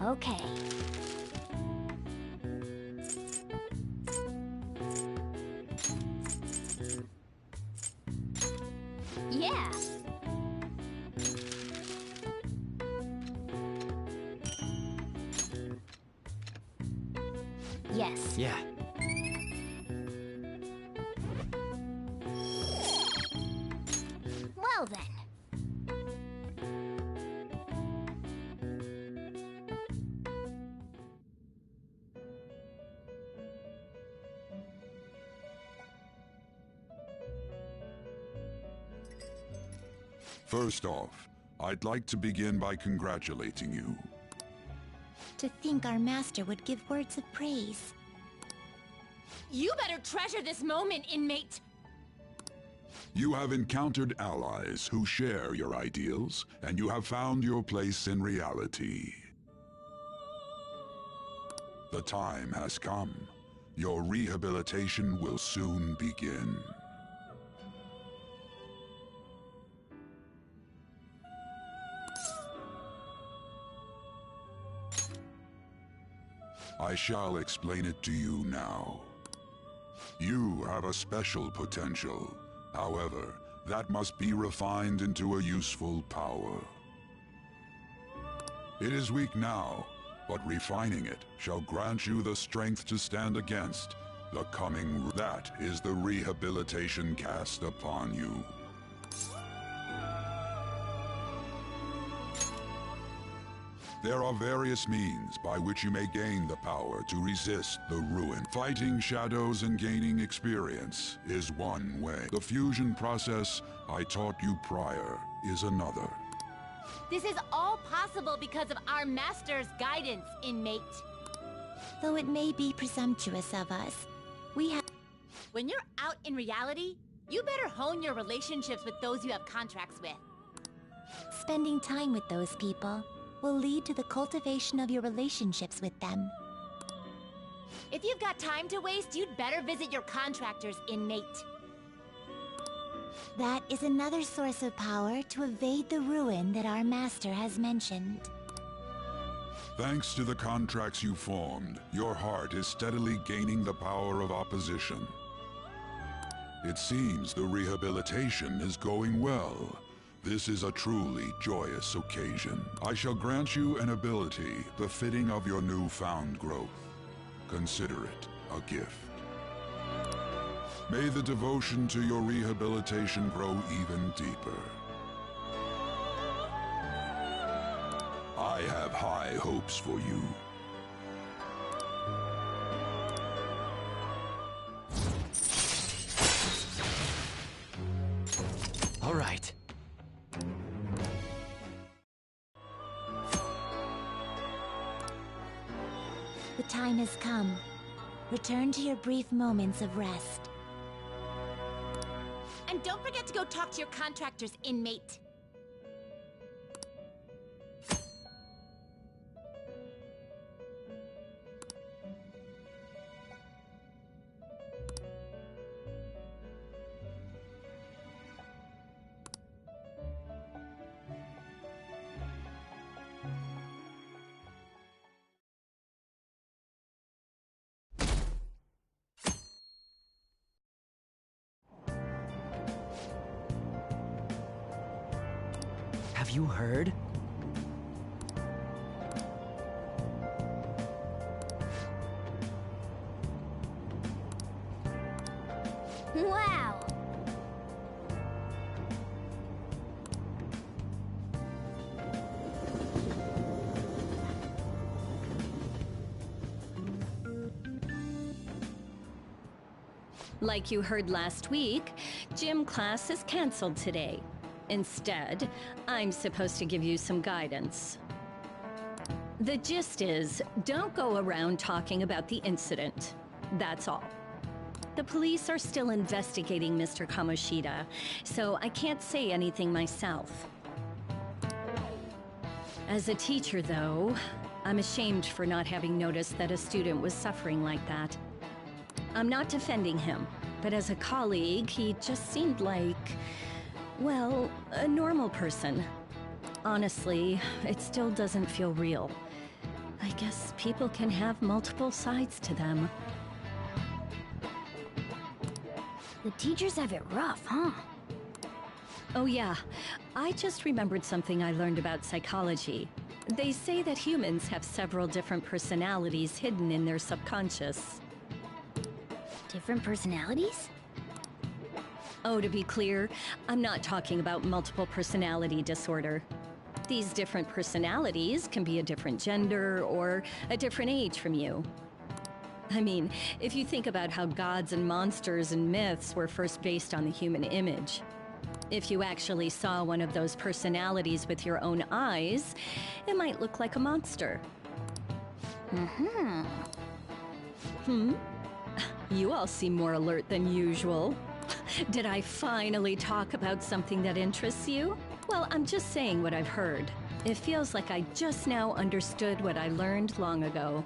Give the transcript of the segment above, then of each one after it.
Okay. Yeah. Yes. Yeah. Well then. First off, I'd like to begin by congratulating you. To think our master would give words of praise. You better treasure this moment, inmate! You have encountered allies who share your ideals, and you have found your place in reality. The time has come. Your rehabilitation will soon begin. I shall explain it to you now. You have a special potential. However, that must be refined into a useful power. It is weak now, but refining it shall grant you the strength to stand against the coming. That is the rehabilitation cast upon you. There are various means by which you may gain the power to resist the ruin. Fighting shadows and gaining experience is one way. The fusion process I taught you prior is another. This is all possible because of our master's guidance, inmate. Though it may be presumptuous of us, we have... When you're out in reality, you better hone your relationships with those you have contracts with. Spending time with those people will lead to the cultivation of your relationships with them. If you've got time to waste, you'd better visit your contractors, inmate. That is another source of power to evade the ruin that our master has mentioned. Thanks to the contracts you formed, your heart is steadily gaining the power of opposition. It seems the rehabilitation is going well. This is a truly joyous occasion. I shall grant you an ability befitting of your newfound growth. Consider it a gift. May the devotion to your rehabilitation grow even deeper. I have high hopes for you. All right. The time has come. Return to your brief moments of rest. And don't forget to go talk to your contractors, inmate. Have you heard? Wow! Like you heard last week, gym class is canceled today. Instead, I'm supposed to give you some guidance. The gist is, don't go around talking about the incident. That's all. The police are still investigating Mr. Kamoshida, so I can't say anything myself. As a teacher, though, I'm ashamed for not having noticed that a student was suffering like that. I'm not defending him, but as a colleague, he just seemed like, well, a normal person. Honestly, it still doesn't feel real. I guess people can have multiple sides to them. The teachers have it rough, huh? Oh yeah, I just remembered something I learned about psychology. They say that humans have several different personalities hidden in their subconscious. Different personalities? Oh, to be clear, I'm not talking about multiple personality disorder. These different personalities can be a different gender or a different age from you. I mean, if you think about how gods and monsters and myths were first based on the human image, if you actually saw one of those personalities with your own eyes, it might look like a monster. You all seem more alert than usual. Did I finally talk about something that interests you? Well, I'm just saying what I've heard. It feels like I just now understood what I learned long ago.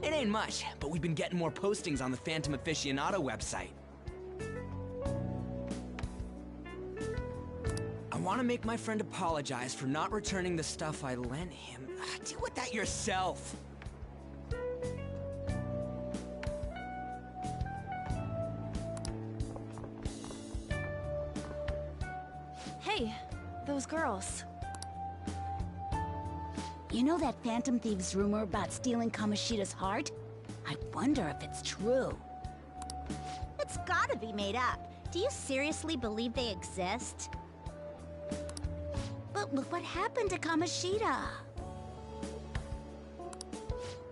It ain't much, but we've been getting more postings on the Phantom Aficionado website. I want to make my friend apologize for not returning the stuff I lent him. Deal with that yourself. Hey, those girls. You know that Phantom Thieves rumor about stealing Kamoshida's heart? I wonder if it's true. It's gotta be made up. Do you seriously believe they exist? But look what happened to Kamoshida.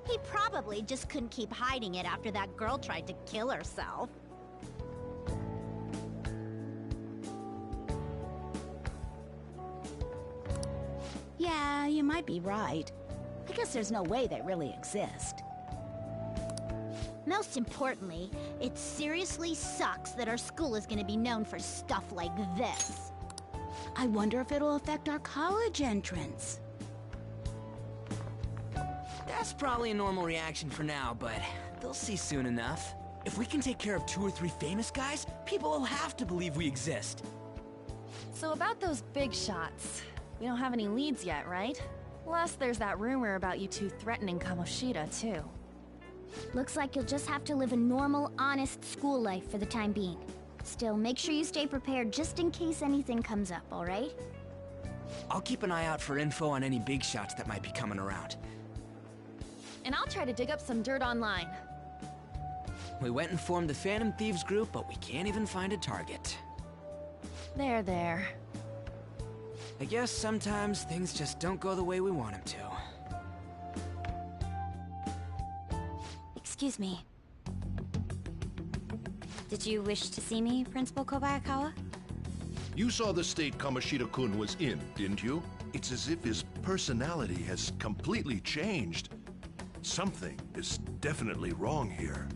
He probably just couldn't keep hiding it after that girl tried to kill herself. Yeah, you might be right. I guess there's no way they really exist. Most importantly, it seriously sucks that our school is gonna be known for stuff like this. I wonder if it'll affect our college entrance. That's probably a normal reaction for now, but they'll see soon enough. If we can take care of 2 or 3 famous guys, people will have to believe we exist. So about those big shots, we don't have any leads yet, right? Plus, there's that rumor about you two threatening Kamoshida, too. Looks like you'll just have to live a normal, honest school life for the time being. Still, make sure you stay prepared just in case anything comes up, alright? I'll keep an eye out for info on any big shots that might be coming around. And I'll try to dig up some dirt online. We went and formed the Phantom Thieves group, but we can't even find a target. There. I guess sometimes things just don't go the way we want them to. Excuse me. Did you wish to see me, Principal Kobayakawa? You saw the state Kamoshida-kun was in, didn't you? It's as if his personality has completely changed. Something is definitely wrong here.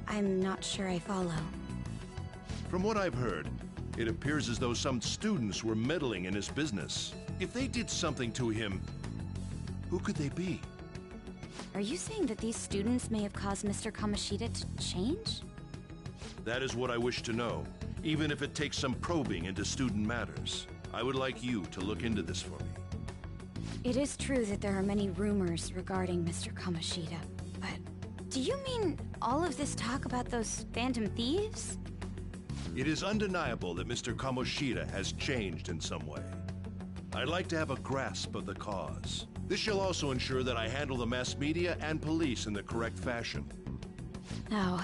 I'm not sure I follow. From what I've heard, it appears as though some students were meddling in his business. If they did something to him, who could they be? Are you saying that these students may have caused Mr. Kamoshida to change? That is what I wish to know, even if it takes some probing into student matters. I would like you to look into this for me. It is true that there are many rumors regarding Mr. Kamoshida, but do you mean all of this talk about those Phantom Thieves? It is undeniable that Mr. Kamoshida has changed in some way. I'd like to have a grasp of the cause. This shall also ensure that I handle the mass media and police in the correct fashion. Oh.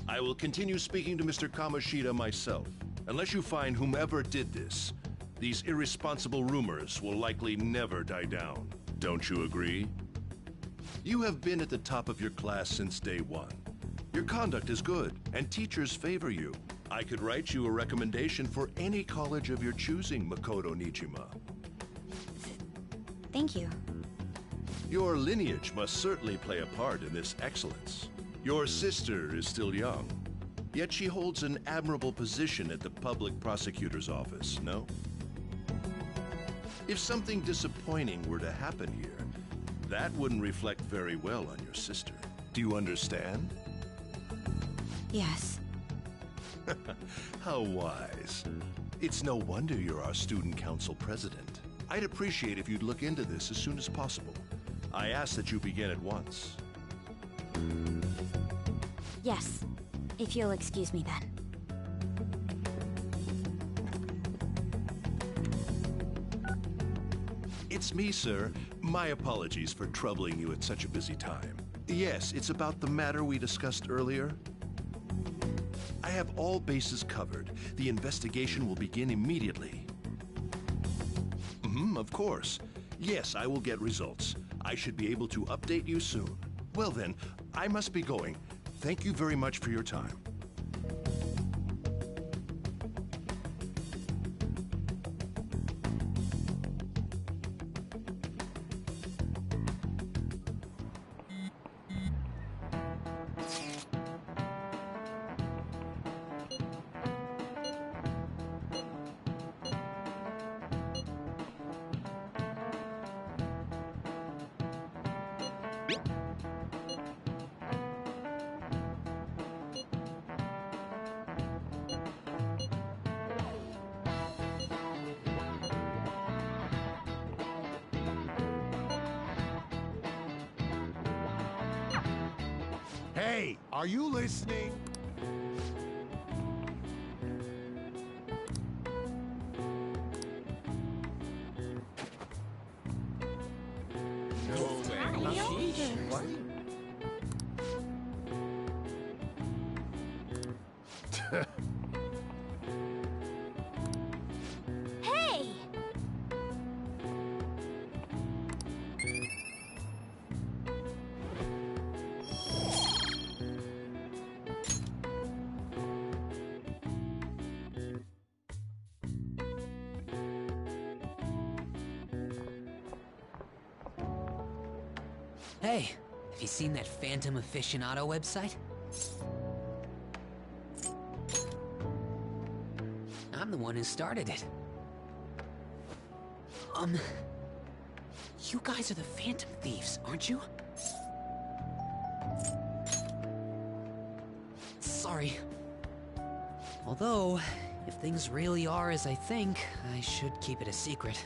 I will continue speaking to Mr. Kamoshida myself. Unless you find whomever did this, these irresponsible rumors will likely never die down. Don't you agree? You have been at the top of your class since day one. Your conduct is good, and teachers favor you. I could write you a recommendation for any college of your choosing, Makoto Nijima. Thank you. Your lineage must certainly play a part in this excellence. Your sister is still young, yet she holds an admirable position at the public prosecutor's office, no? If something disappointing were to happen here, that wouldn't reflect very well on your sister. Do you understand? Yes. How wise. It's no wonder you're our student council president. I'd appreciate if you'd look into this as soon as possible. I ask that you begin at once. Yes. If you'll excuse me then. It's me, sir. My apologies for troubling you at such a busy time. Yes, it's about the matter we discussed earlier. I have all bases covered. The investigation will begin immediately. Of course. Yes, I will get results. I should be able to update you soon. Well then, I must be going. Thank you very much for your time. Hey, are you listening? Hey! Hey, have you seen that Phantom Aficionado website? I'm the one who started it. You guys are the Phantom Thieves, aren't you? Sorry. Although, if things really are as I think, I should keep it a secret.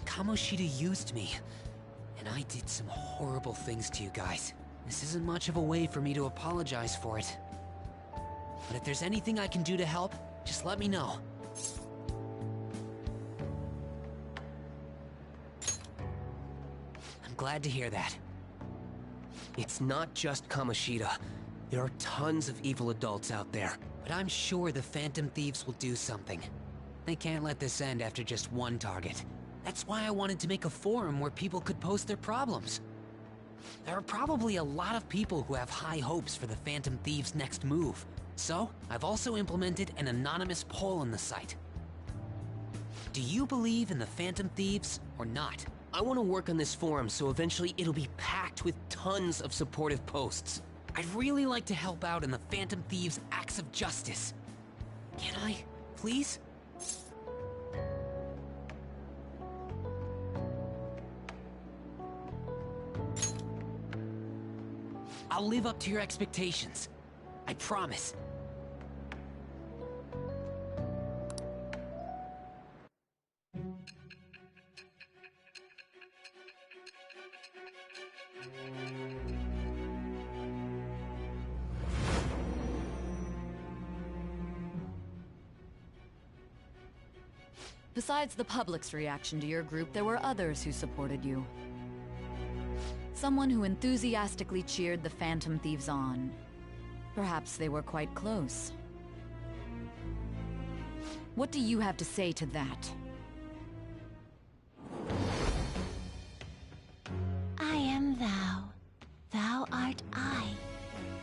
Kamoshida used me, and I did some horrible things to you guys. This isn't much of a way for me to apologize for it. But if there's anything I can do to help, just let me know. I'm glad to hear that. It's not just Kamoshida. There are tons of evil adults out there. But I'm sure the Phantom Thieves will do something. They can't let this end after just one target. That's why I wanted to make a forum where people could post their problems. There are probably a lot of people who have high hopes for the Phantom Thieves' next move. So, I've also implemented an anonymous poll on the site. Do you believe in the Phantom Thieves or not? I want to work on this forum so eventually it'll be packed with tons of supportive posts. I'd really like to help out in the Phantom Thieves' acts of justice. Can I, please? I'll live up to your expectations. I promise. Besides the public's reaction to your group, there were others who supported you. Someone who enthusiastically cheered the Phantom Thieves on. Perhaps they were quite close. What do you have to say to that? I am thou. Thou art I.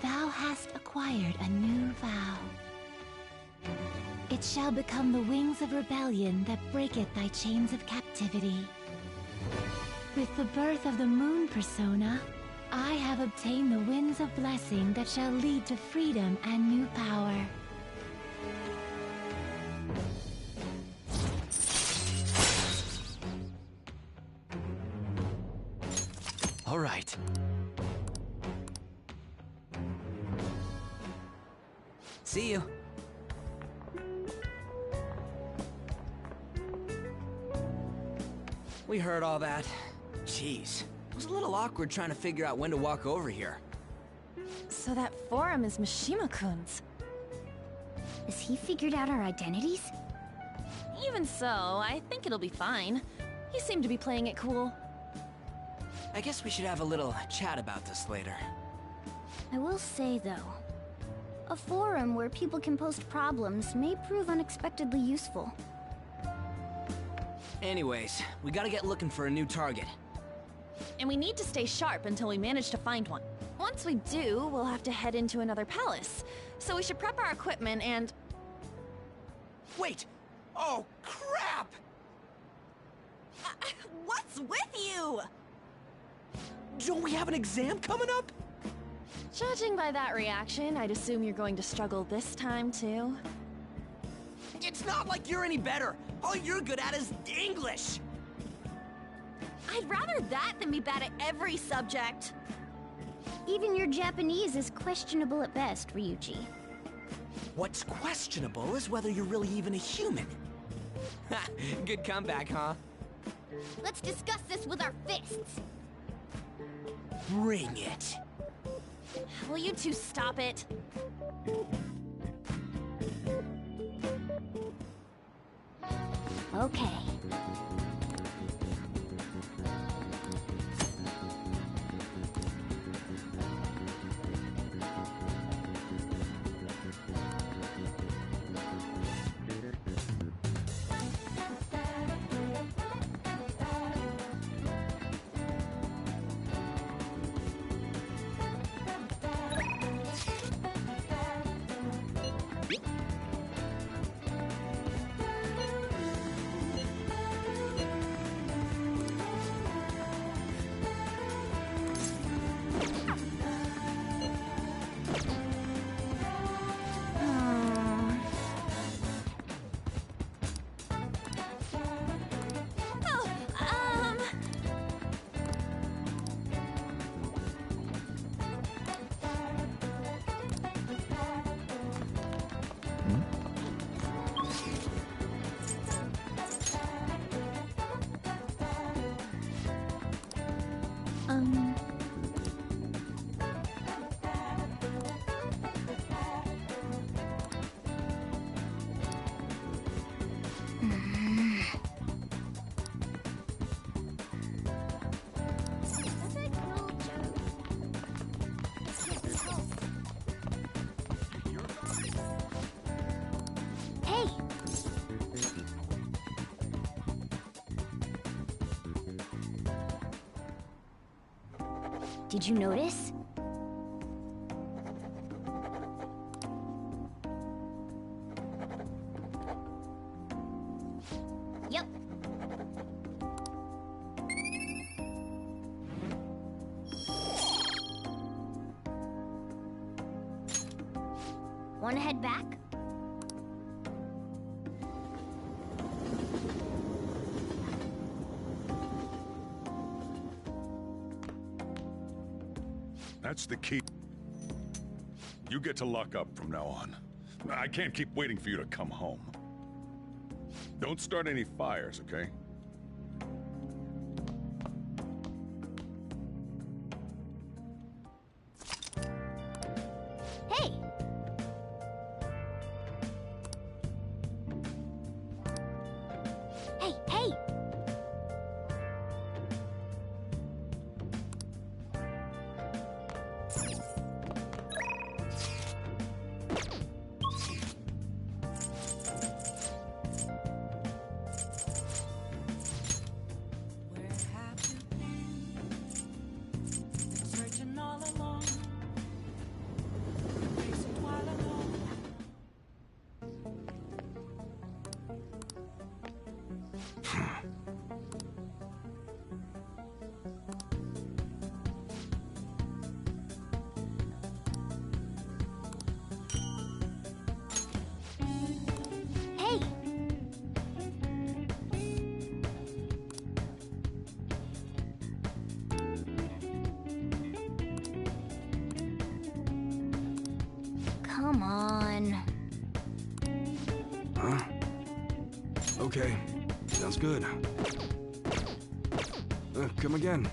Thou hast acquired a new vow. It shall become the wings of rebellion that breaketh thy chains of captivity. With the birth of the moon persona, I have obtained the winds of blessing that shall lead to freedom and new power. All right. See you. We heard all that. Jeez. It was a little awkward trying to figure out when to walk over here. So that forum is Mishima-kun's. Has he figured out our identities? Even so, I think it'll be fine. He seemed to be playing it cool. I guess we should have a little chat about this later. I will say, though, a forum where people can post problems may prove unexpectedly useful. Anyways, we gotta get looking for a new target. And we need to stay sharp until we manage to find one. Once we do, we'll have to head into another palace. So we should prep our equipment and... Wait! Oh, crap! What's with you? Don't we have an exam coming up? Judging by that reaction, I'd assume you're going to struggle this time, too. It's not like you're any better. All you're good at is English. I'd rather that than be bad at every subject. Even your Japanese is questionable at best, Ryuji. What's questionable is whether you're really even a human. Ha! Good comeback, huh? Let's discuss this with our fists. Bring it. Will you two stop it? Okay. Hey! Did you notice? Yep. Wanna head back? That's the key. You get to lock up from now on. I can't keep waiting for you to come home. Don't start any fires, okay? Hey! Hey, hey! Okay, sounds good. Come again.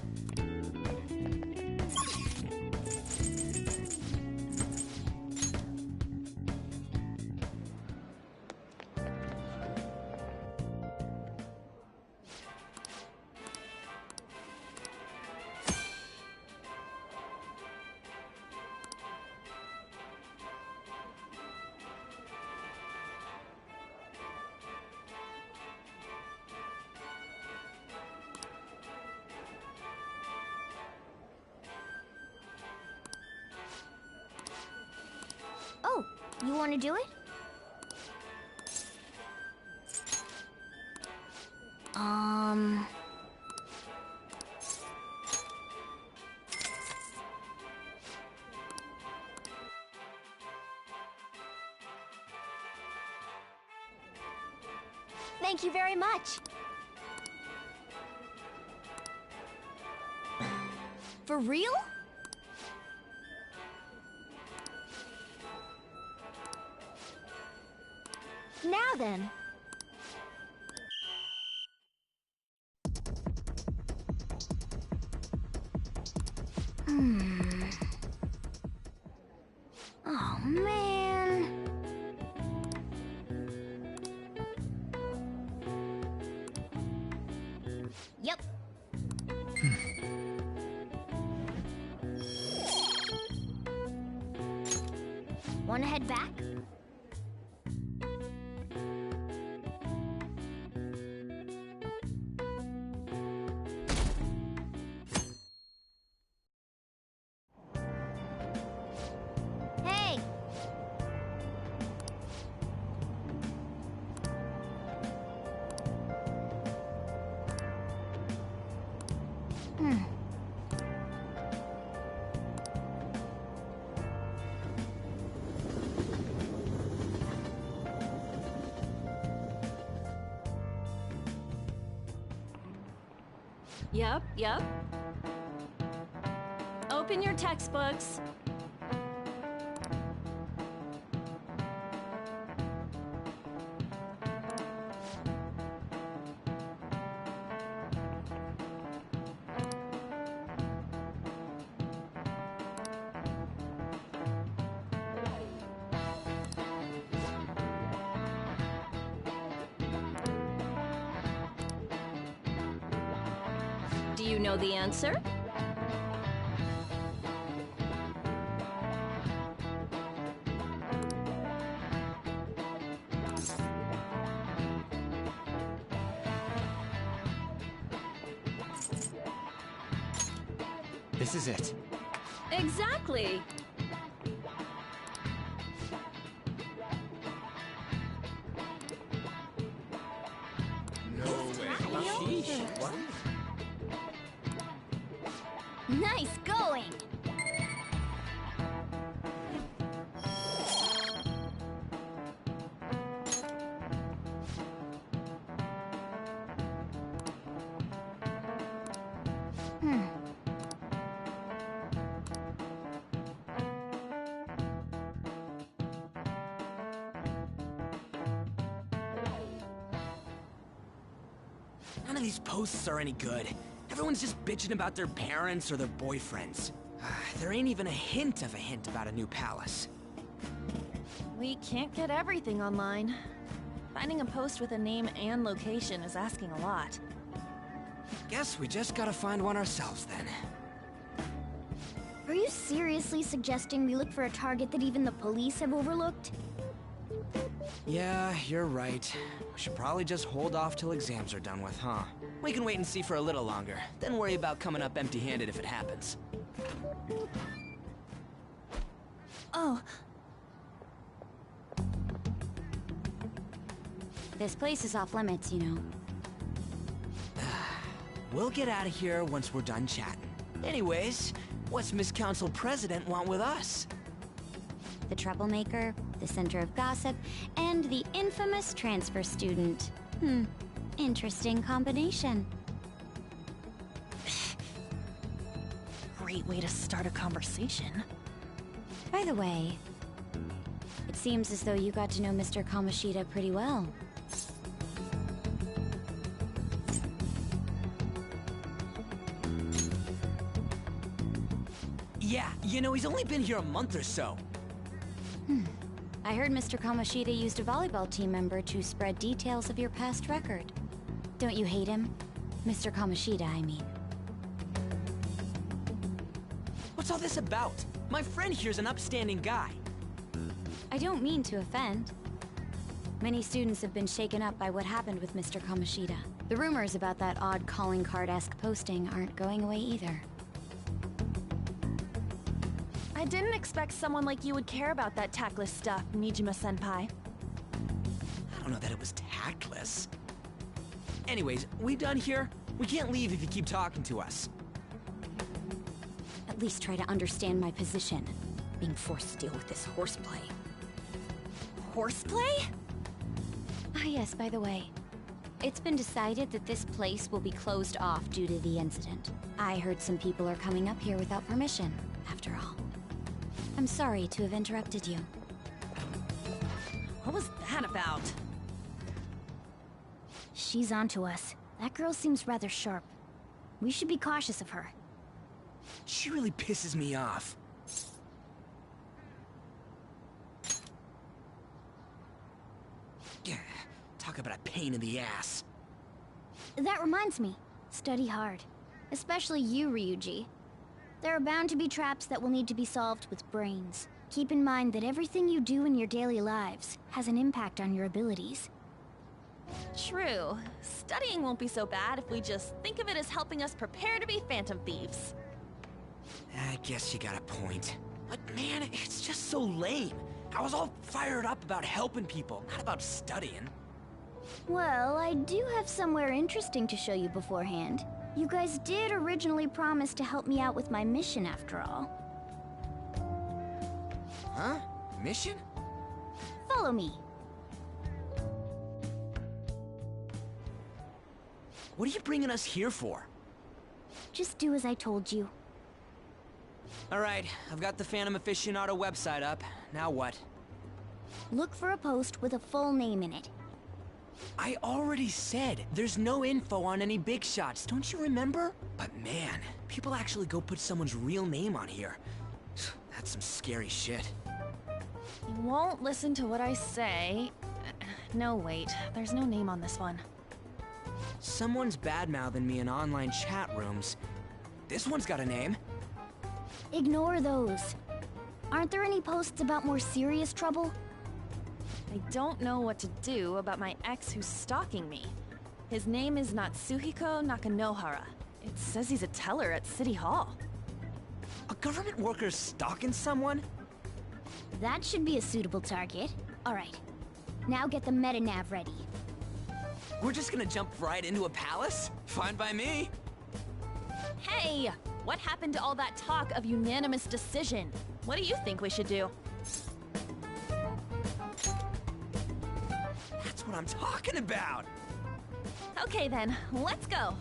Oh, you want to do it? Thank you very much. For real? Now then. Oh, man. Yep. Wanna head back? Hey! Yep. Open your textbooks. Do you know the answer? This is it. Exactly. No way. Sheesh. What? Nice going! None of these posts are any good. Everyone's just bitching about their parents or their boyfriends. There ain't even a hint about a new palace. We can't get everything online. Finding a post with a name and location is asking a lot. Guess we just gotta find one ourselves then. Are you seriously suggesting we look for a target that even the police have overlooked? Yeah, you're right. We should probably just hold off till exams are done with, huh? We can wait and see for a little longer, then worry about coming up empty-handed if it happens. Oh. This place is off limits, you know. We'll get out of here once we're done chatting. Anyways, what's Miss Council President want with us? The troublemaker, the center of gossip, and the infamous transfer student. Interesting combination. Great way to start a conversation. By the way, it seems as though you got to know Mr. Kamoshida pretty well. Yeah, you know, he's only been here a month or so. I heard Mr. Kamoshida used a volleyball team member to spread details of your past record. Don't you hate him? Mr. Kamoshida, I mean. What's all this about? My friend here's an upstanding guy. I don't mean to offend. Many students have been shaken up by what happened with Mr. Kamoshida. The rumors about that odd calling card-esque posting aren't going away either. I didn't expect someone like you would care about that tactless stuff, Nijima-senpai. I don't know that it was tactless. Anyways, we done here? We can't leave if you keep talking to us. At least try to understand my position. Being forced to deal with this horseplay. Horseplay? Ah yes, by the way. It's been decided that this place will be closed off due to the incident. I heard some people are coming up here without permission, after all. I'm sorry to have interrupted you. What was that about? She's onto us. That girl seems rather sharp. We should be cautious of her. She really pisses me off. Yeah, talk about a pain in the ass. That reminds me. Study hard. Especially you, Ryuji. There are bound to be traps that will need to be solved with brains. Keep in mind that everything you do in your daily lives has an impact on your abilities. True. Studying won't be so bad if we just think of it as helping us prepare to be Phantom Thieves. I guess you got a point. But man, it's just so lame. I was all fired up about helping people, not about studying. Well, I do have somewhere interesting to show you beforehand. You guys did originally promise to help me out with my mission after all. Huh? Mission? Follow me. What are you bringing us here for? Just do as I told you. Alright, I've got the Phantom Aficionado website up. Now what? Look for a post with a full name in it. I already said there's no info on any big shots, don't you remember? But man, people actually go put someone's real name on here. That's some scary shit. You won't listen to what I say. No, wait. There's no name on this one. Someone's bad-mouthing me in online chat rooms. This one's got a name. Ignore those. Aren't there any posts about more serious trouble? I don't know what to do about my ex who's stalking me. His name is Natsuhiko Nakanohara. It says he's a teller at City Hall. A government worker stalking someone? That should be a suitable target. Alright. Now get the metanav ready. We're just gonna jump right into a palace? Fine by me. Hey! What happened to all that talk of unanimous decision? What do you think we should do? That's what I'm talking about! Okay then, let's go!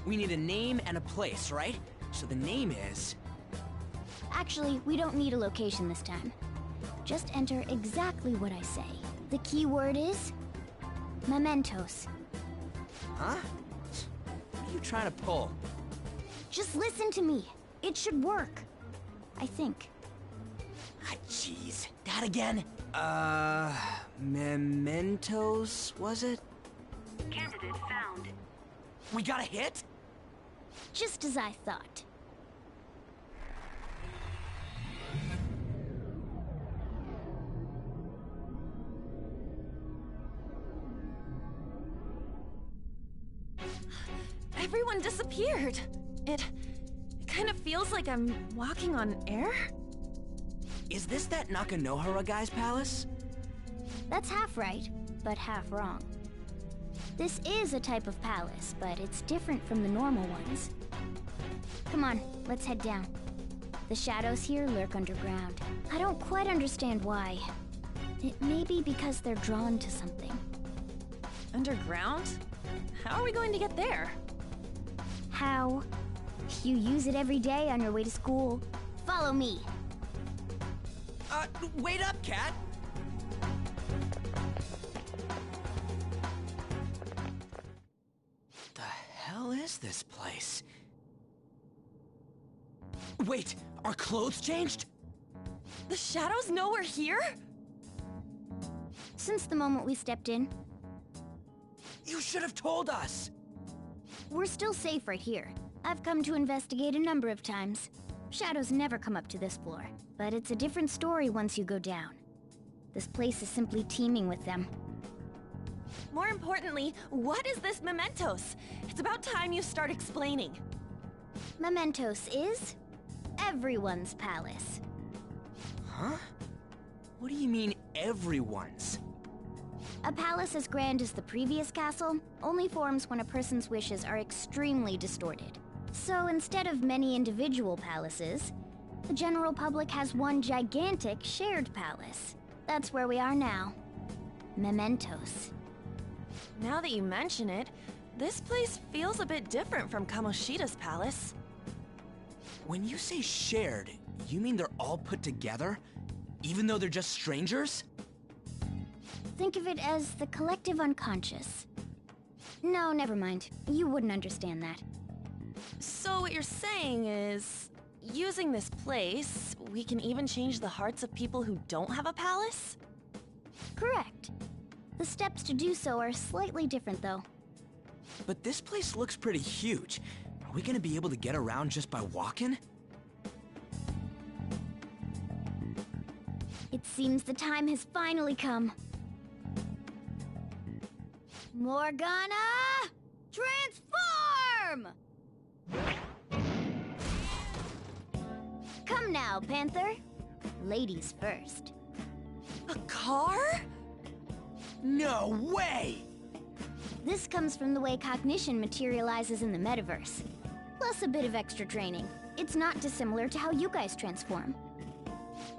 We need a name and a place, right? So the name is... Actually, we don't need a location this time. Just enter exactly what I say. The key word is... mementos. Huh? What are you trying to pull? Just listen to me. It should work. I think. Ah, jeez. That again? Mementos, was it? Candidate found. We got a hit? Just as I thought. Everyone disappeared. It kind of feels like I'm walking on air. Is this that Nakanohara guy's palace? That's half right, but half wrong. This is a type of palace, but it's different from the normal ones. Come on, let's head down. The shadows here lurk underground. I don't quite understand why. It may be because they're drawn to something. Underground? How are we going to get there? How? You use it every day on your way to school. Follow me. Wait up, Cat! The hell is this place? Wait, our clothes changed? The shadows know we're here? Since the moment we stepped in, You should have told us! we're still safe right here. I've come to investigate a number of times. Shadows never come up to this floor, but it's a different story once you go down. This place is simply teeming with them. More importantly, what is this Mementos? It's about time you start explaining. Mementos is everyone's palace. Huh? What do you mean, everyone's? A palace as grand as the previous castle only forms when a person's wishes are extremely distorted. So instead of many individual palaces, the general public has one gigantic shared palace. That's where we are now. Mementos. Now that you mention it, this place feels a bit different from Kamoshida's palace. When you say shared, you mean they're all put together? Even though they're just strangers? Think of it as the collective unconscious. No, never mind. You wouldn't understand that. So what you're saying is, using this place, we can even change the hearts of people who don't have a palace? Correct. The steps to do so are slightly different, though. But this place looks pretty huge. Are we gonna be able to get around just by walking? It seems the time has finally come. Morgana! Transform! Come now, Panther. Ladies first. A car? No way! This comes from the way cognition materializes in the metaverse. Plus a bit of extra training. It's not dissimilar to how you guys transform.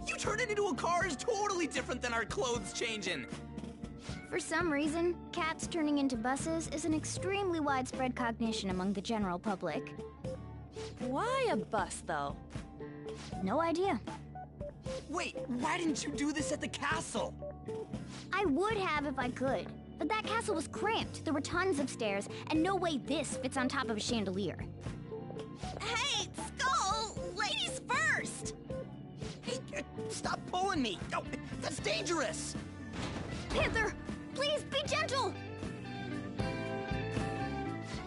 You turning into a car is totally different than our clothes changing! For some reason, cats turning into buses is an extremely widespread cognition among the general public. Why a bus, though? No idea. Wait, why didn't you do this at the castle? I would have if I could, but that castle was cramped. There were tons of stairs, and no way this fits on top of a chandelier. Hey, Skull! Ladies first! Hey, stop pulling me! Oh, that's dangerous! Panther, please be gentle!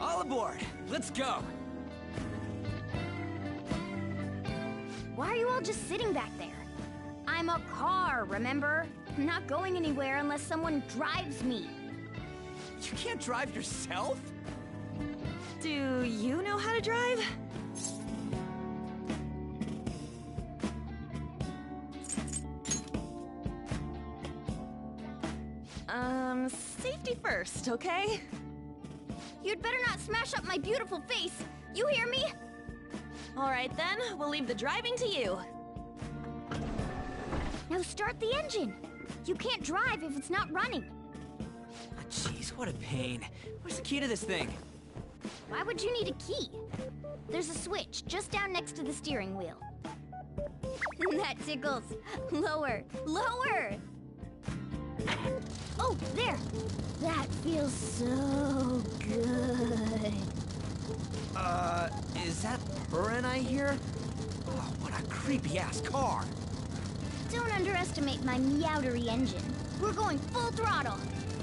All aboard! Let's go! Why are you all just sitting back there? I'm a car, remember? I'm not going anywhere unless someone drives me. You can't drive yourself? Do you know how to drive? Safety first, okay? You'd better not smash up my beautiful face. You hear me? All right then, we'll leave the driving to you. Now start the engine. You can't drive if it's not running. Oh, jeez, what a pain. Where's the key to this thing? Why would you need a key? There's a switch just down next to the steering wheel. That tickles. Lower, lower! Oh, there! That feels so good. Is that Burin I hear? Oh, what a creepy-ass car. Don't underestimate my meowdery engine. We're going full throttle.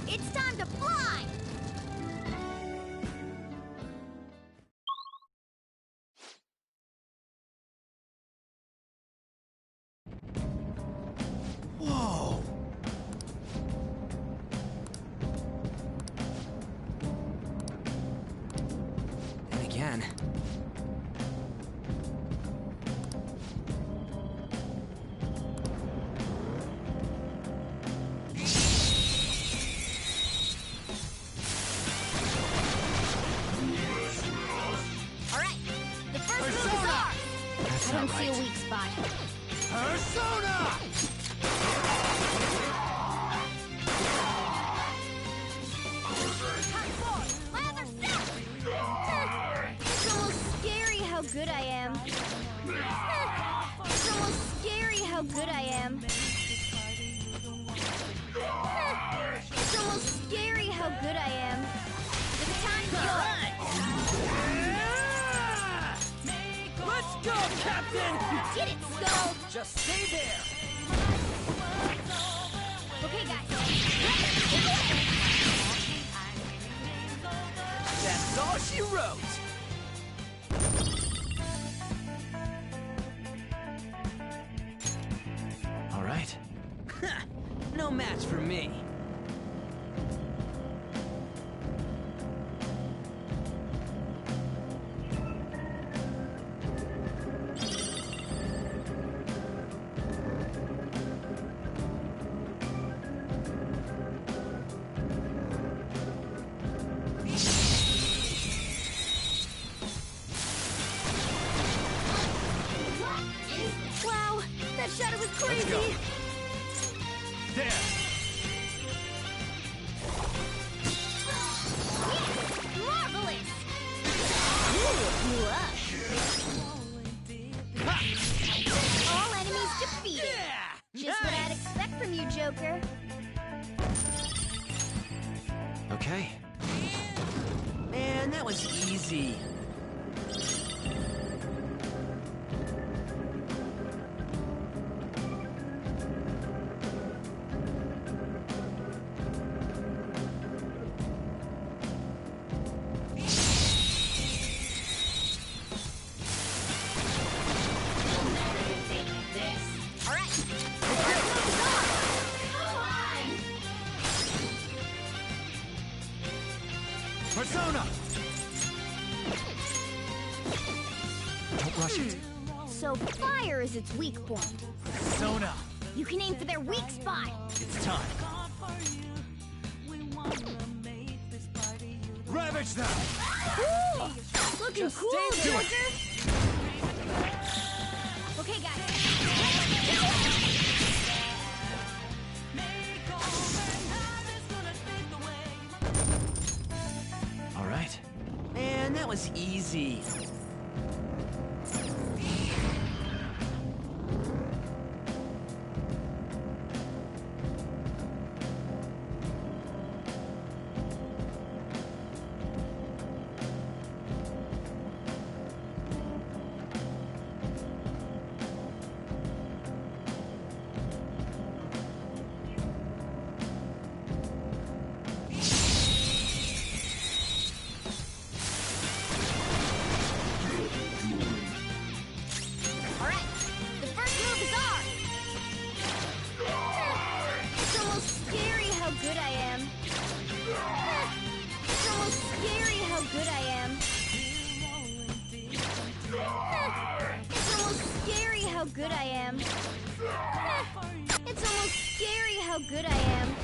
It's time to fly! Whoa! And again. I don't see a weak spot. Persona! My other self! It's almost scary how good I am. It's almost scary how good I am. It's almost scary how good I am. The time to go. Let's go, Captain! You did it, Skull! Just stay there! Okay, guys. That's all she wrote! All right. No match for me. Wow, that shadow was crazy! Let's go. There! Marvelous! Blew up. All enemies defeated. Just what I'd expect from you, Joker. Okay. Man, that was easy. Persona! Don't rush it. So fire is its weak point. Persona! You can aim for their weak spot. It's time. Ravage them! Ooh, looking Just cool, stay to it. Joker. Okay, guys. All right. Man, that was easy. how good I am. It's almost scary how good I am.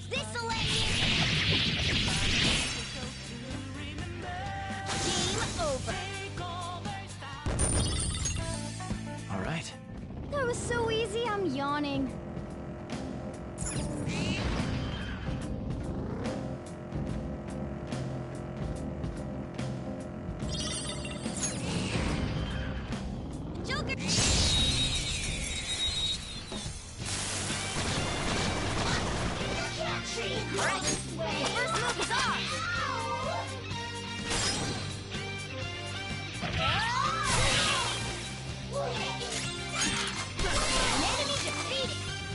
This'll let you... Game over. All right. That was so easy, I'm yawning. Joker! Alright, first move is off! An enemy defeated!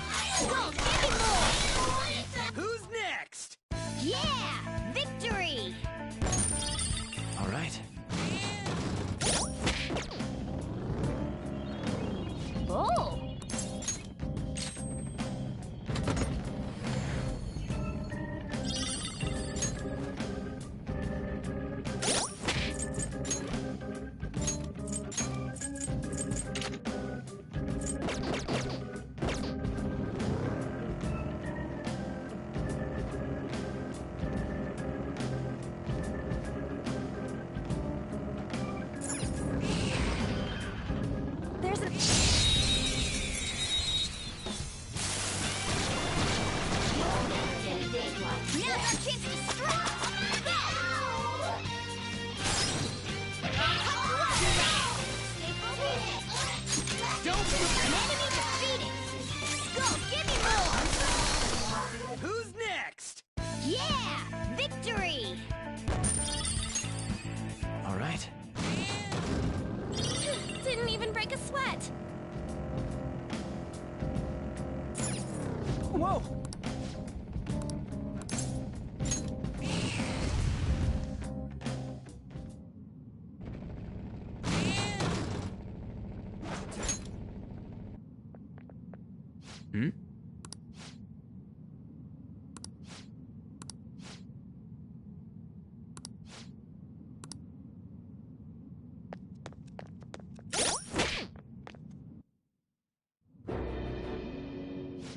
Hmm?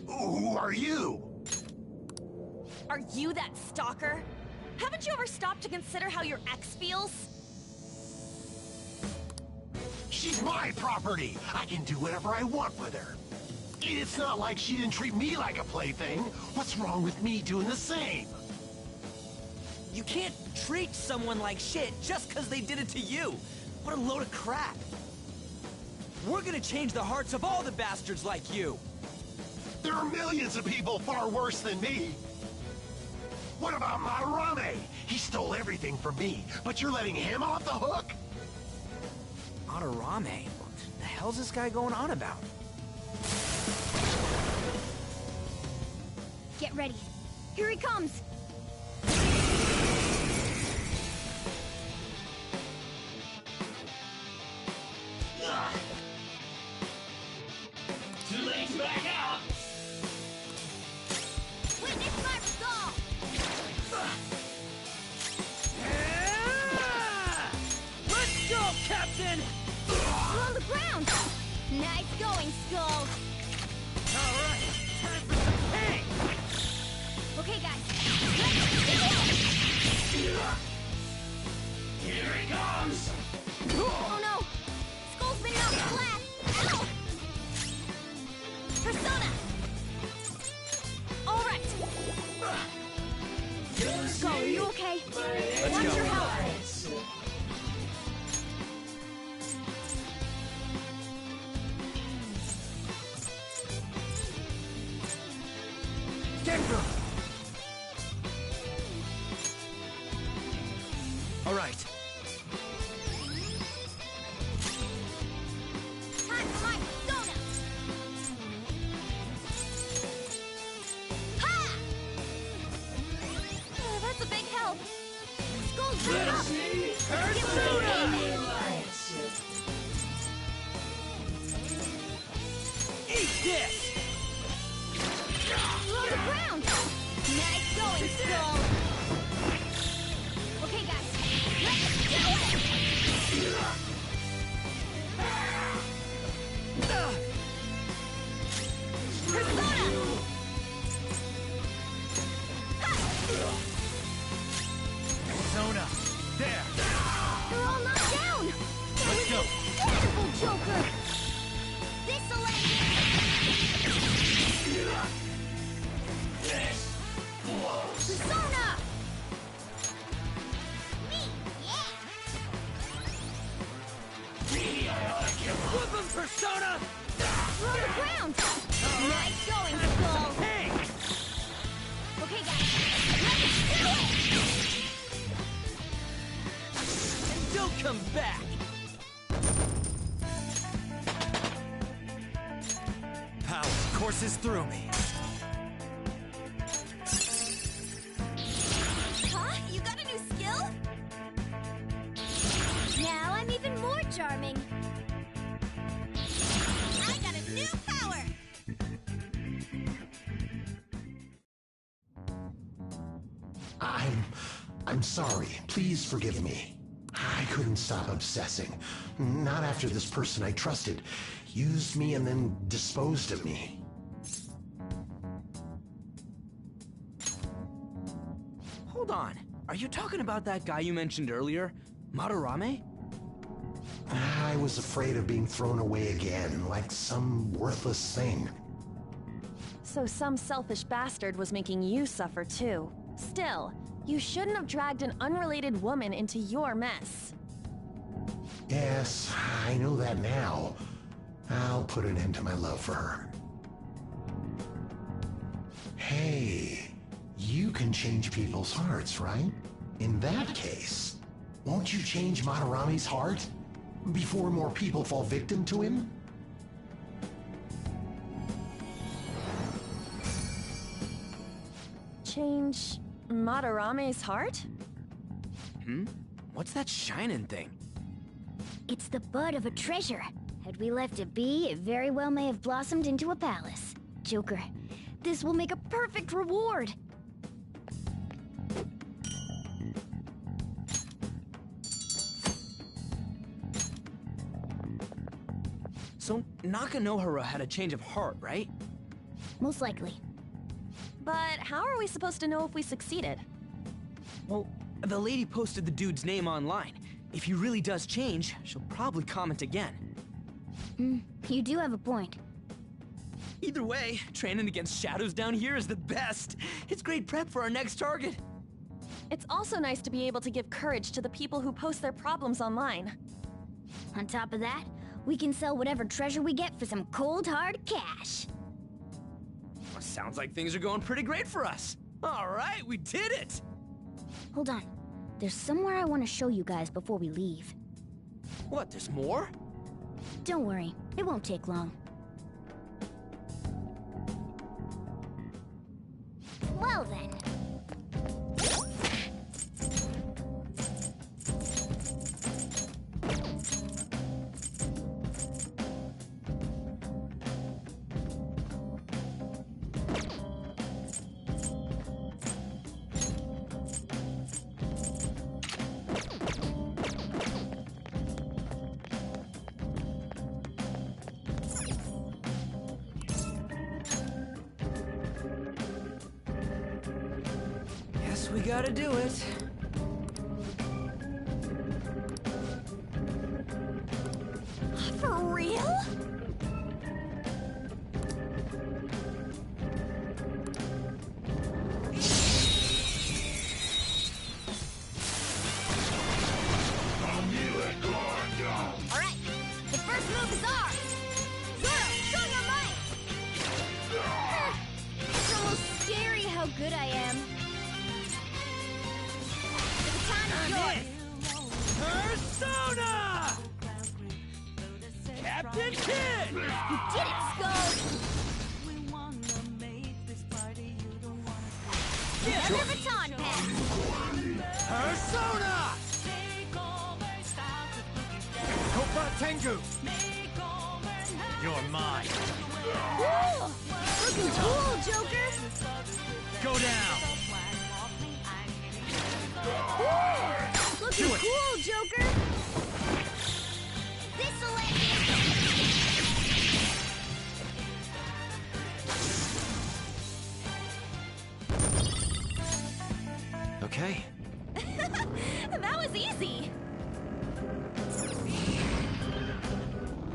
Who are you? Are you that stalker? Haven't you ever stopped to consider how your ex feels? She's my property. I can do whatever I want with her. It's not like she didn't treat me like a plaything. What's wrong with me doing the same? You can't treat someone like shit just because they did it to you. What a load of crap. We're gonna change the hearts of all the bastards like you. There are millions of people far worse than me. What about Madarame? He stole everything from me, but you're letting him off the hook? Madarame? What the hell's this guy going on about? Get ready. Here he comes! Too late to back out! Witness my resolve! Let's go, Captain! We're on the ground! Nice going, Skull! Alright, time for some pain! Okay, guys, let's do it! Here he comes! Oh no! Skull's been knocked flat! Ow! Persona! Alright! Skull, are you okay? Watch your health! Gengar! Alright. Time for my persona! Ha! Oh, that's a big help. Skull's right up! Eat this! We're on the ground! Nice going, Skull! Okay, guys, let's do it! Persona! Persona! There! They're all knocked down! Let's go! Wonderful, Joker! This'll end Persona! Me, yeah! Whoop him, Persona! We're on the ground! Nice going, Skull! Hey! Okay, guys, let's do it! And don't come back! Power courses through me. Huh? You got a new skill? Now I'm even more charming. I got a new power! I'm sorry. Please forgive me. I couldn't stop obsessing. Not after this person I trusted used me and then disposed of me. Hold on. Are you talking about that guy you mentioned earlier? Madarame? I was afraid of being thrown away again, like some worthless thing. So some selfish bastard was making you suffer too. Still, you shouldn't have dragged an unrelated woman into your mess. Yes, I know that now. I'll put an end to my love for her. Hey, you can change people's hearts, right? In that case, won't you change Madarame's heart? Before more people fall victim to him? Change Madarame's heart? What's that shining thing? It's the bud of a treasure. Had we left it be, it very well may have blossomed into a palace. Joker. This will make a perfect reward. So, Nakanohara had a change of heart, right? Most likely. But how are we supposed to know if we succeeded? Well, the lady posted the dude's name online. If he really does change, she'll probably comment again. You do have a point. Either way, training against shadows down here is the best. It's great prep for our next target. It's also nice to be able to give courage to the people who post their problems online. On top of that, we can sell whatever treasure we get for some cold hard cash. Well, sounds like things are going pretty great for us. All right, we did it! Hold on. There's somewhere I want to show you guys before we leave. What, there's more? Don't worry, it won't take long. Well then. Guess we gotta do it. For real? Alright, the first move is ours! Zoro, show your might! It's almost scary how good I am. The baton is yours! Persona! Captain Kid! You did it, Skull! Another baton pass! Persona! Kopa Tengu! You're mine. Woo! Looking cool, Joker! Go down! Woo! Looking Do it. cool, Joker! This'll let you... Okay. That was easy!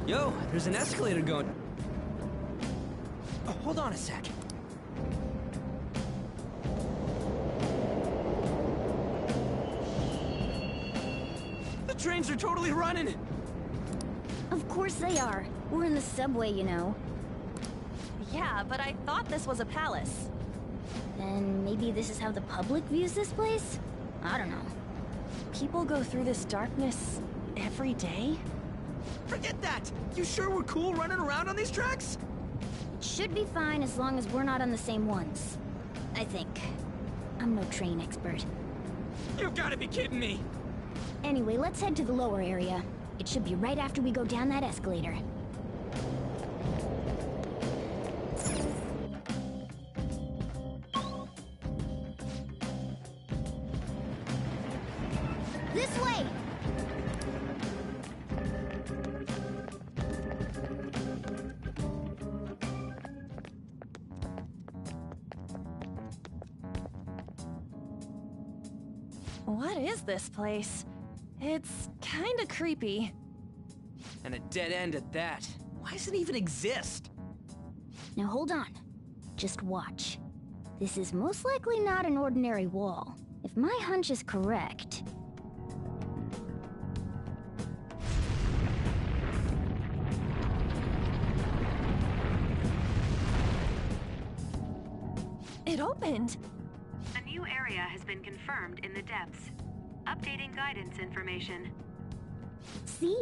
Yo, there's an escalator going. Oh, hold on a sec. The trains are totally running! Of course they are. We're in the subway, you know. Yeah, but I thought this was a palace. Then maybe this is how the public views this place? I don't know. People go through this darkness every day? Forget that! You sure we're cool running around on these tracks? It should be fine as long as we're not on the same ones. I think. I'm no train expert. You've gotta be kidding me! Anyway, let's head to the lower area. It should be right after we go down that escalator. This way! What is this place? It's kinda creepy. And a dead end at that. Why does it even exist? Now hold on. Just watch. This is most likely not an ordinary wall. If my hunch is correct... It opened! A new area has been confirmed in the depths. Updating guidance information. See?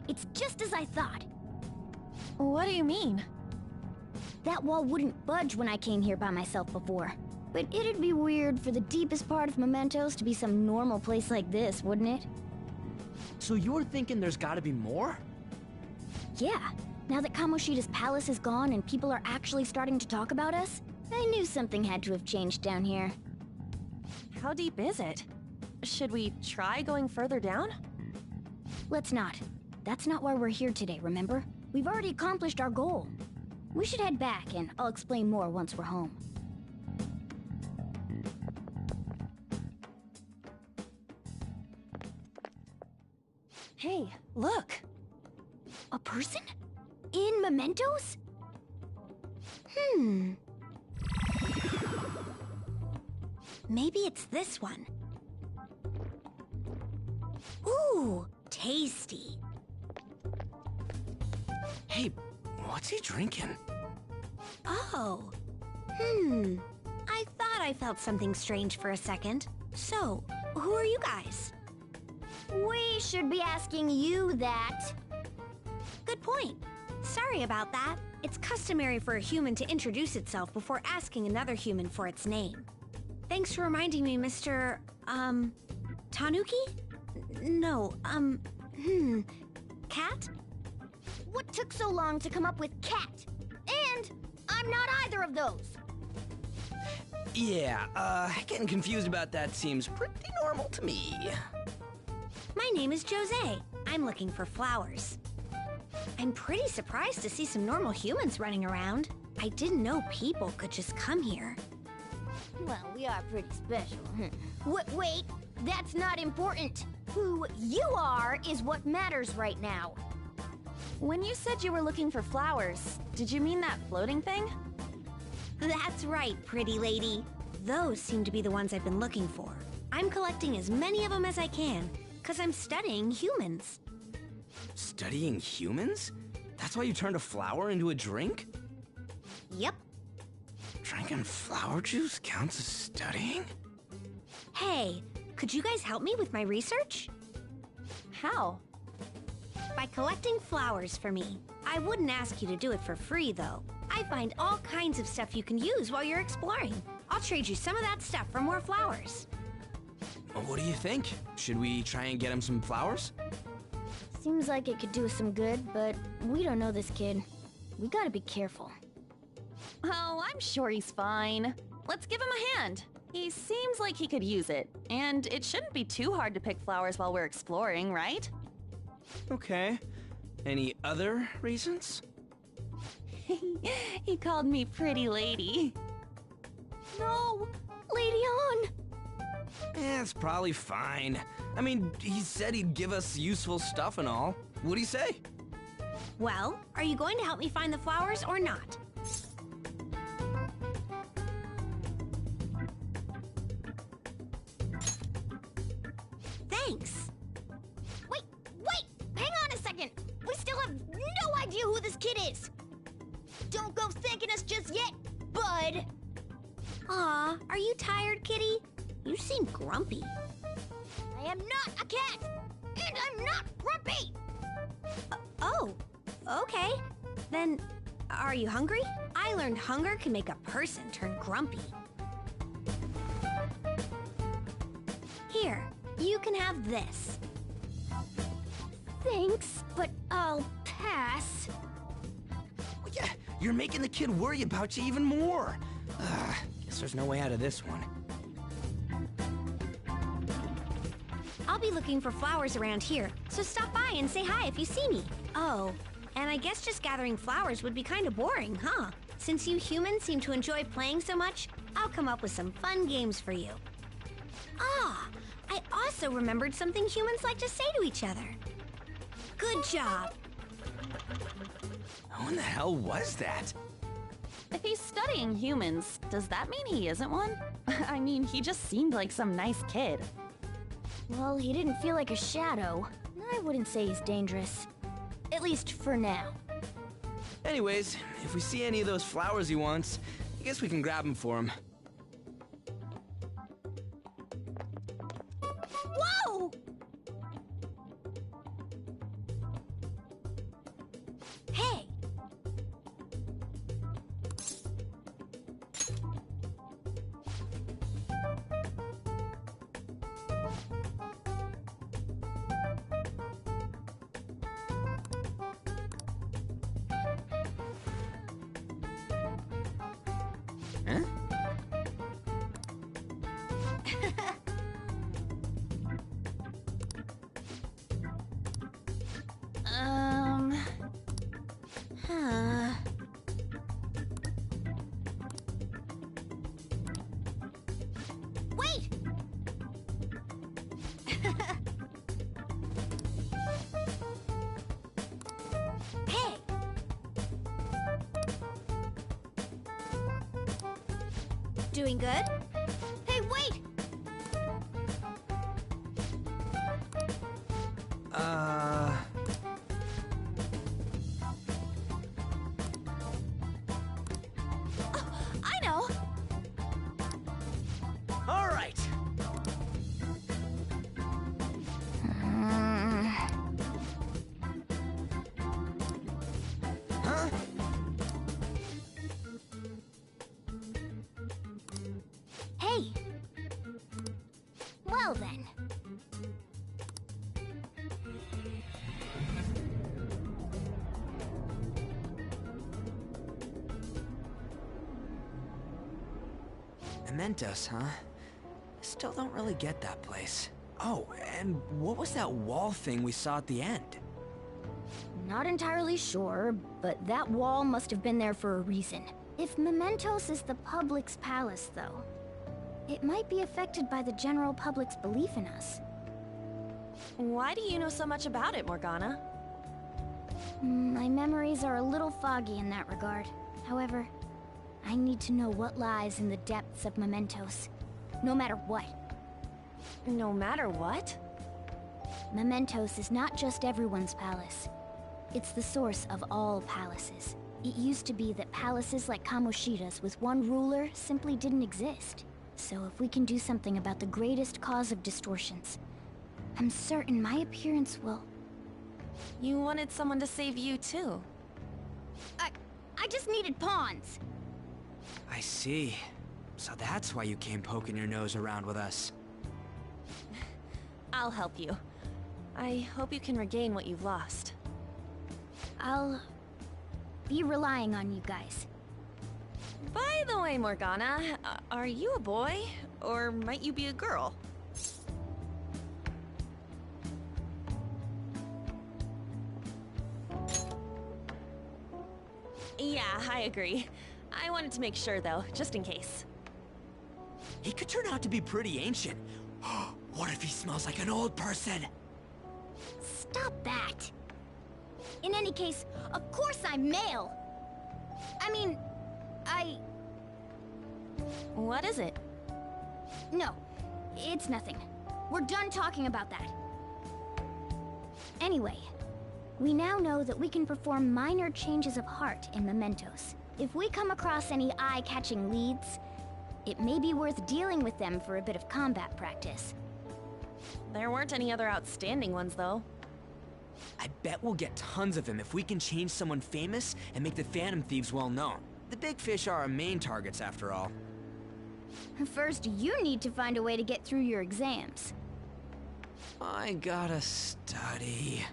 It's just as I thought. What do you mean? That wall wouldn't budge when I came here by myself before. But it'd be weird for the deepest part of Mementos to be some normal place like this, wouldn't it? So you're thinking there's gotta be more? Yeah. Now that Kamoshida's palace is gone and people are actually starting to talk about us, I knew something had to have changed down here. How deep is it? Should we try going further down? Let's not. That's not why we're here today, remember? We've already accomplished our goal. We should head back, and I'll explain more once we're home. Hey, look! A person? In mementos? Maybe it's this one. Ooh, tasty. Hey, what's he drinking? Oh. I thought I felt something strange for a second. So, who are you guys? We should be asking you that. Good point. Sorry about that. It's customary for a human to introduce itself before asking another human for its name. Thanks for reminding me, Mr. Tanuki? No, Cat? What took so long to come up with cat? And I'm not either of those. Yeah, getting confused about that seems pretty normal to me. My name is Jose. I'm looking for flowers. I'm pretty surprised to see some normal humans running around. I didn't know people could just come here. Well, we are pretty special. Wait, that's not important. Who you are is what matters right now. When you said you were looking for flowers, did you mean that floating thing? That's right, pretty lady. Those seem to be the ones I've been looking for. I'm collecting as many of them as I can, because I'm studying humans. Studying humans? That's why you turned a flower into a drink? Yep. Drinking flower juice counts as studying? Hey, could you guys help me with my research? How? By collecting flowers for me. I wouldn't ask you to do it for free, though. I find all kinds of stuff you can use while you're exploring. I'll trade you some of that stuff for more flowers. Well, what do you think? Should we try and get him some flowers? Seems like it could do us some good, but we don't know this kid. We gotta be careful. Oh, I'm sure he's fine. Let's give him a hand. He seems like he could use it, and it shouldn't be too hard to pick flowers while we're exploring, right? Okay. Any other reasons? He called me pretty lady. No! Lady On! It's probably fine. I mean, he said he'd give us useful stuff and all. What'd he say? Well, are you going to help me find the flowers or not? Thanks. Wait! Hang on a second! We still have no idea who this kid is! Don't go thanking us just yet, bud! Aw, are you tired, kitty? You seem grumpy. I am not a cat! And I'm not grumpy! Oh, okay. Then, are you hungry? I learned hunger can make a person turn grumpy. Here, you can have this. Thanks, but I'll pass. Well, yeah, you're making the kid worry about you even more. Guess there's no way out of this one. I'll be looking for flowers around here, so stop by and say hi if you see me. Oh, and I guess just gathering flowers would be kind of boring, huh? Since you humans seem to enjoy playing so much, I'll come up with some fun games for you. Ah, I also remembered something humans like to say to each other. Good job. Who in the hell was that? If he's studying humans, does that mean he isn't one? I mean, he just seemed like some nice kid. Well, he didn't feel like a shadow. I wouldn't say he's dangerous. At least for now. Anyways, if we see any of those flowers he wants, I guess we can grab them for him. Whoa! Hey! Doing good? Hey, wait! I know! All right. Huh? Hey! Well then. Mementos, huh? Still don't really get that place. Oh, and what was that wall thing we saw at the end? Not entirely sure, but that wall must have been there for a reason. If Mementos is the public's palace, though, it might be affected by the general public's belief in us. Why do you know so much about it, Morgana? My memories are a little foggy in that regard. However, I need to know what lies in the depths of Mementos, no matter what. No matter what? Mementos is not just everyone's palace. It's the source of all palaces. It used to be that palaces like Kamoshida's with one ruler simply didn't exist. So if we can do something about the greatest cause of distortions, I'm certain my appearance will... You wanted someone to save you, too. I just needed pawns. I see. So that's why you came poking your nose around with us. I'll help you. I hope you can regain what you've lost. I'll be relying on you guys. By the way, Morgana, are you a boy? Or might you be a girl? Yeah, I agree. I wanted to make sure, though, just in case. He could turn out to be pretty ancient. What if he smells like an old person? Stop that! In any case, of course I'm male! I mean, What is it? No, it's nothing. We're done talking about that. Anyway, we now know that we can perform minor changes of heart in Mementos. If we come across any eye-catching leads, it may be worth dealing with them for a bit of combat practice. There weren't any other outstanding ones, though. I bet we'll get tons of them if we can change someone famous and make the Phantom Thieves well known. The big fish are our main targets, after all. First, you need to find a way to get through your exams. I gotta study.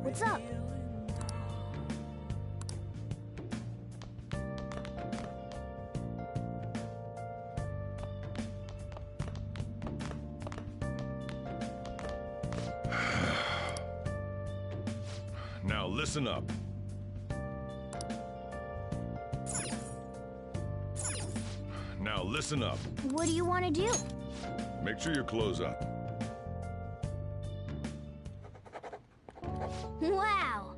What's up? Now listen up. Listen up. What do you want to do? Make sure your clothes up. Wow!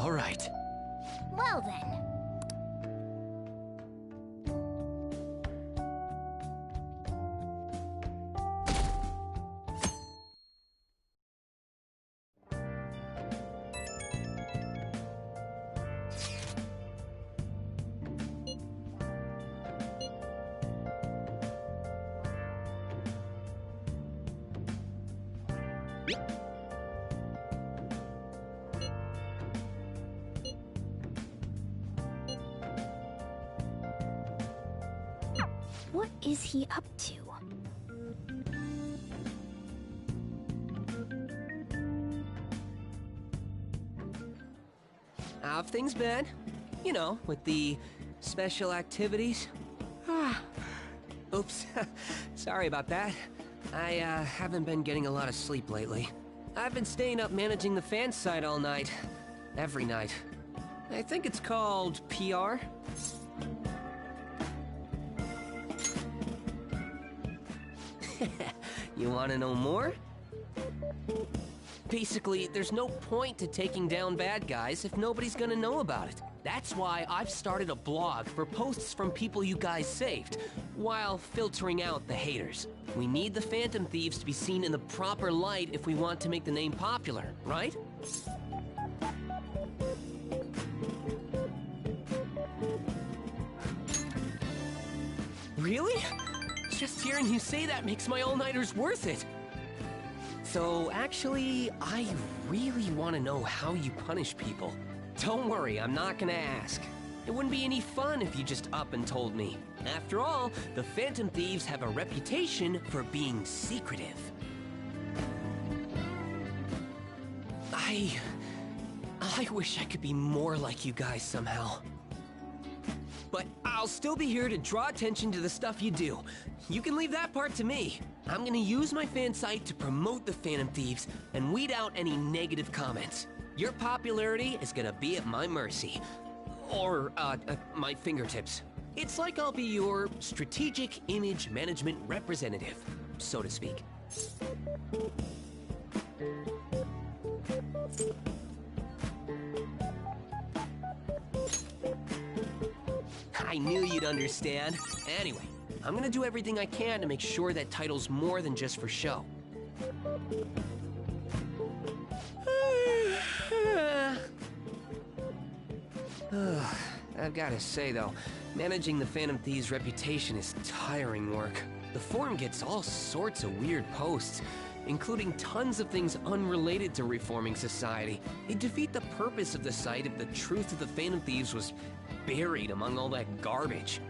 All right. Well then. What is he up to? How have things been? You know, with the special activities? Oops. Sorry about that. I haven't been getting a lot of sleep lately. I've been staying up managing the fan site all night. Every night. I think it's called PR. You want to know more? Basically, there's no point to taking down bad guys if nobody's gonna know about it. That's why I've started a blog for posts from people you guys saved, while filtering out the haters. We need the Phantom Thieves to be seen in the proper light if we want to make the name popular, right? Really? Just hearing you say that makes my all-nighters worth it. So, actually, I really want to know how you punish people. Don't worry, I'm not gonna ask. It wouldn't be any fun if you just up and told me. After all, the Phantom Thieves have a reputation for being secretive. I wish I could be more like you guys somehow. But I'll still be here to draw attention to the stuff you do. You can leave that part to me. I'm gonna use my fan site to promote the Phantom Thieves and weed out any negative comments. Your popularity is gonna be at my mercy. Or, my fingertips. It's like I'll be your strategic image management representative, so to speak. I knew you'd understand. Anyway, I'm gonna do everything I can to make sure that title's more than just for show. I've gotta say though, managing the Phantom Thieves' reputation is tiring work. The forum gets all sorts of weird posts, including tons of things unrelated to reforming society. They defeat the purpose of the site if the truth of the Phantom Thieves was buried among all that garbage.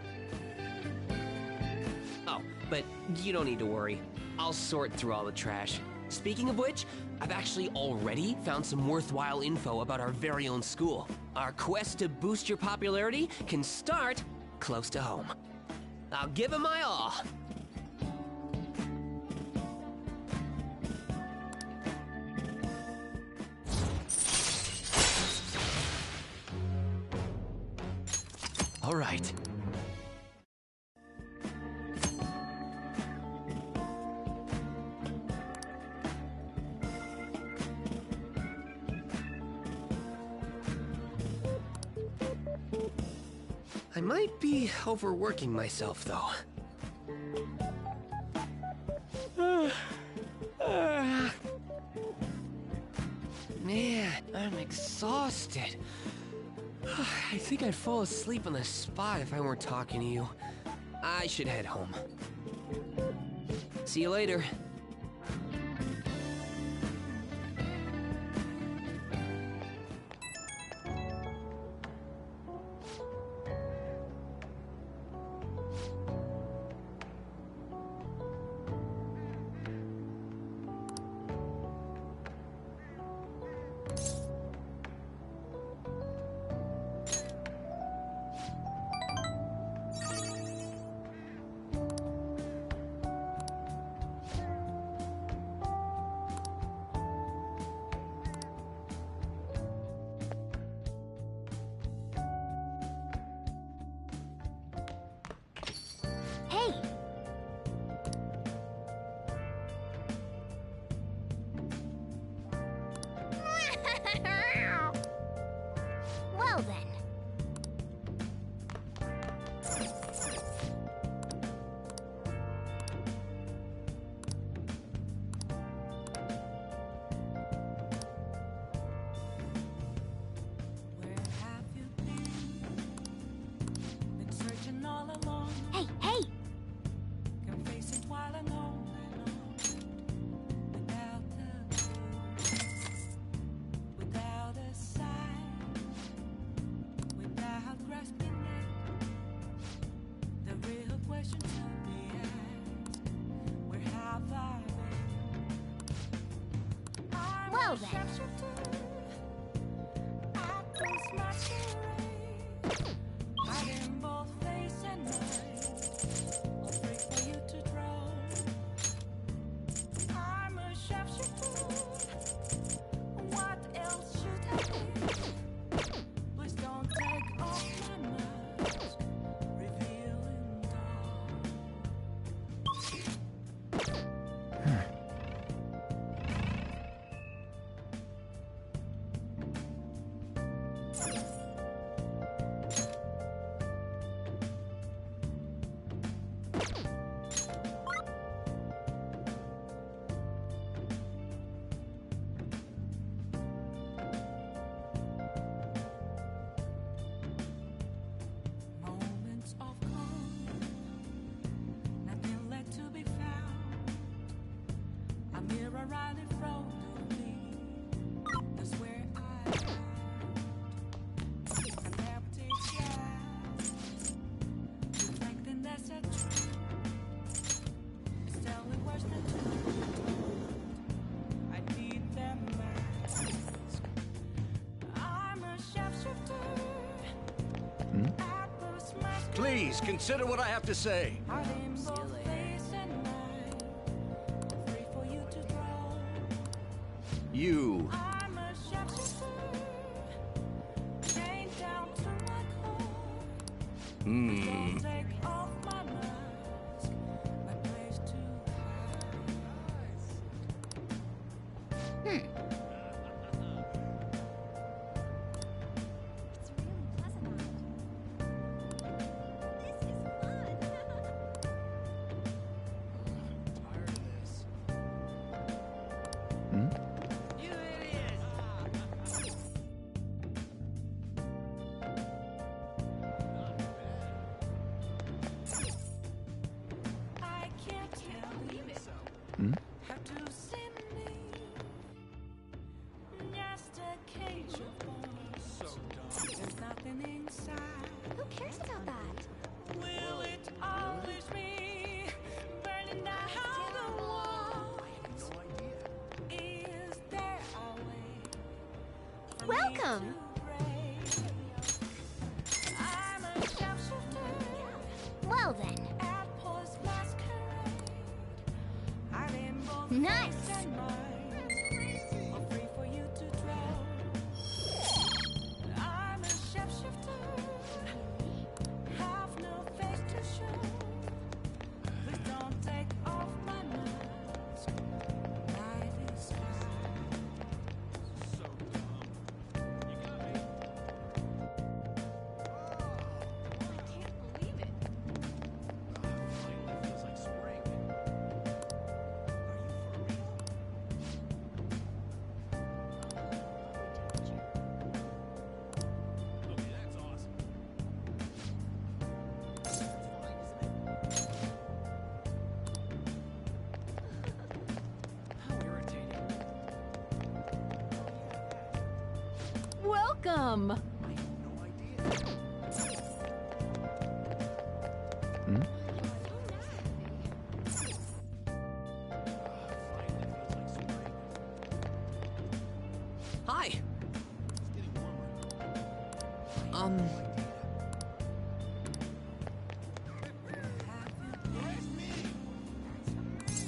Oh, but you don't need to worry. I'll sort through all the trash. Speaking of which, I've actually already found some worthwhile info about our very own school. Our quest to boost your popularity can start close to home. I'll give it my all. All right. I might be overworking myself, though. Man, I'm exhausted. I think I'd fall asleep on the spot if I weren't talking to you. I should head home. See you later. Well then. Please, consider what I have to say. You. Who cares about that? Will it always be burning down the walls? Is there a way? Welcome! I'm a sharpshooter. Well then. At Post Masquerade. I'm in both Nice. face and mind. I'm free for you to draw. I'm a sharpshooter. Have no face to show. Please don't take off my mask. Night is so dumb. You got me. I can't believe it. Finally feels like spring. Are you for real? Okay, that's awesome. How irritating. Welcome! Hi.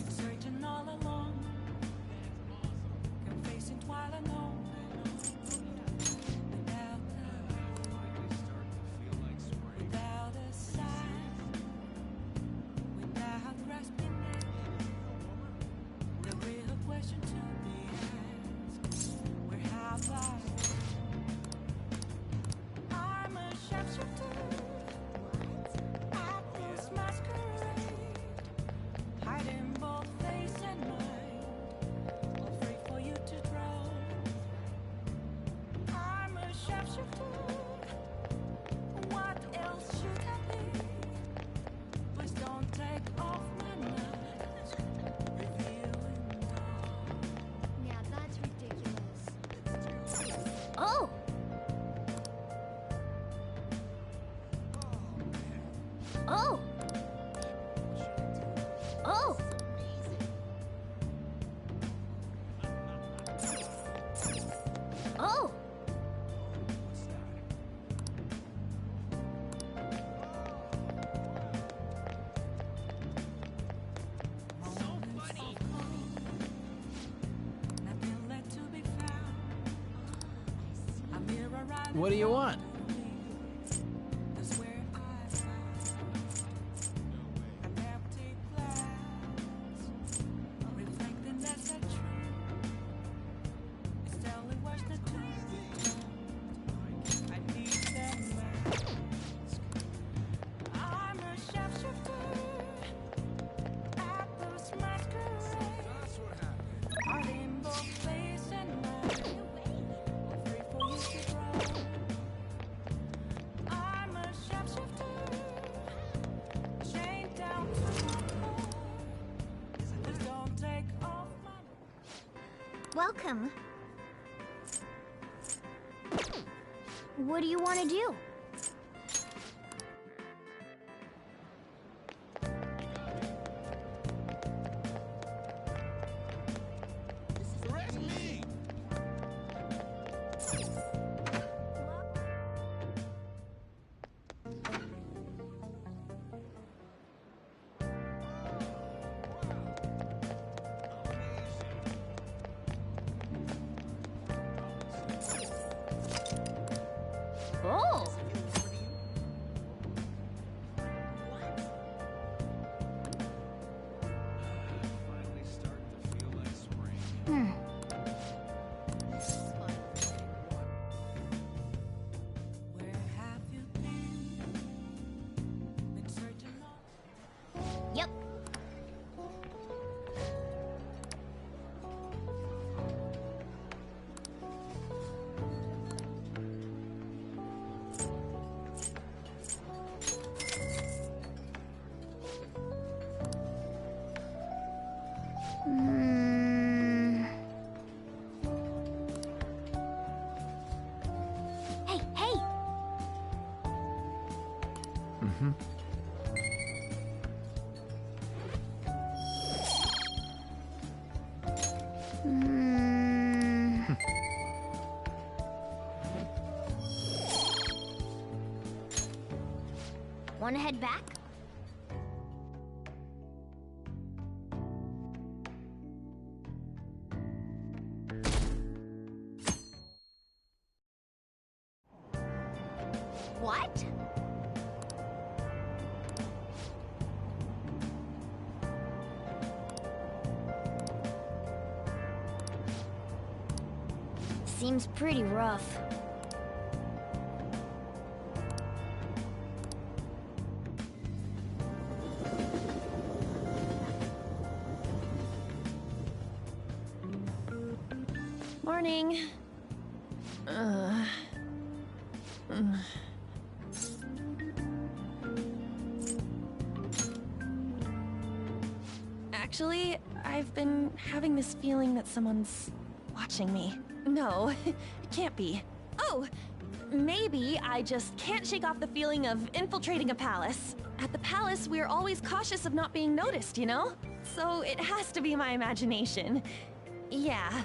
Searching all along, confessing while alone, without a sign, without grasping it. The real question to be asked: where have I? I'm a What do you want? Welcome. What do you want to do? Oh! Hmm. Yep. Hey, hey! Mm-hmm. Want to head back? What? Seems pretty rough. Morning. Actually, I've been having this feeling that someone's watching me. No, it can't be. Oh, maybe I just can't shake off the feeling of infiltrating a palace. At the palace, we're always cautious of not being noticed, you know? So it has to be my imagination. Yeah.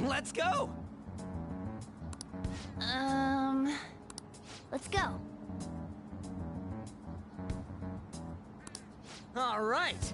Let's go! Let's go. All right.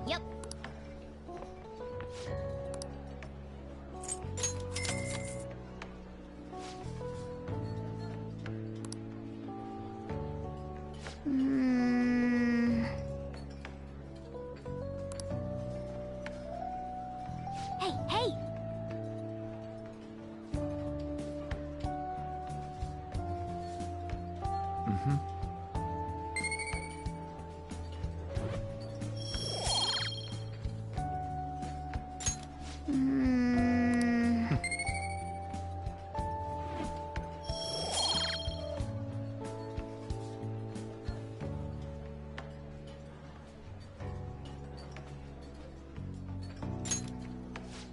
Yep. Hey, hey!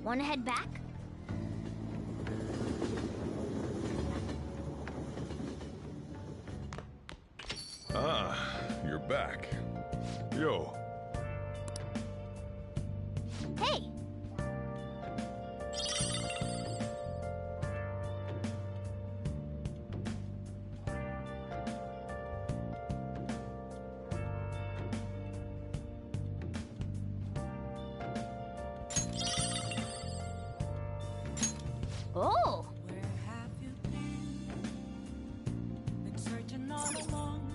Wanna head back? Ah, you're back. Yo, Hey! Oh! Where have you been searching all along,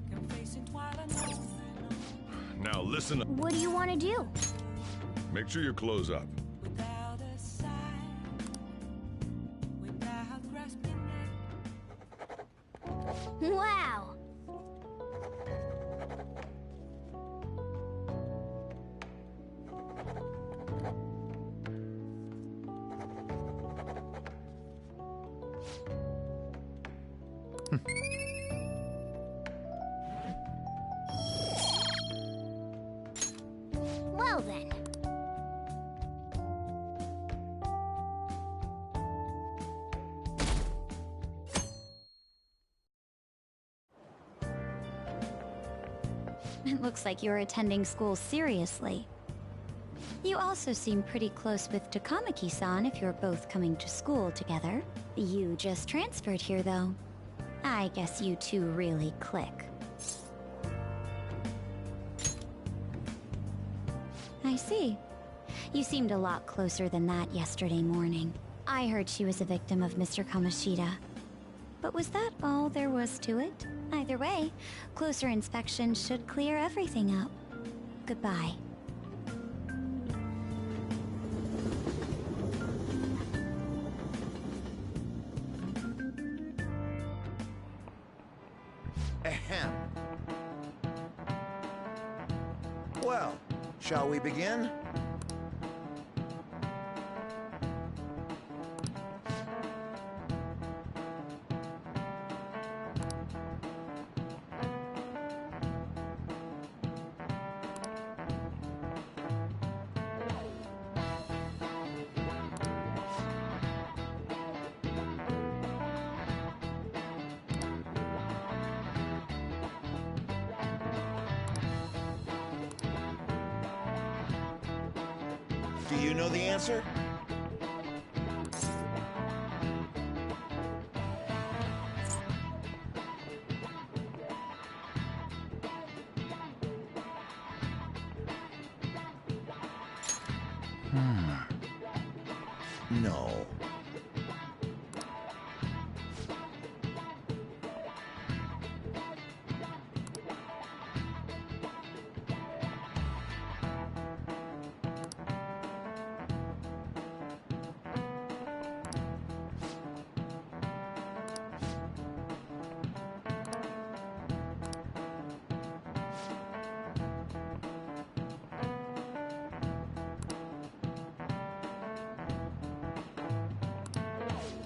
confessing while alone. now listen up. What do you want to do? Make sure your clothes up. Without a sign, without grasping it. Wow! Well then. It looks like you're attending school seriously. You also seem pretty close with Takamaki-san if you're both coming to school together. You just transferred here, though. I guess you two really click. I see. You seemed a lot closer than that yesterday morning. I heard she was a victim of Mr. Kamoshida. But was that all there was to it? Either way, closer inspection should clear everything up. Goodbye. Ahem. Well, shall we begin? Do you know the answer? No.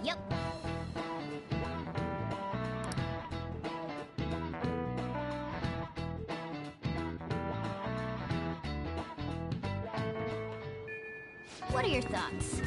Yep. What are your thoughts?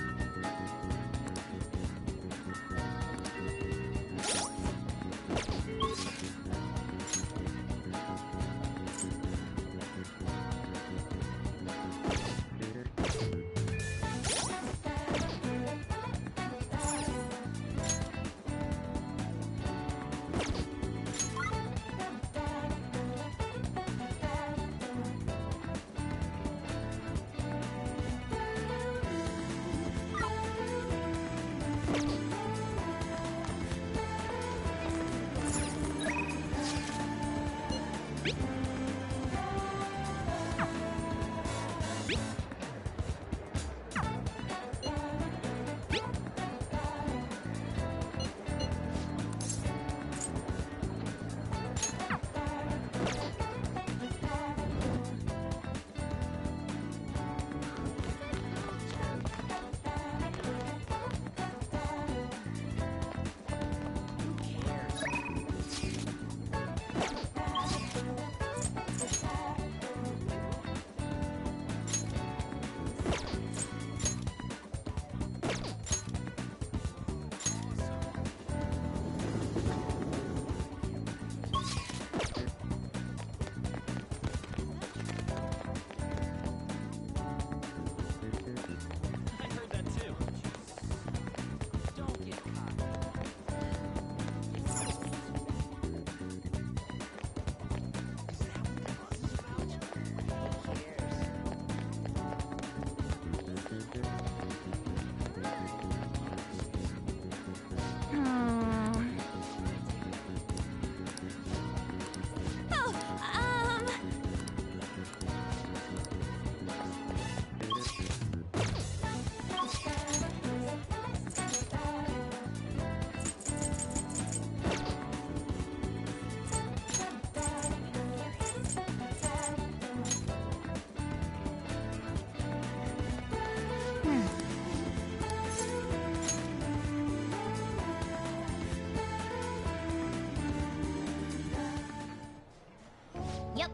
Yep.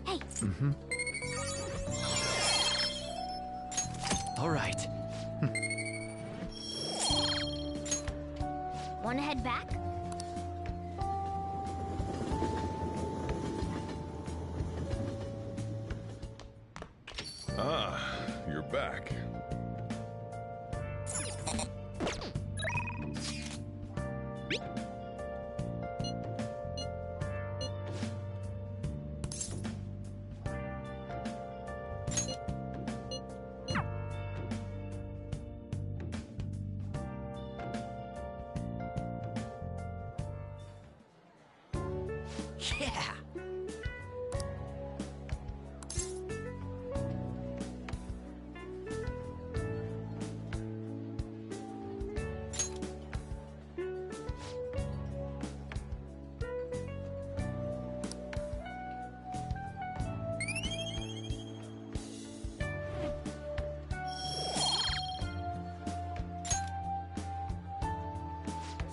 Hey. Mm-hmm. All right. Wanna head back? Ah, you're back. Yeah.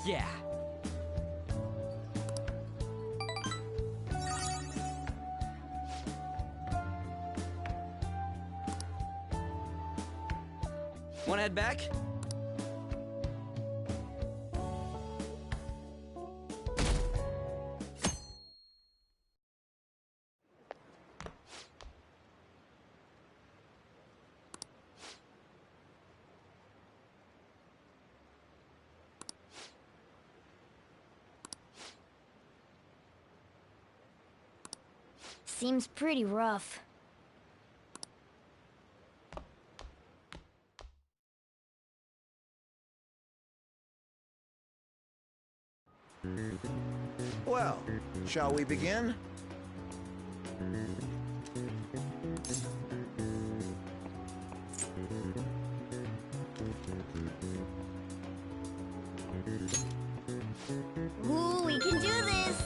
Yeah. Wanna head back? Seems pretty rough. Well, shall we begin? Ooh, we can do this!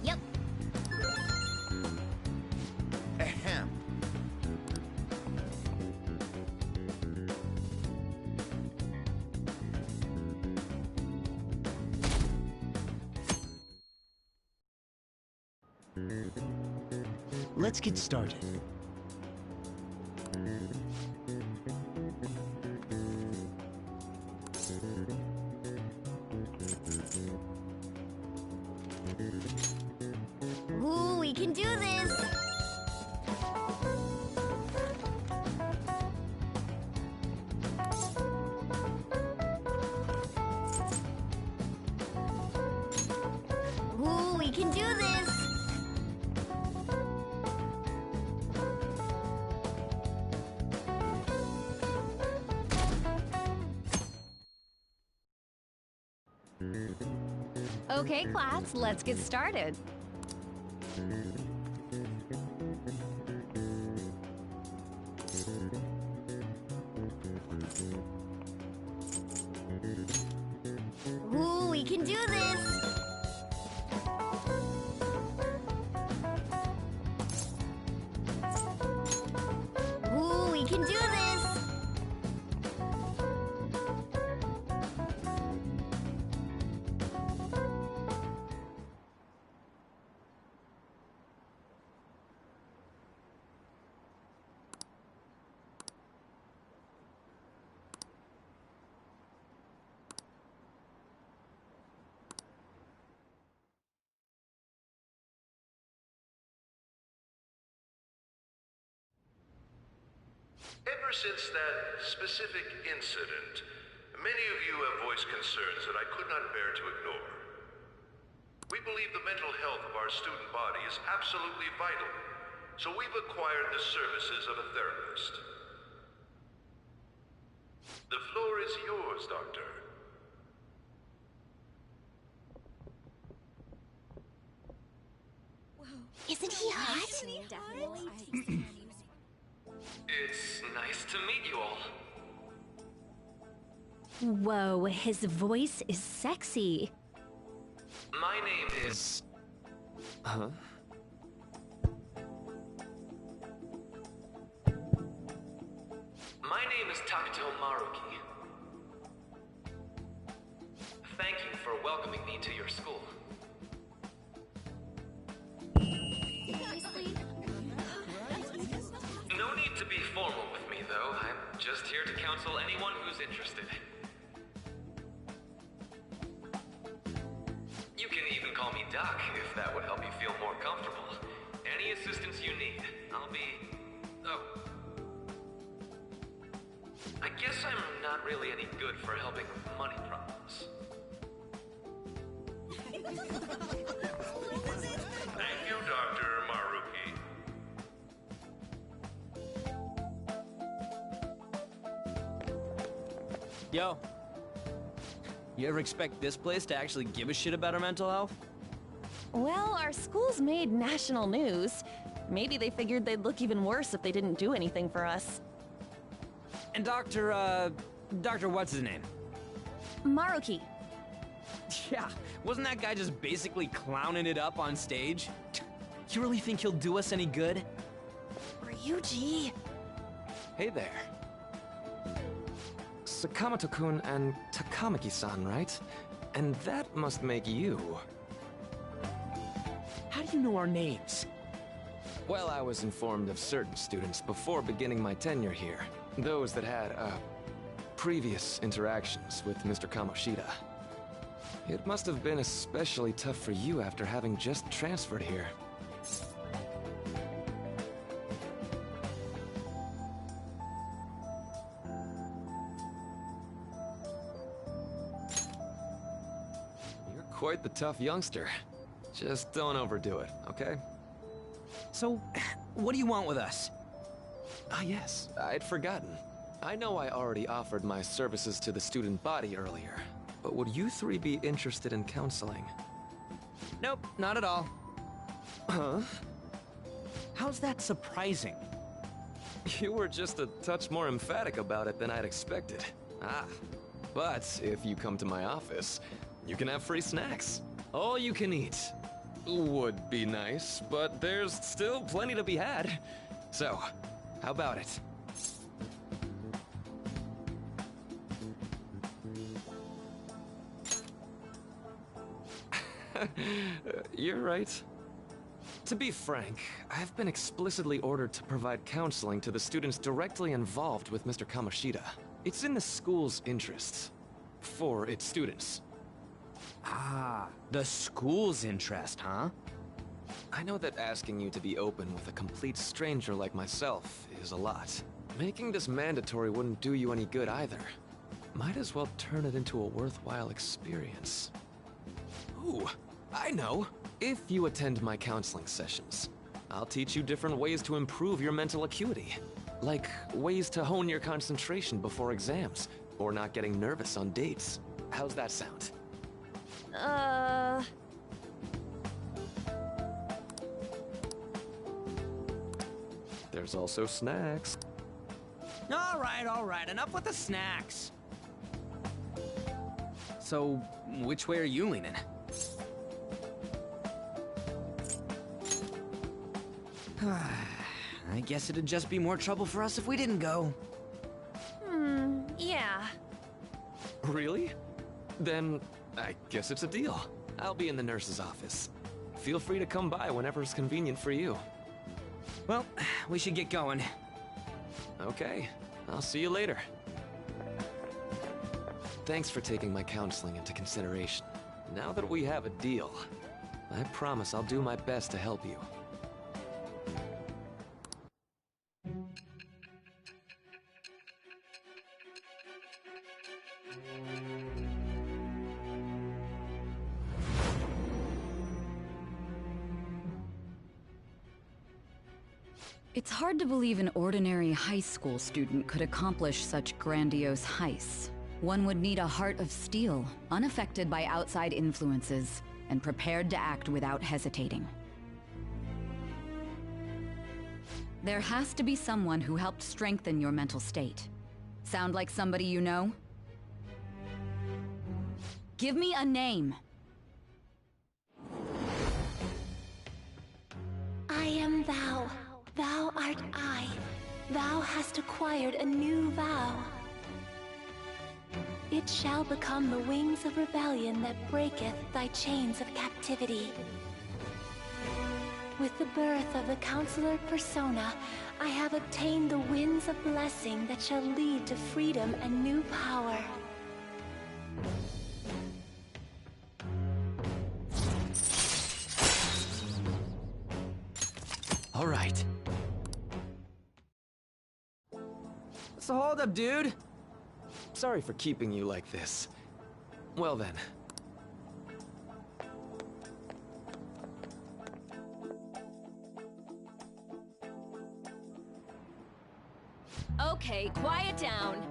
Yep. Ahem. Let's get started. Ooh, we can do this! Ooh, we can do this! Okay, class, let's get started. Ooh, we can do this! Ooh, we can do this! Ever since that specific incident, many of you have voiced concerns that I could not bear to ignore. We believe the mental health of our student body is absolutely vital, so we've acquired the services of a therapist. The floor is yours, Doctor. Isn't he hot? It's nice to meet you all. Whoa, his voice is sexy. My name is... Huh? My name is Takuto Maruki. Thank you for welcoming me to your school. No need to be formal with me, though. I'm just here to counsel anyone who's interested. You can even call me Doc, if that would help you feel more comfortable. Any assistance you need, I'll be... Oh. I guess I'm not really any good for helping with money problems. Thank you, Dr. Maruki. Yo. You ever expect this place to actually give a shit about our mental health? Well, our school's made national news. Maybe they figured they'd look even worse if they didn't do anything for us. And Dr. what's his name? Maruki. Yeah, wasn't that guy just basically clowning it up on stage? You really think he'll do us any good? Ryuji. Hey there. Sakamoto-kun and Takamaki-san, right? And that must make you. How do you know our names? Well, I was informed of certain students before beginning my tenure here. Those that had, previous interactions with Mr. Kamoshida. It must have been especially tough for you after having just transferred here. You're quite the tough youngster. Just don't overdo it, okay? So, what do you want with us? Ah yes, I'd forgotten. I know I already offered my services to the student body earlier, but would you three be interested in counseling? Nope, not at all. Huh? How's that surprising? You were just a touch more emphatic about it than I'd expected. Ah, but if you come to my office, you can have free snacks. All you can eat. Would be nice, but there's still plenty to be had. So, how about it? You're right. To be frank, I've been explicitly ordered to provide counseling to the students directly involved with Mr. Kamoshida. It's in the school's interests. For its students. Ah, the school's interest, huh? I know that asking you to be open with a complete stranger like myself is a lot. Making this mandatory wouldn't do you any good either. Might as well turn it into a worthwhile experience. Ooh, I know. If you attend my counseling sessions, I'll teach you different ways to improve your mental acuity. Like ways to hone your concentration before exams, or not getting nervous on dates. How's that sound? There's also snacks. All right, enough with the snacks. So, which way are you leaning? I guess it'd just be more trouble for us if we didn't go. Yeah. Really? Then, I guess it's a deal. I'll be in the nurse's office. Feel free to come by whenever it's convenient for you. Well, we should get going. Okay, I'll see you later. Thanks for taking my counseling into consideration. Now that we have a deal, I promise I'll do my best to help you. It's hard to believe an ordinary high school student could accomplish such grandiose heists. One would need a heart of steel, unaffected by outside influences, and prepared to act without hesitating. There has to be someone who helped strengthen your mental state. Sound like somebody you know? Give me a name! I am thou. Thou art I. Thou hast acquired a new vow. It shall become the wings of rebellion that breaketh thy chains of captivity. With the birth of the Counselor Persona, I have obtained the winds of blessing that shall lead to freedom and new power. All right. What's the holdup, dude? Sorry for keeping you like this. Well then. Okay, quiet down.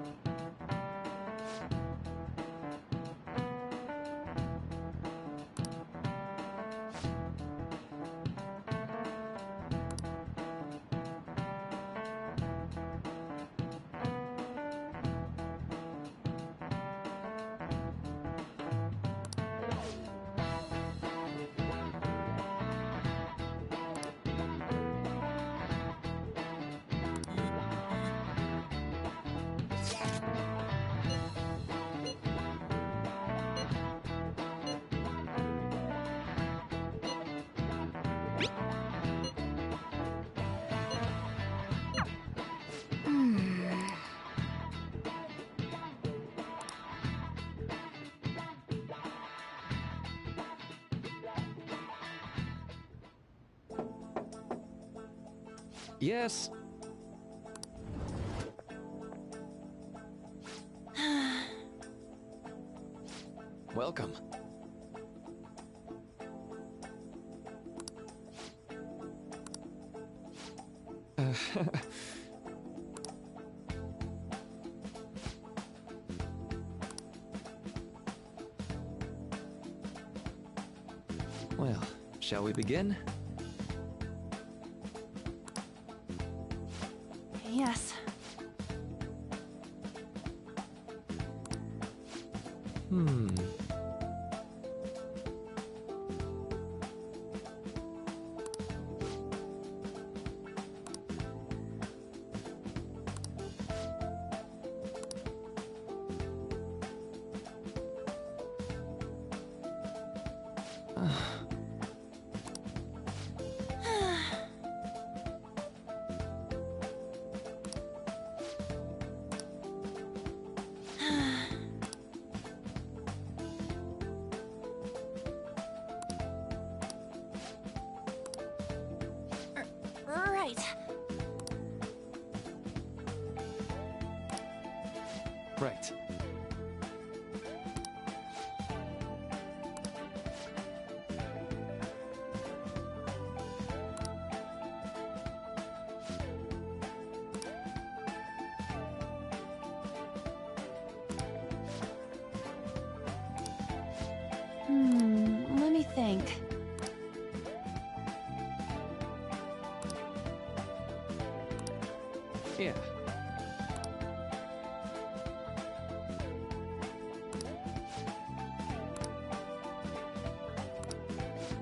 Yes. Welcome. Well, shall we begin? Yes. Hmm. Right. Right. Let me think. Yeah.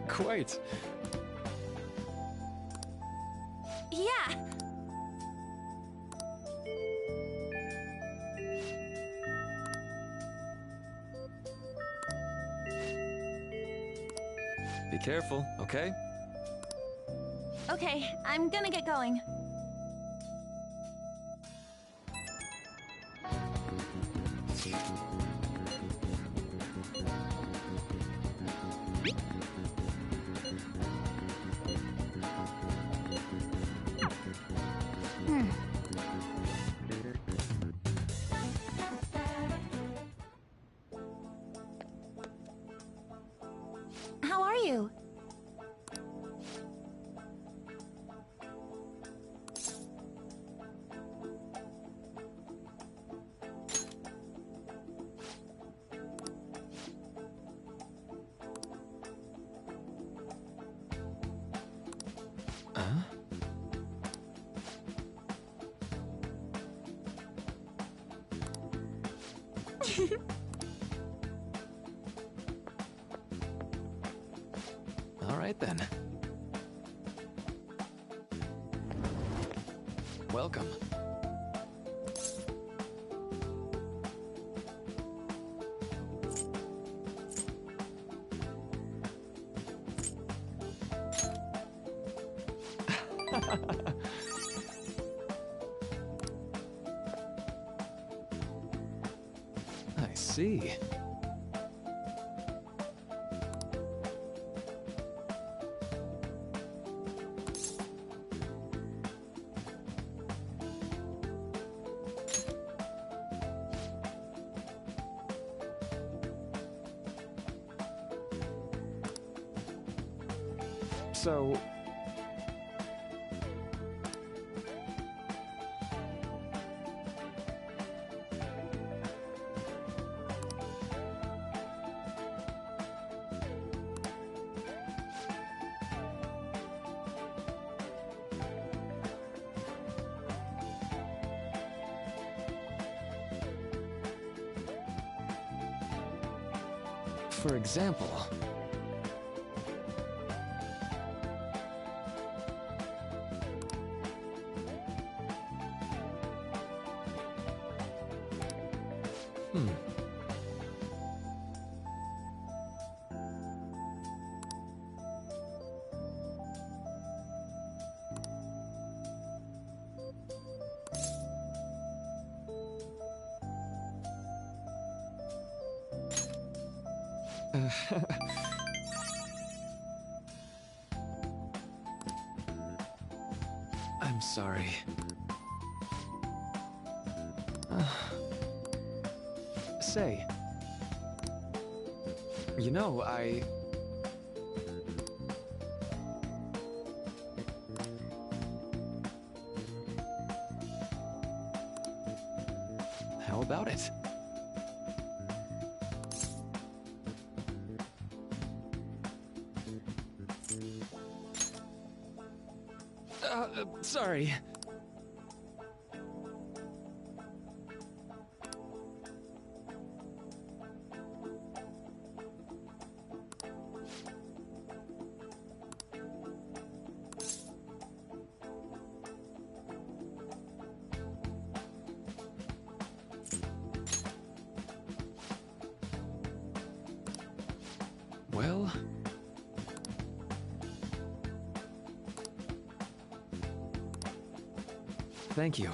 Quite. Yeah. Be careful, okay? Okay, I'm gonna get going. How are you? Huh? All right then. Welcome. I see. So... For example... Hmm. I'm sorry. Say, you know, How about it? Sorry. Well... Thank you.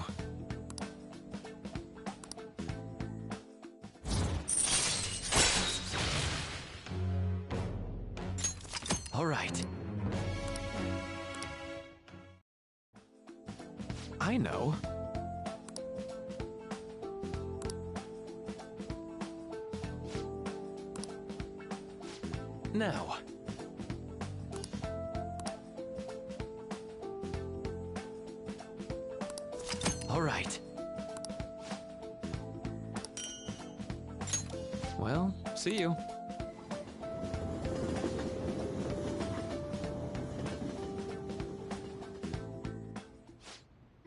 All right. I know. Now. All right. Well, see you.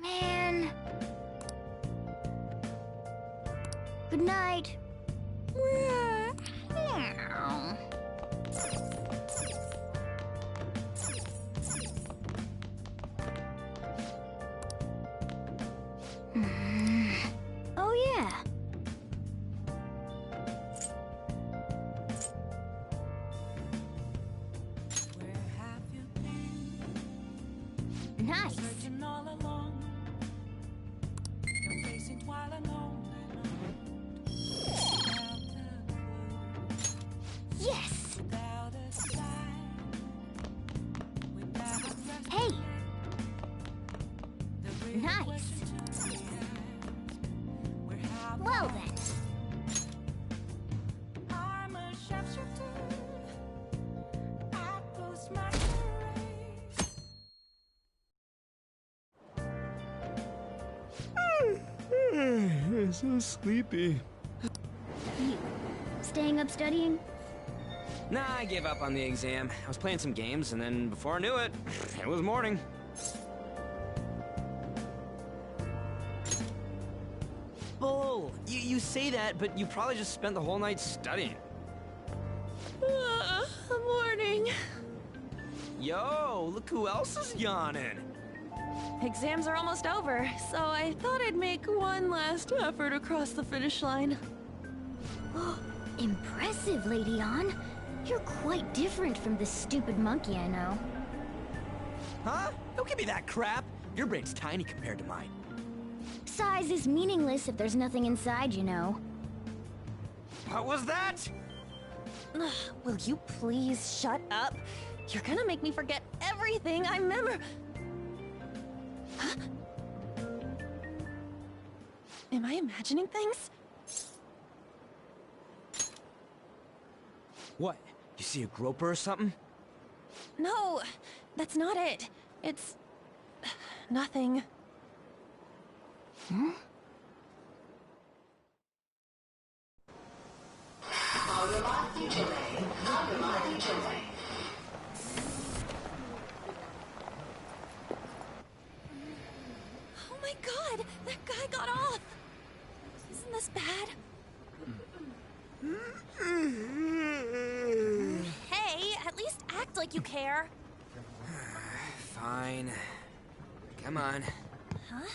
Man. Good night. Oh yeah. Nice. Searching all along, you're facing while alone. Yes. Without a sign, without a rest, Hey. the real Nice. question to me is, where have Well I? then. I'm a sharpshooter. I post my parade. I'm so sleepy. You staying up studying? Nah, I gave up on the exam. I was playing some games, and then before I knew it, it was morning. Bull! You say that, but you probably just spent the whole night studying. Morning. Yo, look who else is yawning. Exams are almost over, so I thought I'd make one last effort across the finish line. Impressive, Lady Ann. You're quite different from this stupid monkey I know. Huh? Don't give me that crap. Your brain's tiny compared to mine. Size is meaningless if there's nothing inside, you know. What was that? Will you please shut up? You're gonna make me forget everything I remember. Huh? Am I imagining things? What? You see a groper or something? No, that's not it. It's... nothing. Hmm? Oh my god! That guy got off! Isn't this bad? Hey, at least act like you care. Fine. Come on. Huh?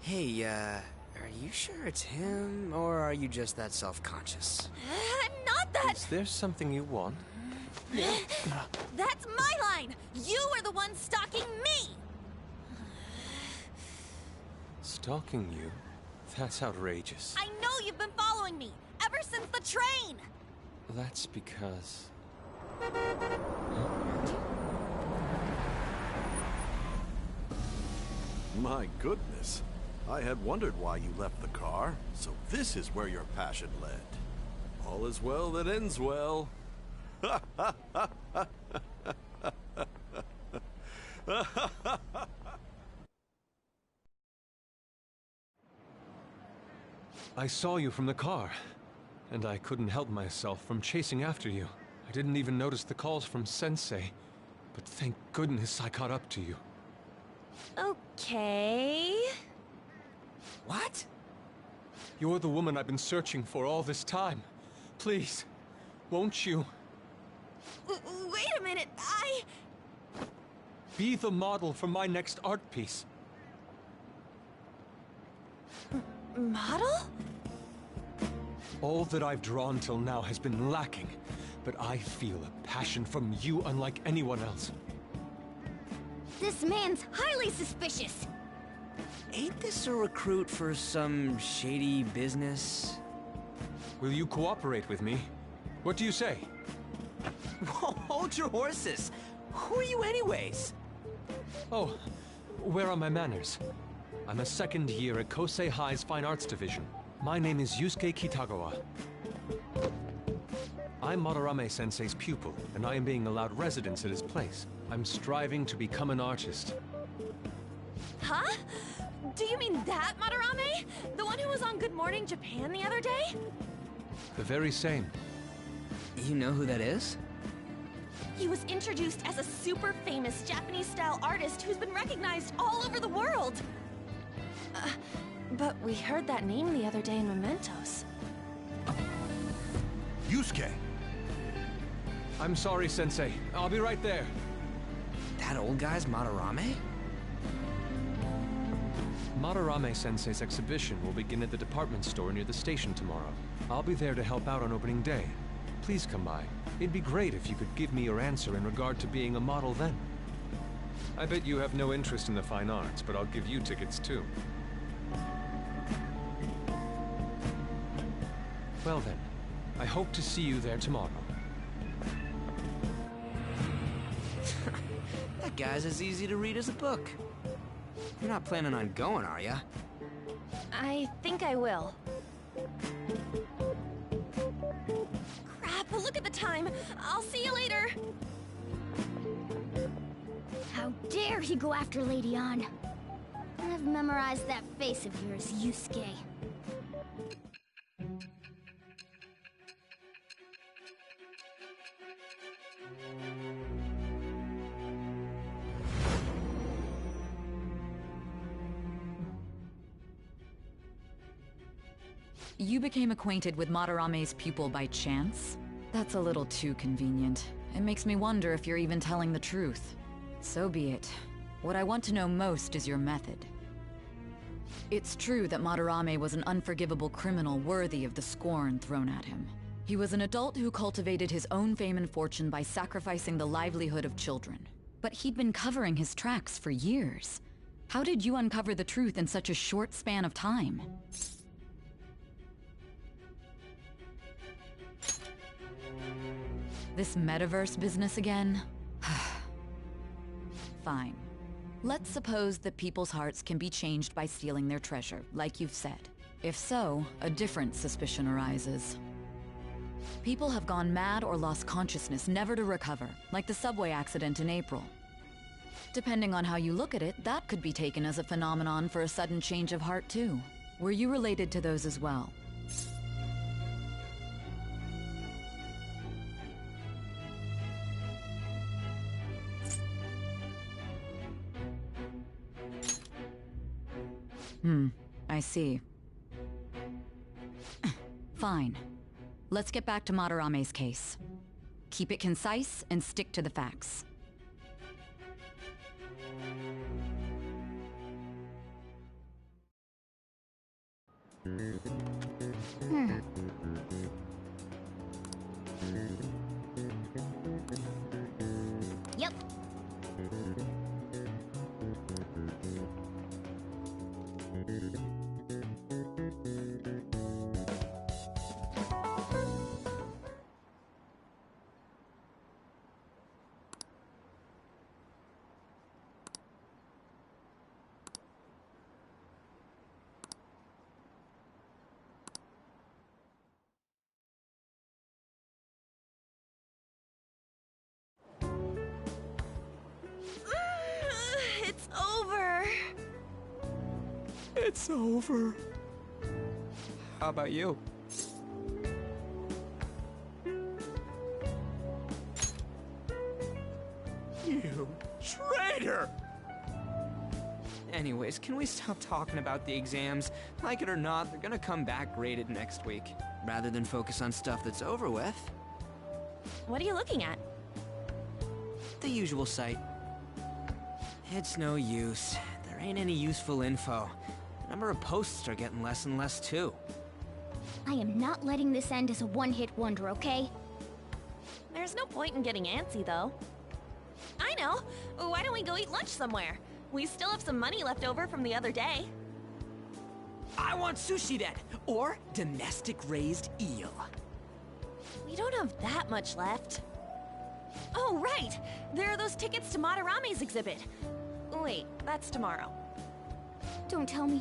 Hey, are you sure it's him, or are you just that self-conscious? I'm not that. Is there something you want? That's my line. You are the one stalking me. Stalking you? That's outrageous. I know you've been following me ever since the train. That's because... My goodness. I had wondered why you left the car, so this is where your passion led. All is well that ends well. I saw you from the car, and I couldn't help myself from chasing after you. I didn't even notice the calls from Sensei, but thank goodness I caught up to you. Okay. What? You're the woman I've been searching for all this time. Please, won't you? Wait a minute, Be the model for my next art piece. Model? All that I've drawn till now has been lacking, but I feel a passion from you unlike anyone else. This man's highly suspicious. Ain't this a recruit for some shady business? Will you cooperate with me? What do you say? Whoa, hold your horses! Who are you anyways? Oh, where are my manners? I'm a second year at Kosei High's Fine Arts Division. My name is Yusuke Kitagawa. I'm Madarame-sensei's pupil, and I am being allowed residence at his place. I'm striving to become an artist. Huh? Do you mean that Madarame? The one who was on Good Morning Japan the other day? The very same. You know who that is? He was introduced as a super famous Japanese-style artist who's been recognized all over the world. But we heard that name the other day in Mementos. Yusuke! I'm sorry, Sensei. I'll be right there. That old guy's Madarame? Madarame-sensei's exhibition will begin at the department store near the station tomorrow. I'll be there to help out on opening day. Please come by. It'd be great if you could give me your answer in regard to being a model then. I bet you have no interest in the fine arts, but I'll give you tickets too. Well then, I hope to see you there tomorrow. That guy's as easy to read as a book. You're not planning on going, are ya? I think I will. Crap, look at the time. I'll see you later. How dare he go after Lady Ann? I've memorized that face of yours, Yusuke. You became acquainted with Madarame's pupil by chance? That's a little too convenient. It makes me wonder if you're even telling the truth. So be it. What I want to know most is your method. It's true that Madarame was an unforgivable criminal worthy of the scorn thrown at him. He was an adult who cultivated his own fame and fortune by sacrificing the livelihood of children. But he'd been covering his tracks for years. How did you uncover the truth in such a short span of time? This metaverse business again? Fine. Let's suppose that people's hearts can be changed by stealing their treasure, like you've said. If so, a different suspicion arises. People have gone mad or lost consciousness, never to recover, like the subway accident in April. Depending on how you look at it, that could be taken as a phenomenon for a sudden change of heart too. Were you related to those as well? I see. Fine. Let's get back to Madarame's case. Keep it concise and stick to the facts. Yep. It's over. It's over. How about you? You traitor! Anyways, can we stop talking about the exams? Like it or not, they're gonna come back graded next week. Rather than focus on stuff that's over with. What are you looking at? The usual site. It's no use. There ain't any useful info. The number of posts are getting less and less too. I am not letting this end as a one-hit wonder, okay? There's no point in getting antsy, though. I know. Why don't we go eat lunch somewhere? We still have some money left over from the other day. I want sushi then, or domestic-raised eel. We don't have that much left. Oh, right! There are those tickets to Madarame's exhibit. Wait, that's tomorrow. Don't tell me.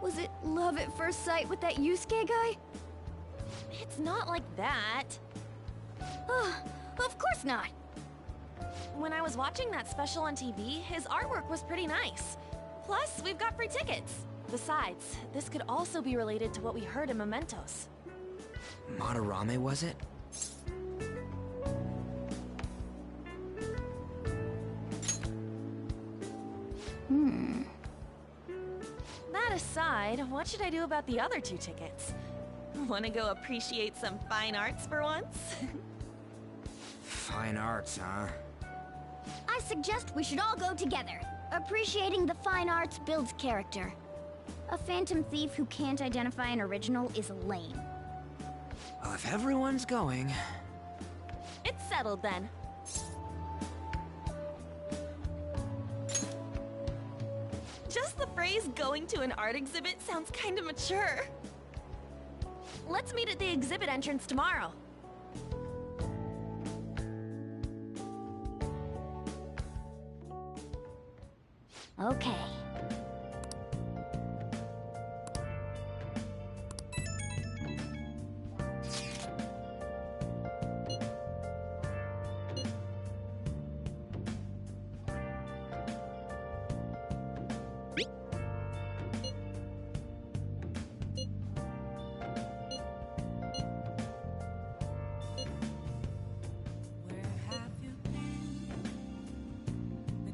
Was it love at first sight with that Yusuke guy? It's not like that. Of course not. When I was watching that special on TV, his artwork was pretty nice. Plus, we've got free tickets. Besides, this could also be related to what we heard in Mementos. Madarame, was it? That aside, what should I do about the other 2 tickets? Wanna go appreciate some fine arts for once? Fine arts, huh? I suggest we should all go together. Appreciating the fine arts builds character. A phantom thief who can't identify an original is lame. Well, if everyone's going... It's settled then. Just the phrase going to an art exhibit sounds kinda mature. Let's meet at the exhibit entrance tomorrow. Okay.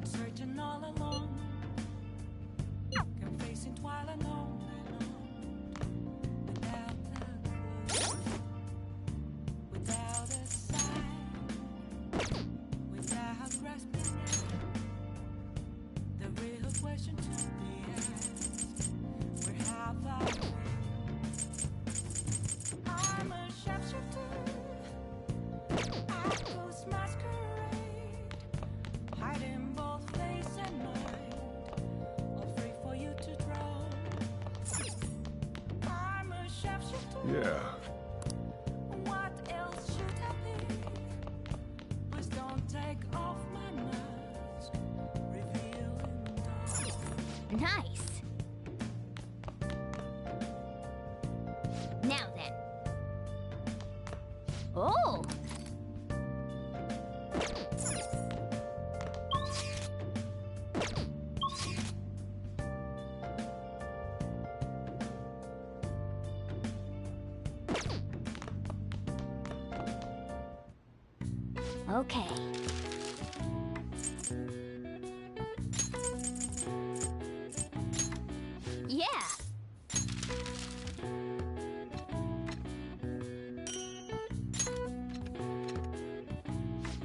Searching all along, confessing while alone without a clue, without a sign, without grasping it. The real question to be asked: where have I been? I'm a sharpshooter, I ghost masquerade, hiding both face and mind, all free for you to draw. I'm a sharpshooter. Yeah. What else should I be? Please don't take off my mask, revealing dark. Nice. Now then. Oh! Okay. Yeah.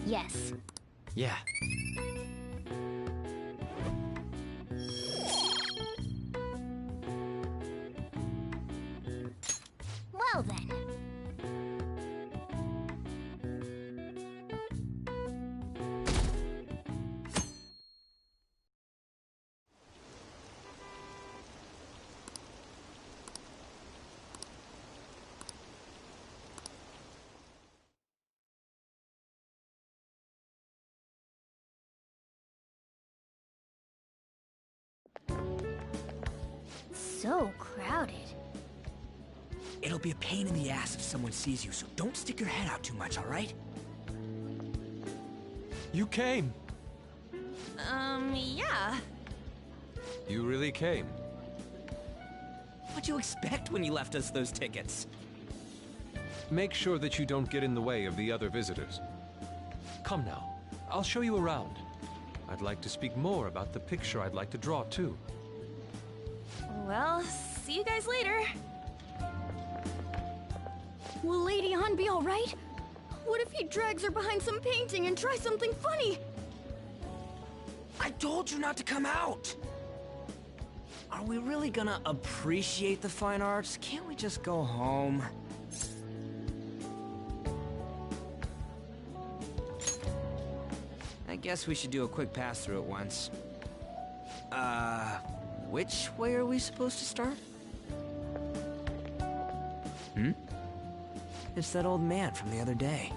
Yes. Yeah. so crowded. It'll be a pain in the ass if someone sees you, so don't stick your head out too much, alright? You came. Yeah. You really came. What'd you expect when you left us those tickets? Make sure that you don't get in the way of the other visitors. Come now, I'll show you around. I'd like to speak more about the picture I'd like to draw, too. Well, see you guys later. Will Lady Han be alright? What if he drags her behind some painting and tries something funny? I told you not to come out! Are we really gonna appreciate the fine arts? Can't we just go home? I guess we should do a quick pass-through at once. Which way are we supposed to start? It's that old man from the other day.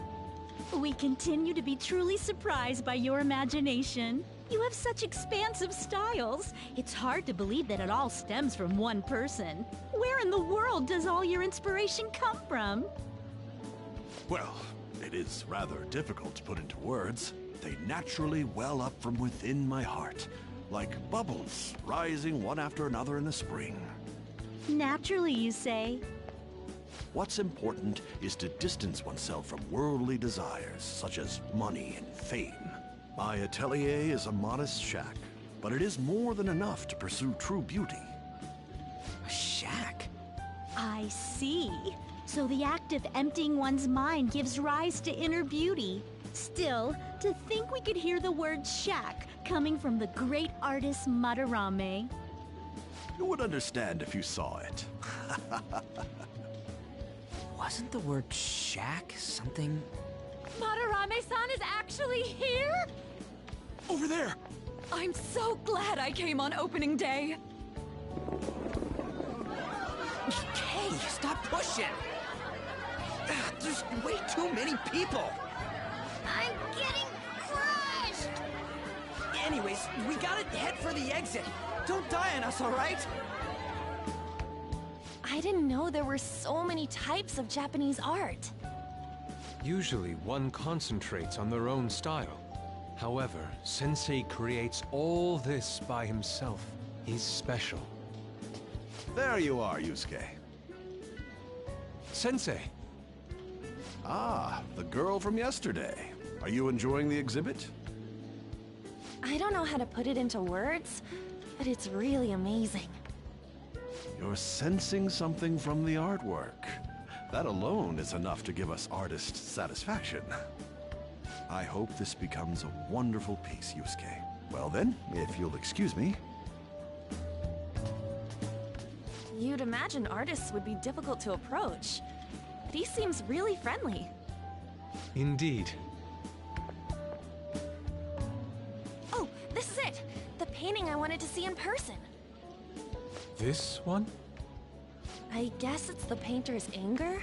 We continue to be truly surprised by your imagination. You have such expansive styles. It's hard to believe that it all stems from one person. Where in the world does all your inspiration come from? Well, it is rather difficult to put into words. They naturally well up from within my heart, like bubbles rising one after another in the spring. Naturally, you say? What's important is to distance oneself from worldly desires, such as money and fame. My atelier is a modest shack, but it is more than enough to pursue true beauty. A shack? I see. So the act of emptying one's mind gives rise to inner beauty. Still, to think we could hear the word shack coming from the great artist Madarame. You would understand if you saw it. Wasn't the word shack something? Madarame-san is actually here? Over there! I'm so glad I came on opening day. Hey, stop pushing! There's way too many people! I'm getting crushed! Anyways, we gotta head for the exit. Don't die on us, alright? I didn't know there were so many types of Japanese art. Usually, one concentrates on their own style. However, Sensei creates all this by himself. He's special. There you are, Yusuke. Sensei! Ah, the girl from yesterday. Are you enjoying the exhibit? I don't know how to put it into words, but it's really amazing. You're sensing something from the artwork. That alone is enough to give us artist satisfaction. I hope this becomes a wonderful piece, Yusuke. Well then, if you'll excuse me. You'd imagine artists would be difficult to approach, but he seems really friendly. Indeed. Oh, this is it! The painting I wanted to see in person. This one? I guess it's the painter's anger?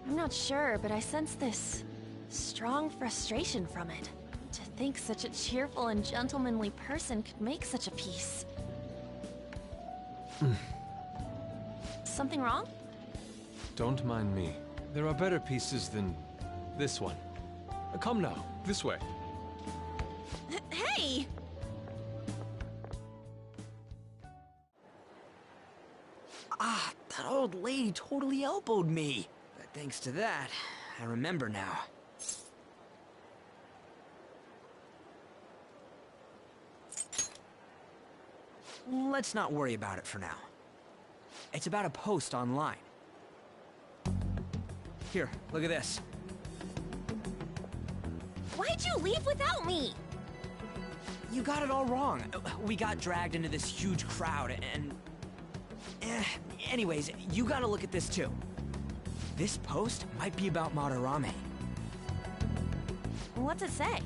I'm not sure, but I sense this strong frustration from it. To think such a cheerful and gentlemanly person could make such a piece. Something wrong? Don't mind me. There are better pieces than this one. Come now, this way. Hey! Ah, that old lady totally elbowed me. But thanks to that, I remember now. Let's not worry about it for now. It's about a post online. Here, look at this. Why'd you leave without me? You got it all wrong. We got dragged into this huge crowd and... anyways, you gotta look at this too. This post might be about Madarame. What's it say?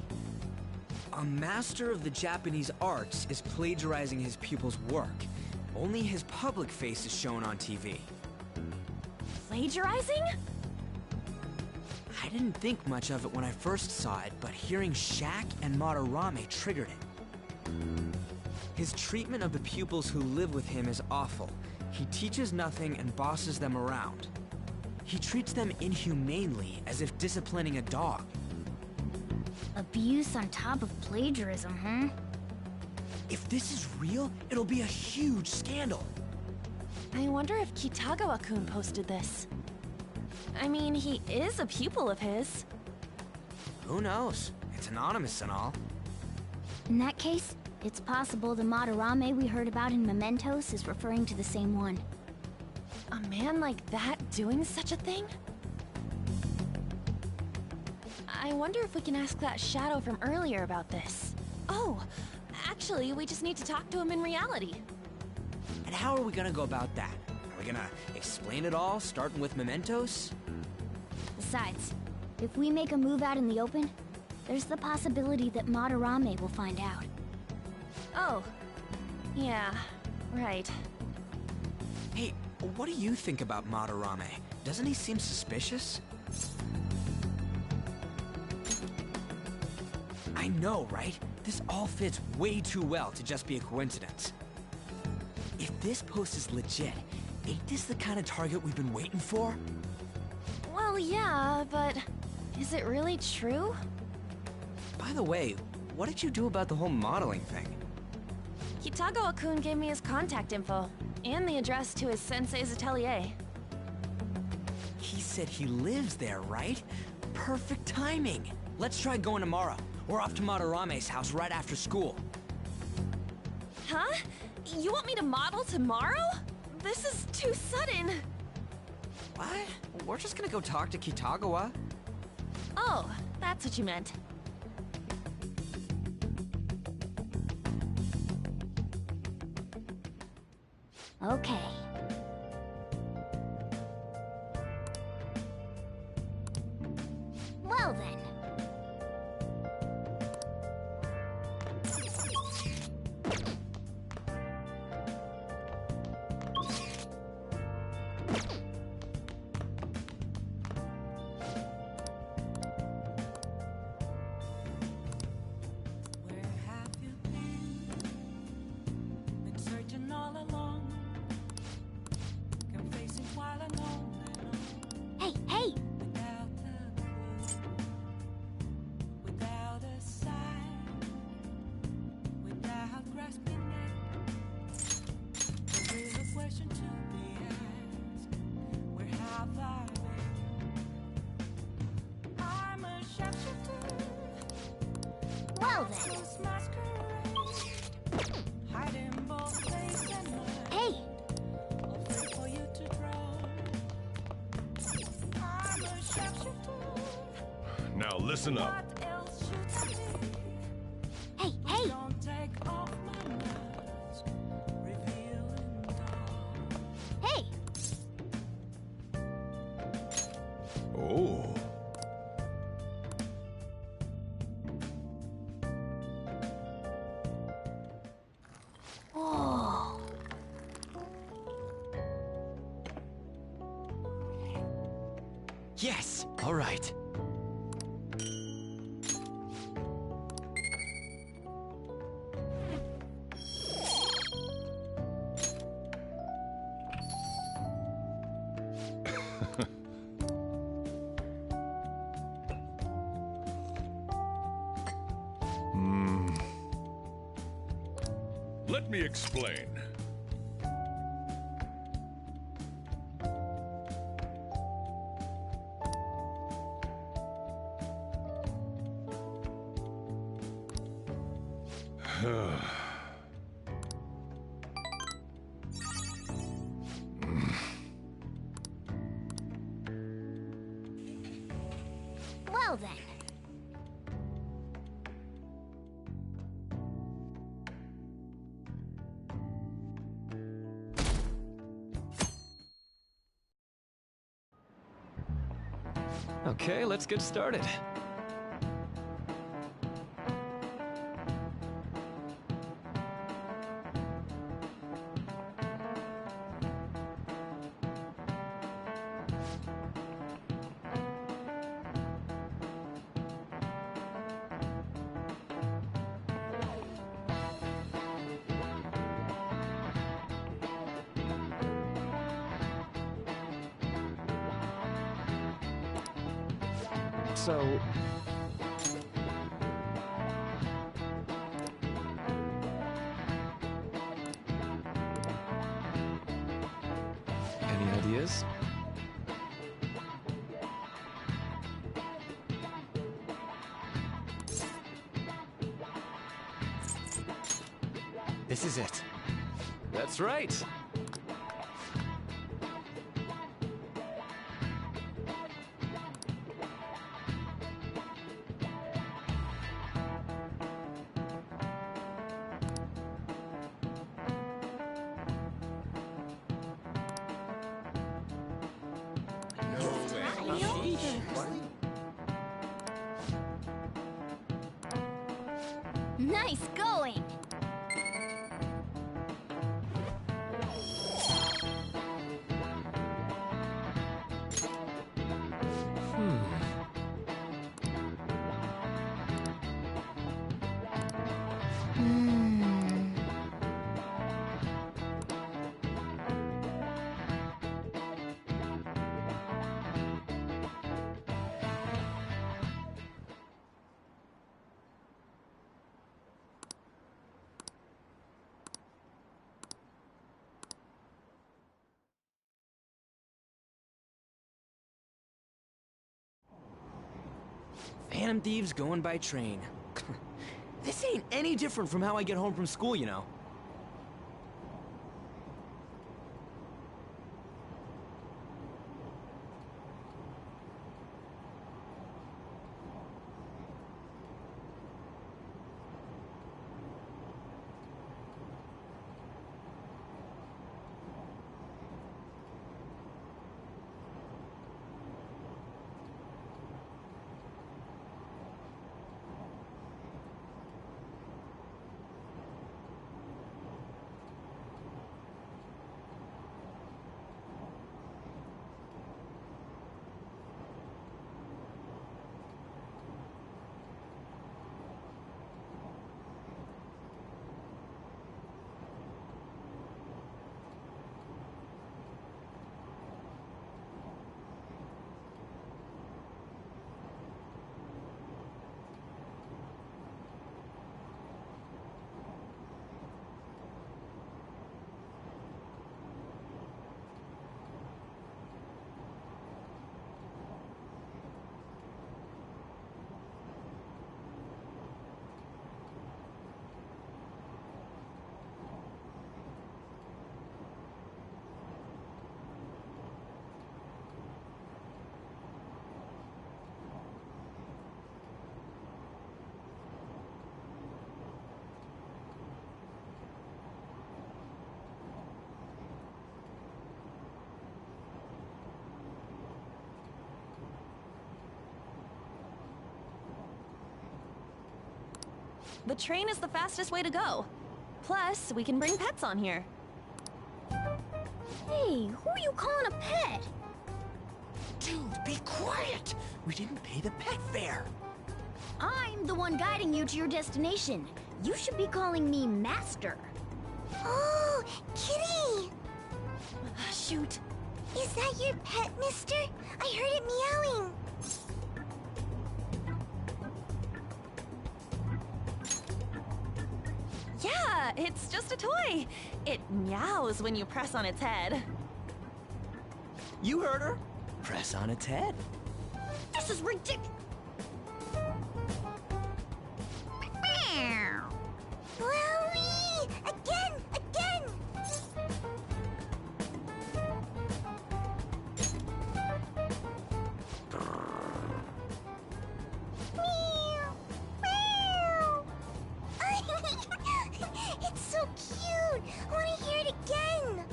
A master of the Japanese arts is plagiarizing his pupil's work. Only his public face is shown on TV. Plagiarizing? I didn't think much of it when I first saw it, but hearing Shack and Madarame triggered it. His treatment of the pupils who live with him is awful, He teaches nothing and bosses them around. He treats them inhumanely, as if disciplining a dog. Abuse on top of plagiarism, huh? If this is real, it'll be a huge scandal. I wonder if Kitagawa-kun posted this. I mean, he is a pupil of his. Who knows? It's anonymous and all. In that case, it's possible the Madarame we heard about in Mementos is referring to the same one. A man like that doing such a thing? I wonder if we can ask that shadow from earlier about this. Oh, actually, we just need to talk to him in reality. And how are we gonna go about that? Are we gonna explain it all, starting with Mementos? Besides, if we make a move out in the open, there's the possibility that Madarame will find out. Oh. Yeah, right. Hey, what do you think about Madarame? Doesn't he seem suspicious? I know, right? This all fits way too well to just be a coincidence. If this post is legit, ain't this the kind of target we've been waiting for? Well, yeah, but is it really true? By the way, what did you do about the whole modeling thing? Kitagawa-kun gave me his contact info, and the address to his sensei's atelier. He said he lives there, right? Perfect timing. Let's try going tomorrow. We're off to Madarame's house right after school. Huh? You want me to model tomorrow? This is too sudden. What? We're just gonna go talk to Kitagawa. Oh, that's what you meant. Okay. Well then. Hey, hey! Well then. Hey! Now listen up. Hey, hey! Hey! Oh. Oh. Yes! All right. Let me explain. Well then. Okay, let's get started. So... Any ideas? This is it. That's right. Nice going! Phantom Thieves going by train. This ain't any different from how I get home from school, you know. The train is the fastest way to go. Plus, we can bring pets on here. Hey, who are you calling a pet? Dude, be quiet! We didn't pay the pet fare. I'm the one guiding you to your destination. You should be calling me Master. Oh, Kitty! Shoot. Is that your pet, mister? I heard it meowing. Yeah, it's just a toy. It meows when you press on its head. You heard her. Press on its head. This is ridiculous. Wowie! Again! Again! Meow! Meow! It's so cute! I want to hear it again!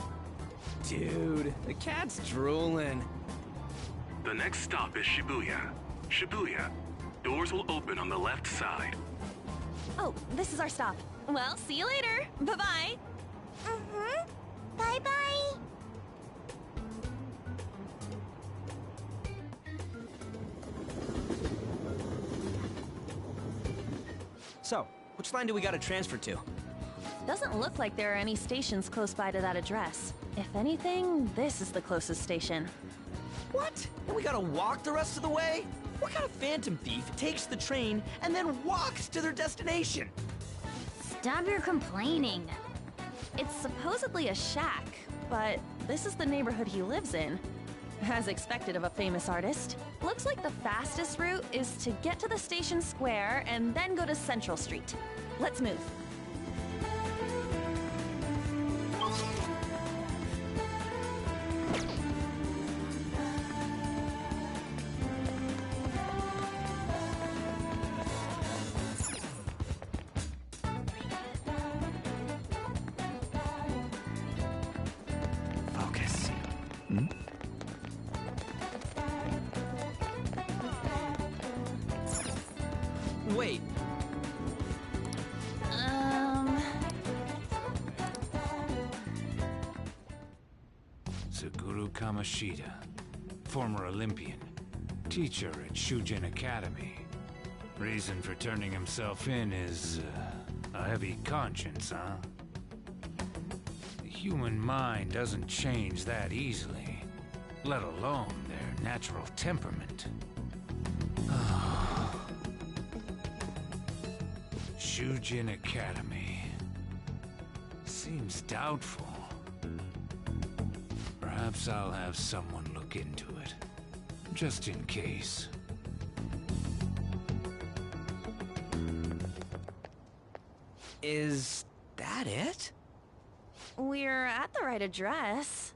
Dude, the cat's drooling. The next stop is Shibuya. Shibuya. Doors will open on the left side. Oh, this is our stop. Well, see you later. Bye-bye. Mm-hmm. Bye-bye. So, which line do we gotta transfer to? Doesn't look like there are any stations close by to that address. If anything, this is the closest station. What? And we gotta walk the rest of the way? What kind of phantom thief takes the train and then walks to their destination? Stop your complaining. It's supposedly a shack, but this is the neighborhood he lives in. As expected of a famous artist. Looks like the fastest route is to get to the station square and then go to Central Street. Let's move. Focus. Wait. Suguru Kamoshida, former Olympian, teacher at Shujin Academy. Reason for turning himself in is a heavy conscience, huh? The human mind doesn't change that easily, let alone their natural temperament. Shujin Academy. Seems doubtful. Perhaps I'll have someone look into it, just in case. Is that it? We're at the right address.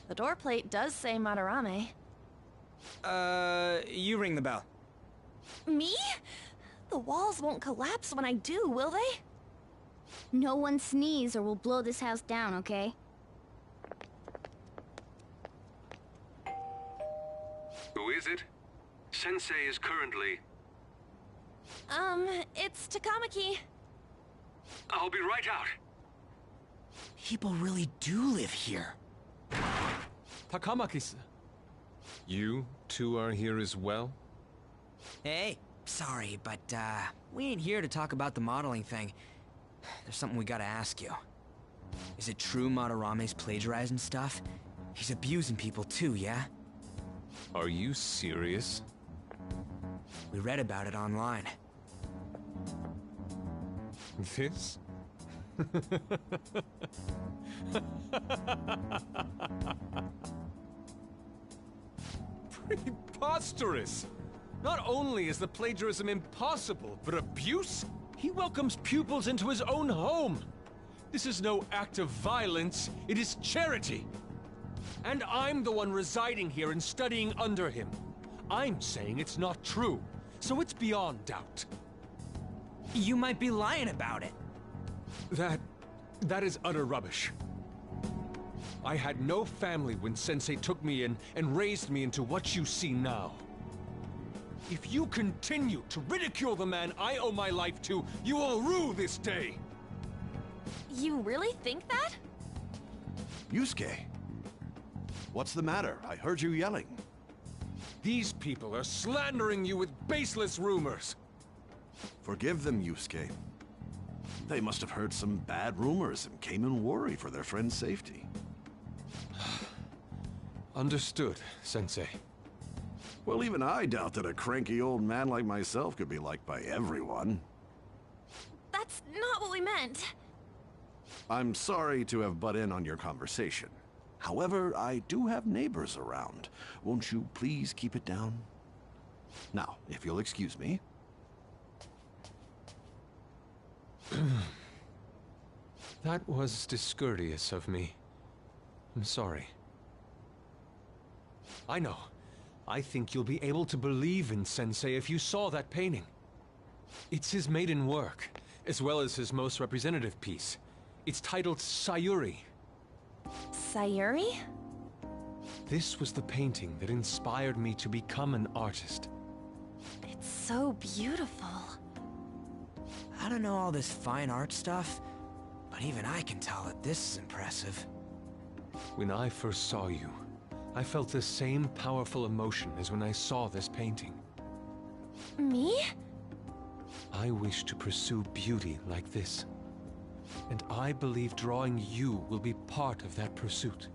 The door plate does say Madarame. You ring the bell. Me? The walls won't collapse when I do, will they? No one sneeze or we'll blow this house down, okay? Who is it? Sensei is currently... It's Takamaki. I'll be right out. People really do live here. Takamaki-san. You two are here as well? Hey, sorry, but, we ain't here to talk about the modeling thing. There's something we gotta ask you. Is it true Madarame's plagiarizing stuff? He's abusing people too, yeah? Are you serious? We read about it online. This? Preposterous! Not only is the plagiarism impossible, but abuse? He welcomes pupils into his own home! This is no act of violence, it is charity! And I'm the one residing here and studying under him. I'm saying it's not true, so it's beyond doubt. You might be lying about it. That is utter rubbish. I had no family when Sensei took me in and raised me into what you see now. If you continue to ridicule the man I owe my life to, you will rue this day! You really think that? Yusuke, what's the matter? I heard you yelling. These people are slandering you with baseless rumors. Forgive them, Yusuke. They must have heard some bad rumors and came in worry for their friend's safety. Understood, Sensei. Well, even I doubt that a cranky old man like myself could be liked by everyone. That's not what we meant. I'm sorry to have butt in on your conversation. However, I do have neighbors around. Won't you please keep it down? Now, if you'll excuse me. That was discourteous of me. I'm sorry. I know. I think you'll be able to believe in Sensei if you saw that painting. It's his maiden work, as well as his most representative piece. It's titled Sayuri. Sayuri? This was the painting that inspired me to become an artist. It's so beautiful. I don't know all this fine art stuff, but even I can tell that this is impressive. When I first saw you, I felt the same powerful emotion as when I saw this painting. Me? I wish to pursue beauty like this. And I believe drawing you will be part of that pursuit.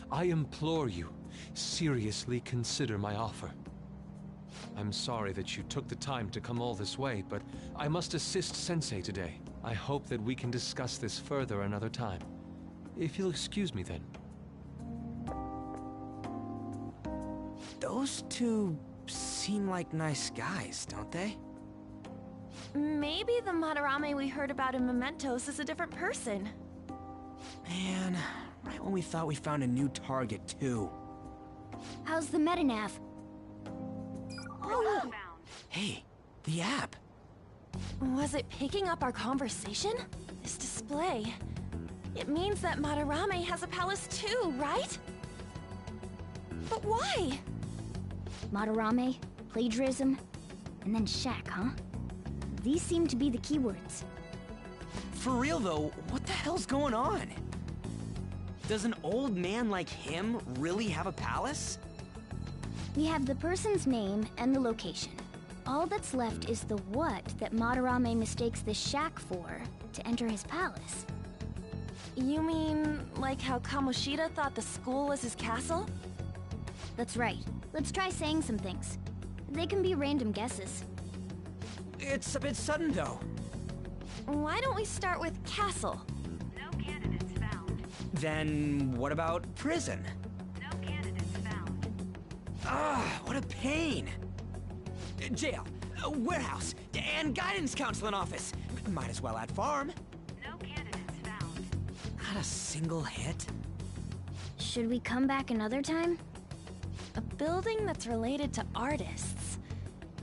I implore you, seriously consider my offer. I'm sorry that you took the time to come all this way, but I must assist Sensei today. I hope that we can discuss this further another time. If you'll excuse me then. Those two seem like nice guys, don't they? Maybe the Madarame we heard about in Mementos is a different person. Man, right when we thought we found a new target, too. How's the metanav? Oh. Hey, the app. Was it picking up our conversation? This display. It means that Madarame has a palace too, right? But why? Madarame, plagiarism, and then shack, huh? These seem to be the keywords. For real though, what the hell's going on? Does an old man like him really have a palace? We have the person's name and the location. All that's left is the what that Madarame mistakes the shack for to enter his palace. You mean, like how Kamoshida thought the school was his castle? That's right. Let's try saying some things. They can be random guesses. It's a bit sudden though. Why don't we start with castle? No candidates found. Then what about prison? No candidates found. Ah, what a pain! Jail, warehouse, and guidance counseling office. Might as well add farm. No candidates found. Not a single hit. Should we come back another time? A building that's related to artists.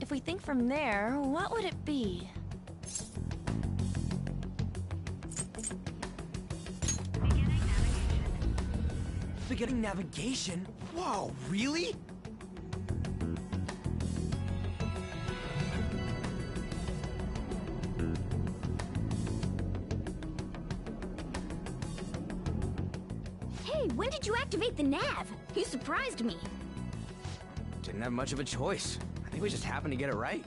If we think from there, what would it be? Beginning navigation? Whoa, really? Hey, when did you activate the nav? You surprised me. Didn't have much of a choice. I think we just happened to get it right.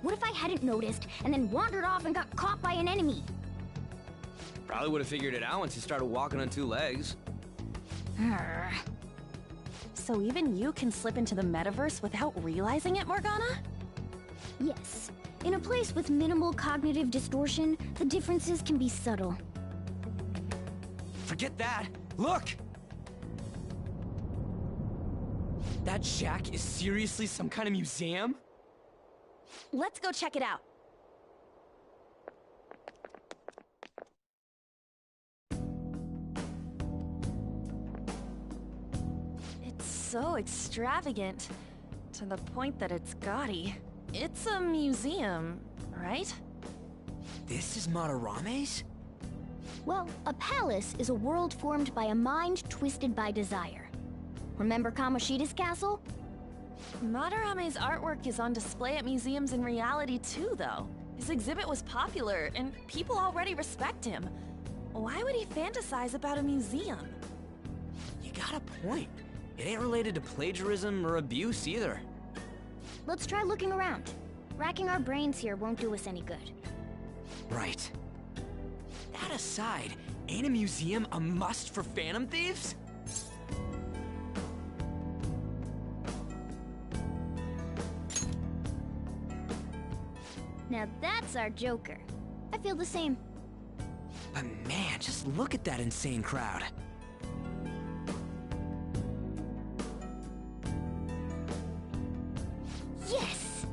What if I hadn't noticed and then wandered off and got caught by an enemy? Probably would have figured it out once you started walking on two legs. So even you can slip into the metaverse without realizing it, Morgana? Yes. In a place with minimal cognitive distortion, the differences can be subtle. Forget that. Look! That shack is seriously some kind of museum? Let's go check it out. It's so extravagant, to the point that it's gaudy. It's a museum, right? This is Madarame's? Well, a palace is a world formed by a mind twisted by desire. Remember Kamoshida's castle? Madarame's artwork is on display at museums in reality too, though. His exhibit was popular, and people already respect him. Why would he fantasize about a museum? You got a point. It ain't related to plagiarism or abuse either. Let's try looking around. Racking our brains here won't do us any good. Right. That aside, ain't a museum a must for Phantom Thieves? Now that's our Joker. I feel the same. But man, just look at that insane crowd. Yes!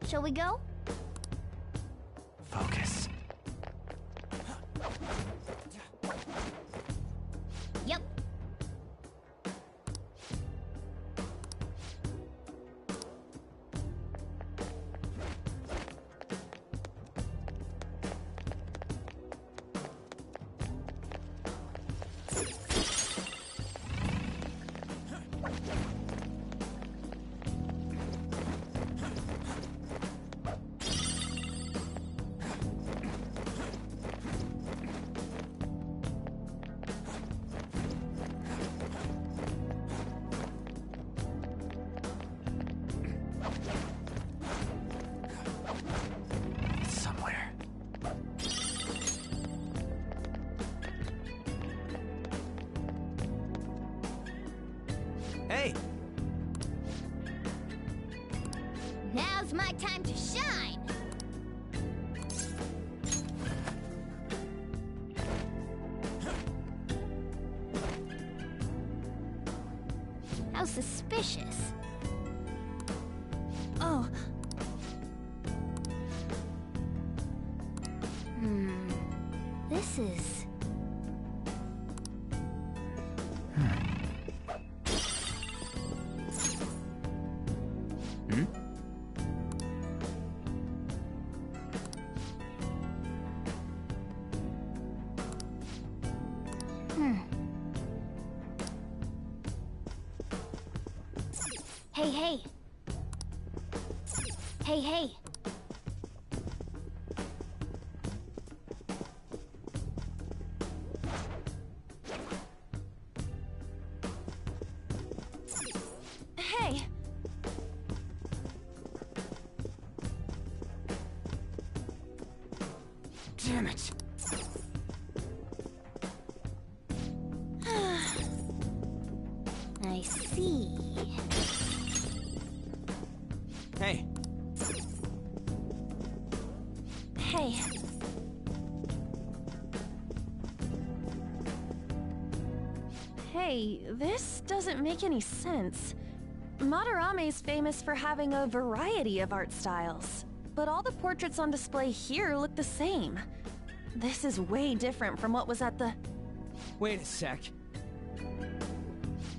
Shall we go? Focus. Yep. Hey! Now's my time to shine! How suspicious. Oh. This is... Hey, hey. Hey, hey. Hey. Damn it! I see. Hey! Hey. Hey, this doesn't make any sense. Madarame's famous for having a variety of art styles, but all the portraits on display here look the same. This is way different from what was at the... Wait a sec.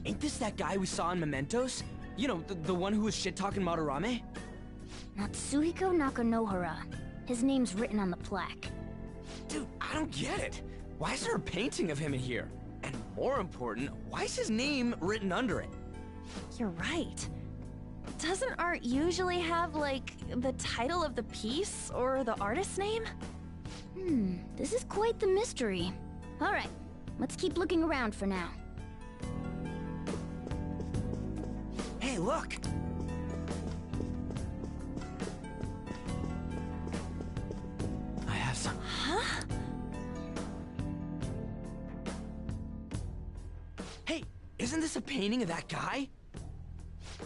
Ain't this that guy we saw in Mementos? You know, the one who was shit-talking Madarame? Natsuhiko Nakanohara. His name's written on the plaque. Dude, I don't get it. Why is there a painting of him in here? And more important, why is his name written under it? You're right. Doesn't art usually have, like, the title of the piece or the artist's name? This is quite the mystery. Alright, let's keep looking around for now. Hey, look! I have some... Huh? Hey, isn't this a painting of that guy?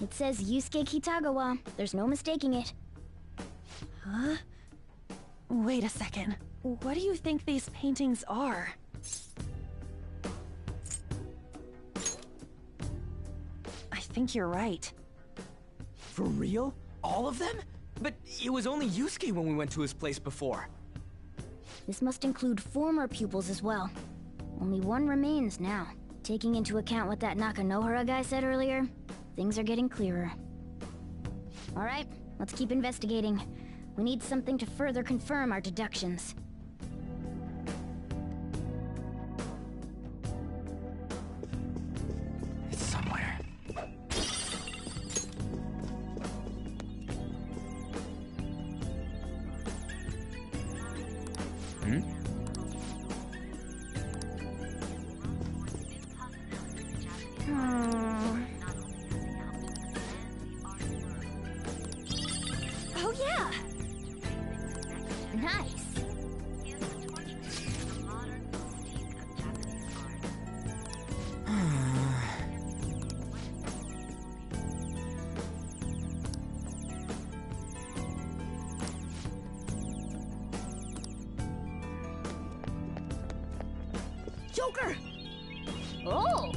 It says Yusuke Kitagawa. There's no mistaking it. Huh? Wait a second. What do you think these paintings are? I think you're right. For real? All of them? But it was only Yusuke when we went to his place before. This must include former pupils as well. Only one remains now. Taking into account what that Nakanohara guy said earlier, things are getting clearer. Alright, let's keep investigating. We need something to further confirm our deductions. It's somewhere. Oh yeah! Nice! Joker! Oh!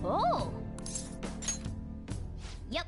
Oh! Yep.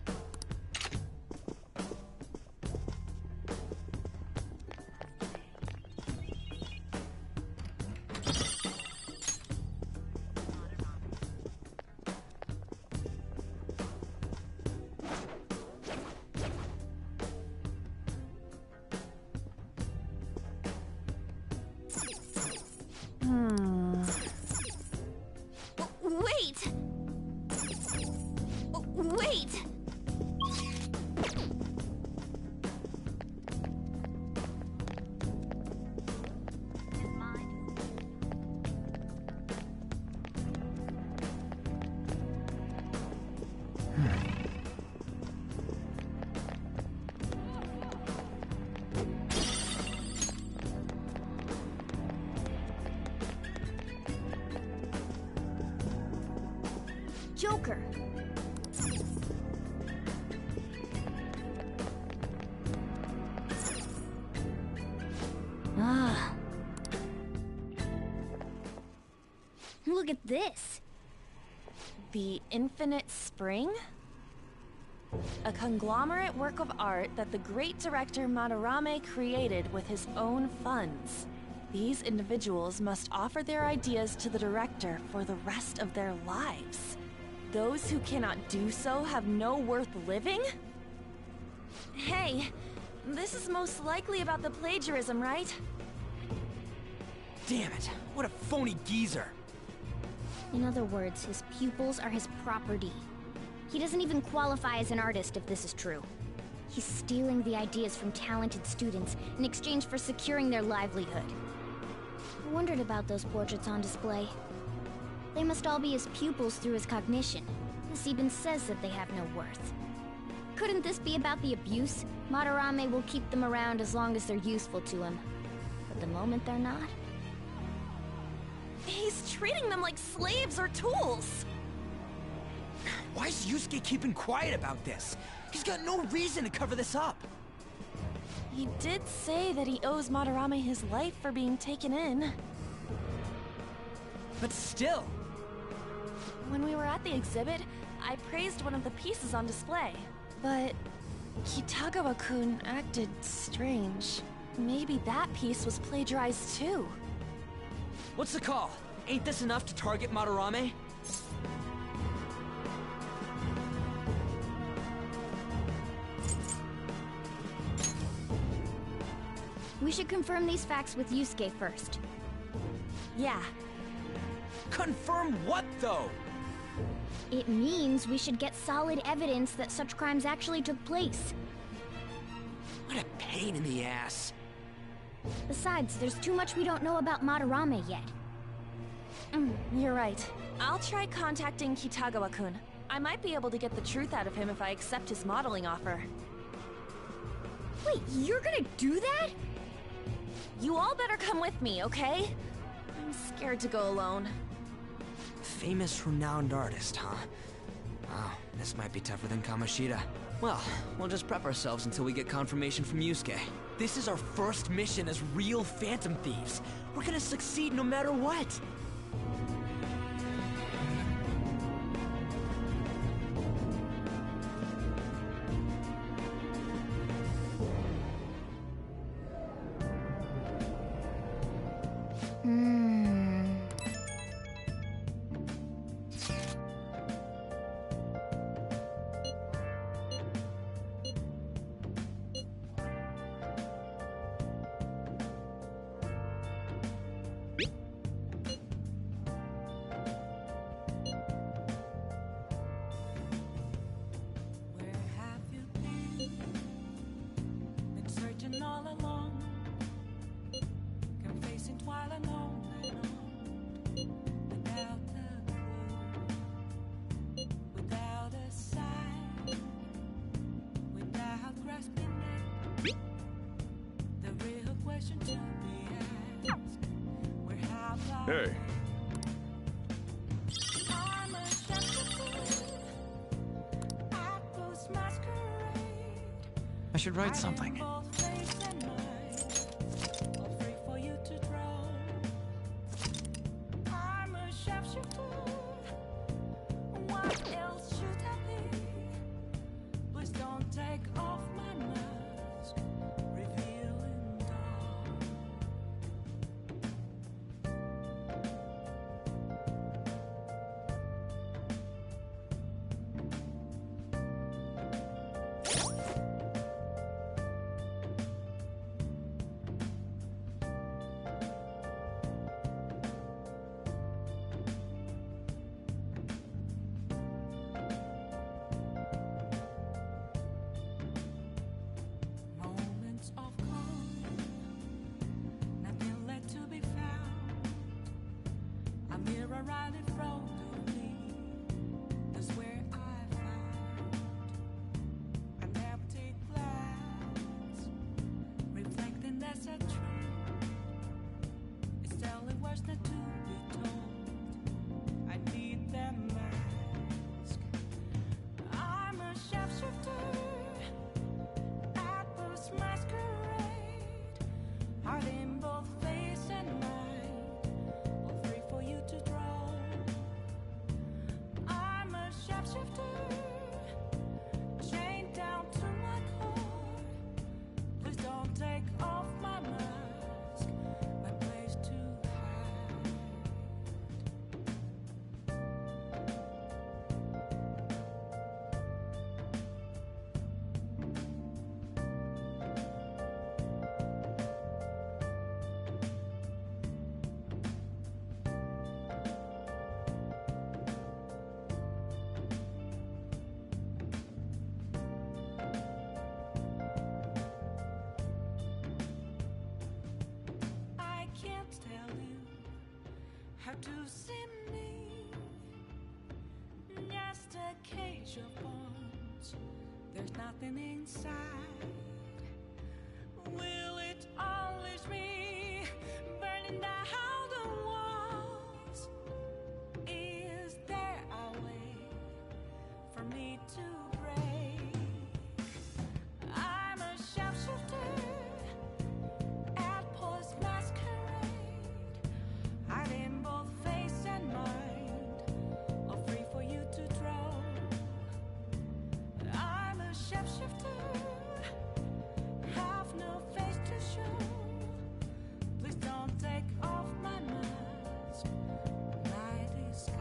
Joker. Ah. Look at this. The Infinite Spring? A conglomerate work of art that the great director Madarame created with his own funds. These individuals must offer their ideas to the director for the rest of their lives. Those who cannot do so have no worth living? Hey, this is most likely about the plagiarism, right? Damn it, what a phony geezer. In other words, his pupils are his property. He doesn't even qualify as an artist if this is true. He's stealing the ideas from talented students in exchange for securing their livelihood. I wondered about those portraits on display. They must all be his pupils through his cognition. This even says that they have no worth. Couldn't this be about the abuse? Madarame will keep them around as long as they're useful to him. But the moment they're not... He's treating them like slaves or tools! Why is Yusuke keeping quiet about this? He's got no reason to cover this up. He did say that he owes Madarame his life for being taken in. But still... When we were at the exhibit, I praised one of the pieces on display. But Kitagawa-kun acted strange. Maybe that piece was plagiarized too. What's the call? Ain't this enough to target Madarame? We should confirm these facts with Yusuke first. Yeah. Confirm what, though? It means we should get solid evidence that such crimes actually took place. What a pain in the ass. Besides, there's too much we don't know about Madarame yet. You're right. I'll try contacting Kitagawa-kun. I might be able to get the truth out of him if I accept his modeling offer. Wait, you're gonna do that? You all better come with me, okay? I'm scared to go alone. Famous, renowned artist, huh? Wow, this might be tougher than Kamoshida. Well, we'll just prep ourselves until we get confirmation from Yusuke. This is our first mission as real Phantom Thieves. We're gonna succeed no matter what. Hey. I should write something. to see me. Just a cage of bones. There's nothing inside. Will it always be burning down the walls? Is there a way for me to break? I'm a sharpshooter at Post Masquerade, hiding both face and mind, all free for you to draw. I'm a shapeshifter, have no face to show. Please don't take off my mask, my disguise.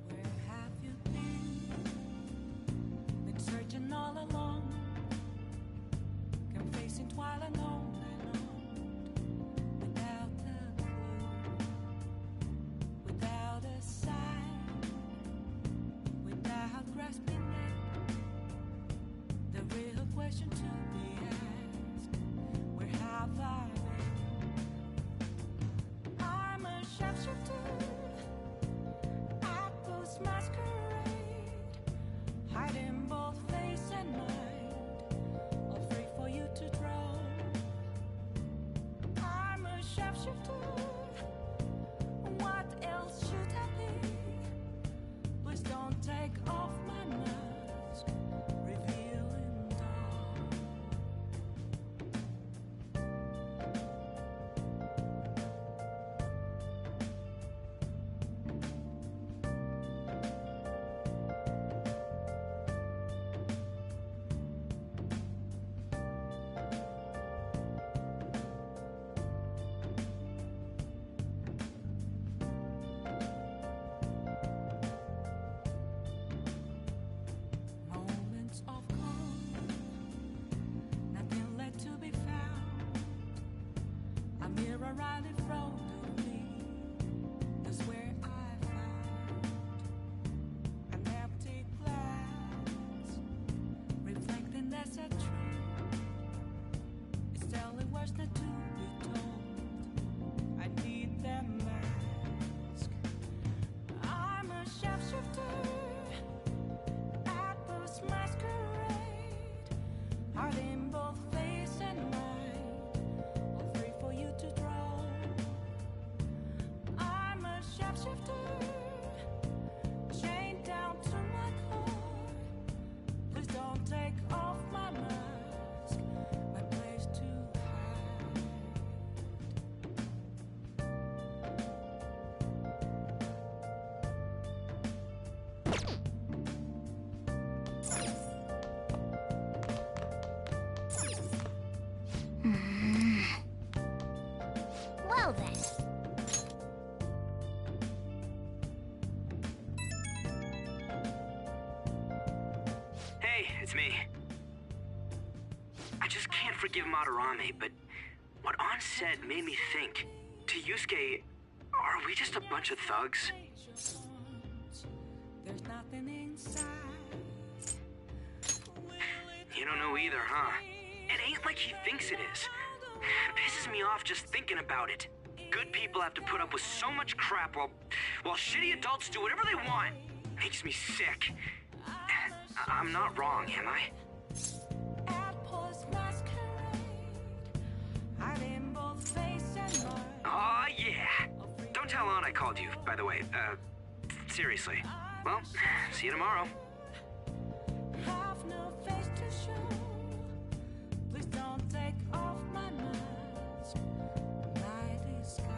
Where have you been searching all along, confessing twilight on and on, without a clue, without a sign, without grasping it. The real question to be asked: where have I been? I'm a sharpshooter at Post Masquerade, hiding both face and mind, all free for you to draw. I'm a sharpshooter, what else should I be? Please don't take off my mask, revealing dawn. Moments of calm, nothing left to be found. A mirror right in front of me, that's where I found an empty glass, reflecting that's a truth. It's telling words not to be told. I need that mask. I'm a sharpshooter at Post Masquerade, hiding both face and mind, all free for you to draw. I'm a sharpshooter, chained down to my core. Please don't take off my mask, my place to hide. Well then. Hey, it's me. I just can't forgive Madarame, but what Ann said made me think. To Yusuke, are we just a bunch of thugs? There's nothing inside. You don't know either, huh? It ain't like he thinks it is. Pisses me off just thinking about it. Good people have to put up with so much crap while shitty adults do whatever they want. Makes me sick. I'm not wrong, am I? Aw, yeah. Don't tell Ann I called you, by the way. Seriously. Well, see you tomorrow. Have no face to show. Please don't take off my mask, my disguise.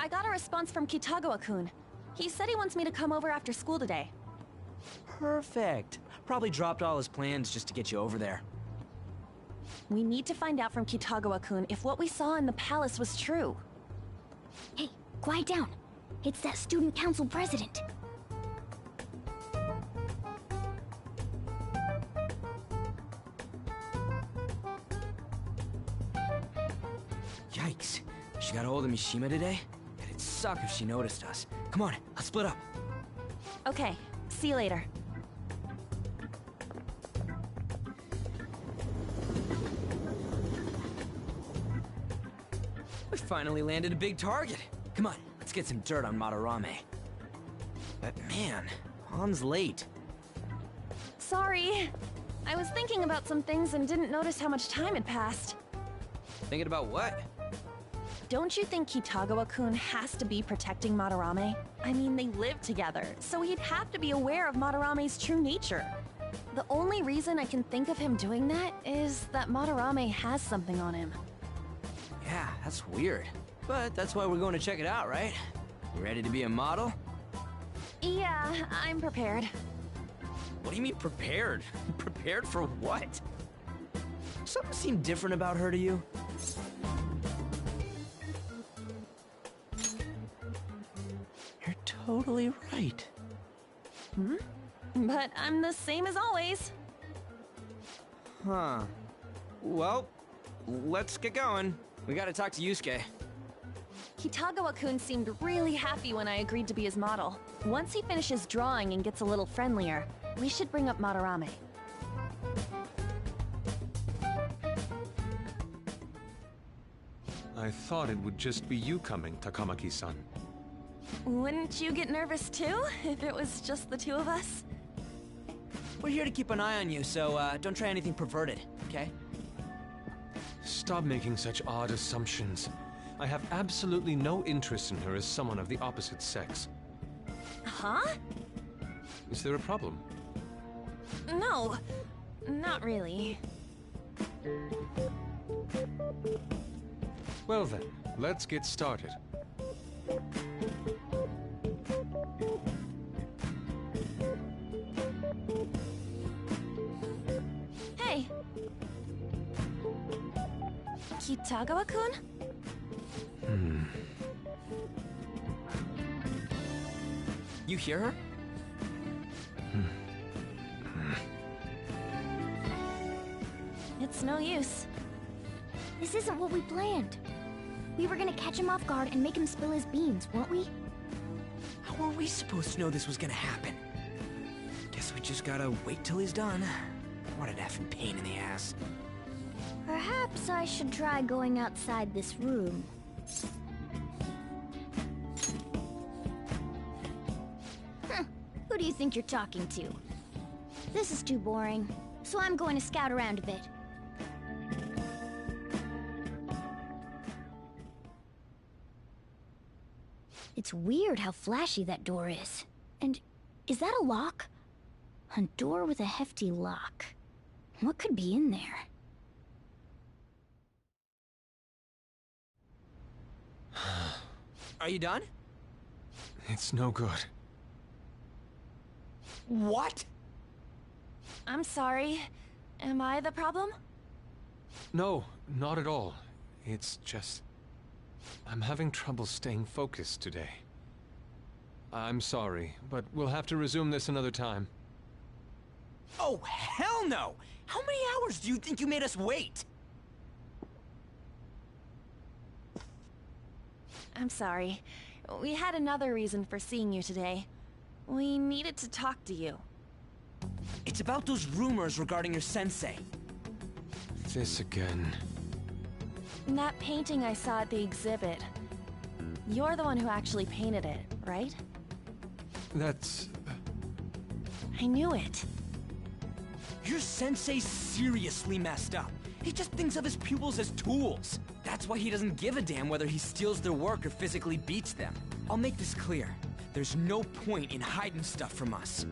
I got a response from Kitagawa-kun. He said he wants me to come over after school today. Perfect. Probably dropped all his plans just to get you over there. We need to find out from Kitagawa-kun if what we saw in the palace was true. Hey, quiet down. It's that student council president. Yikes. She got a hold of Mishima today? It'd suck if she noticed us. Come on, let's split up. Okay, see you later. We finally landed a big target. Come on, let's get some dirt on Madarame. But man, Han's late. Sorry. I was thinking about some things and didn't notice how much time had passed. Thinking about what? Don't you think Kitagawa-kun has to be protecting Madarame? I mean, they live together, so he'd have to be aware of Madarame's true nature. The only reason I can think of him doing that is that Madarame has something on him. Yeah, that's weird. But that's why we're going to check it out, right? You ready to be a model? Yeah, I'm prepared. What do you mean prepared? Prepared for what? Something seemed different about her to you? You're totally right. Hmm? But I'm the same as always. Huh. Well, let's get going. We gotta talk to Yusuke. Kitagawa-kun seemed really happy when I agreed to be his model. Once he finishes drawing and gets a little friendlier, we should bring up Madarame. I thought it would just be you coming, Takamaki-san. Wouldn't you get nervous too, if it was just the two of us? We're here to keep an eye on you, so don't try anything perverted, okay? Stop making such odd assumptions. I have absolutely no interest in her as someone of the opposite sex. Huh? Is there a problem? No, not really. Well then, let's get started. Hey! Kitagawa-kun? You hear her? It's no use. This isn't what we planned. We were gonna catch him off guard and make him spill his beans, weren't we? How were we supposed to know this was gonna happen? Guess we just gotta wait till he's done. What an effing pain in the ass. Perhaps I should try going outside this room. Who do you think you're talking to? This is too boring, so I'm going to scout around a bit. It's weird how flashy that door is. And is that a lock? A door with a hefty lock. What could be in there? Are you done? It's no good. What? I'm sorry. Am I the problem? No, not at all. It's just... I'm having trouble staying focused today. I'm sorry, but we'll have to resume this another time. Oh, hell no! How many hours do you think you made us wait? I'm sorry. We had another reason for seeing you today. We needed to talk to you. It's about those rumors regarding your sensei. This again. That painting I saw at the exhibit. You're the one who actually painted it, right? That's... I knew it. Your sensei's seriously messed up. He just thinks of his pupils as tools. That's why he doesn't give a damn whether he steals their work or physically beats them. I'll make this clear. There's no point in hiding stuff from us.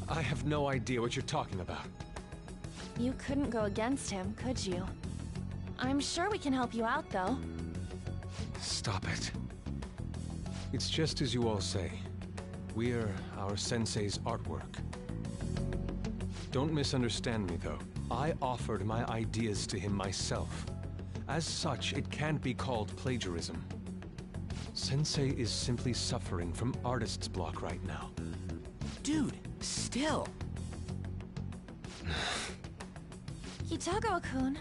I have no idea what you're talking about. You couldn't go against him, could you? I'm sure we can help you out, though. Stop it. It's just as you all say. We're our sensei's artwork. Don't misunderstand me, though. I offered my ideas to him myself. As such, it can't be called plagiarism. Sensei is simply suffering from artist's block right now. Dude, still. Hitogo-kun.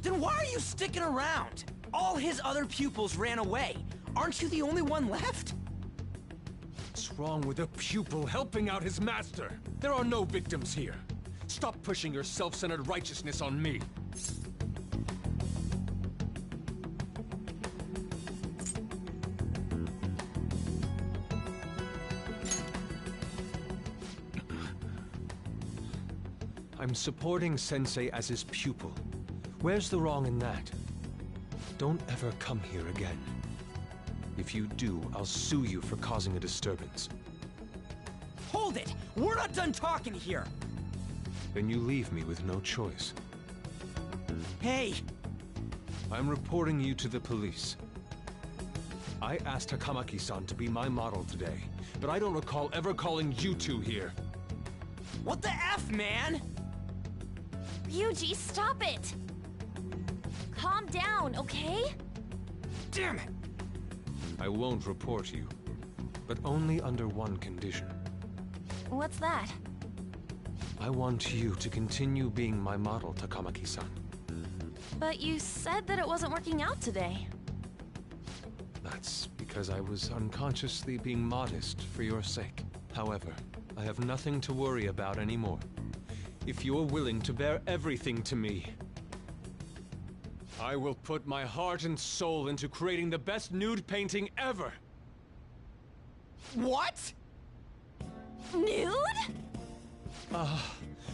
Then why are you sticking around? All his other pupils ran away. Aren't you the only one left? What's wrong with a pupil helping out his master? There are no victims here. Stop pushing your self-centered righteousness on me. I'm supporting Sensei as his pupil. Where's the wrong in that? Don't ever come here again. If you do, I'll sue you for causing a disturbance. Hold it! We're not done talking here! Then you leave me with no choice. Hey! I'm reporting you to the police. I asked Takamaki-san to be my model today, but I don't recall ever calling you two here. What the F, man? Ryuji, stop it! Calm down, okay? Damn it! I won't report you, but only under one condition. What's that? I want you to continue being my model, Takamaki-san. But you said that it wasn't working out today. That's because I was unconsciously being modest for your sake. However, I have nothing to worry about anymore. If you're willing to bear everything to me, I will put my heart and soul into creating the best nude painting ever! What? Nude?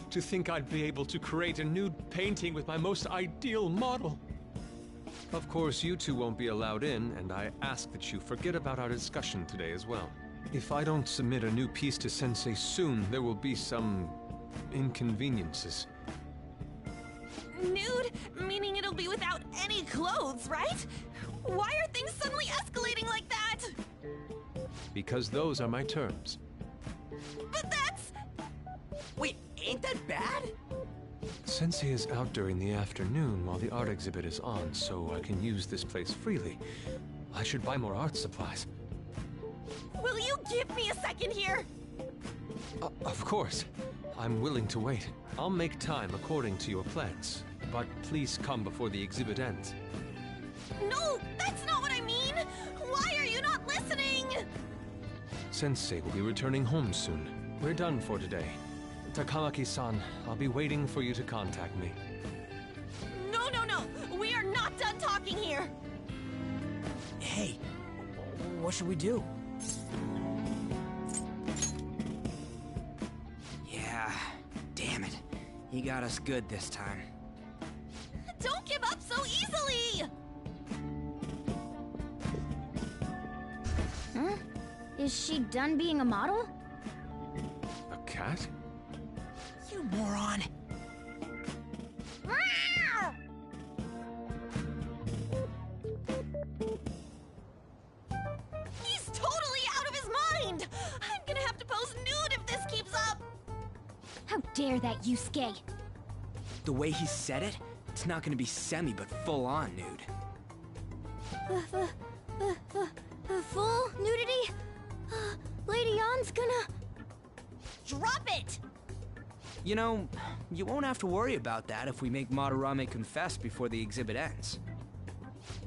To think I'd be able to create a nude painting with my most ideal model. Of course, you two won't be allowed in, and I ask that you forget about our discussion today as well. If I don't submit a new piece to Sensei soon, there will be some inconveniences. Nude? Meaning it'll be without any clothes, right? Why are things suddenly escalating like that? Because those are my terms. But that's... Wait, ain't that bad? Sensei is out during the afternoon while the art exhibit is on, so I can use this place freely. I should buy more art supplies. Will you give me a second here? Of course. I'm willing to wait. I'll make time according to your plans. But please come before the exhibit ends. No, that's not what I mean! Why are you not listening? Sensei will be returning home soon. We're done for today. Takamaki-san, I'll be waiting for you to contact me. No, no, no! We are not done talking here! Hey, what should we do? Yeah, damn it. He got us good this time. Don't give up so easily! Huh? Is she done being a model? A cat? You moron! He's totally out of his mind! I'm gonna have to pose nude if this keeps up! How dare that, Yusuke! The way he said it, it's not gonna be semi but full-on nude. Full nudity? Lady Yon's gonna... Drop it! You know, you won't have to worry about that if we make Madarame confess before the exhibit ends.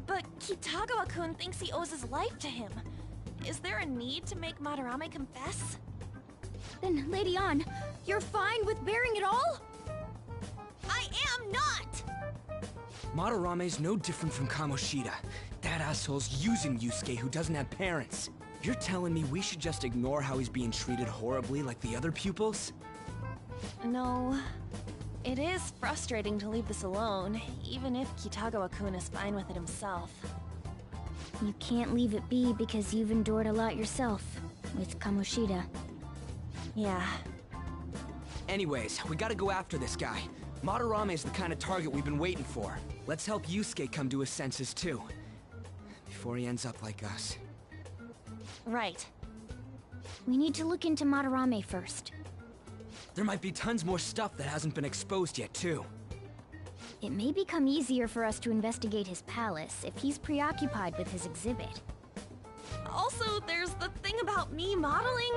But Kitagawa-kun thinks he owes his life to him. Is there a need to make Madarame confess? Then, Lady Yon, you're fine with bearing it all? I am not! Madarame's no different from Kamoshida. That asshole's using Yusuke who doesn't have parents. You're telling me we should just ignore how he's being treated horribly like the other pupils? No. It is frustrating to leave this alone, even if Kitagawa-kun is fine with it himself. You can't leave it be because you've endured a lot yourself, with Kamoshida. Yeah. Anyways, we gotta go after this guy. Madarame is the kind of target we've been waiting for. Let's help Yusuke come to his senses too. Before he ends up like us. Right. We need to look into Madarame first. There might be tons more stuff that hasn't been exposed yet too. It may become easier for us to investigate his palace if he's preoccupied with his exhibit. Also, there's the thing about me modeling.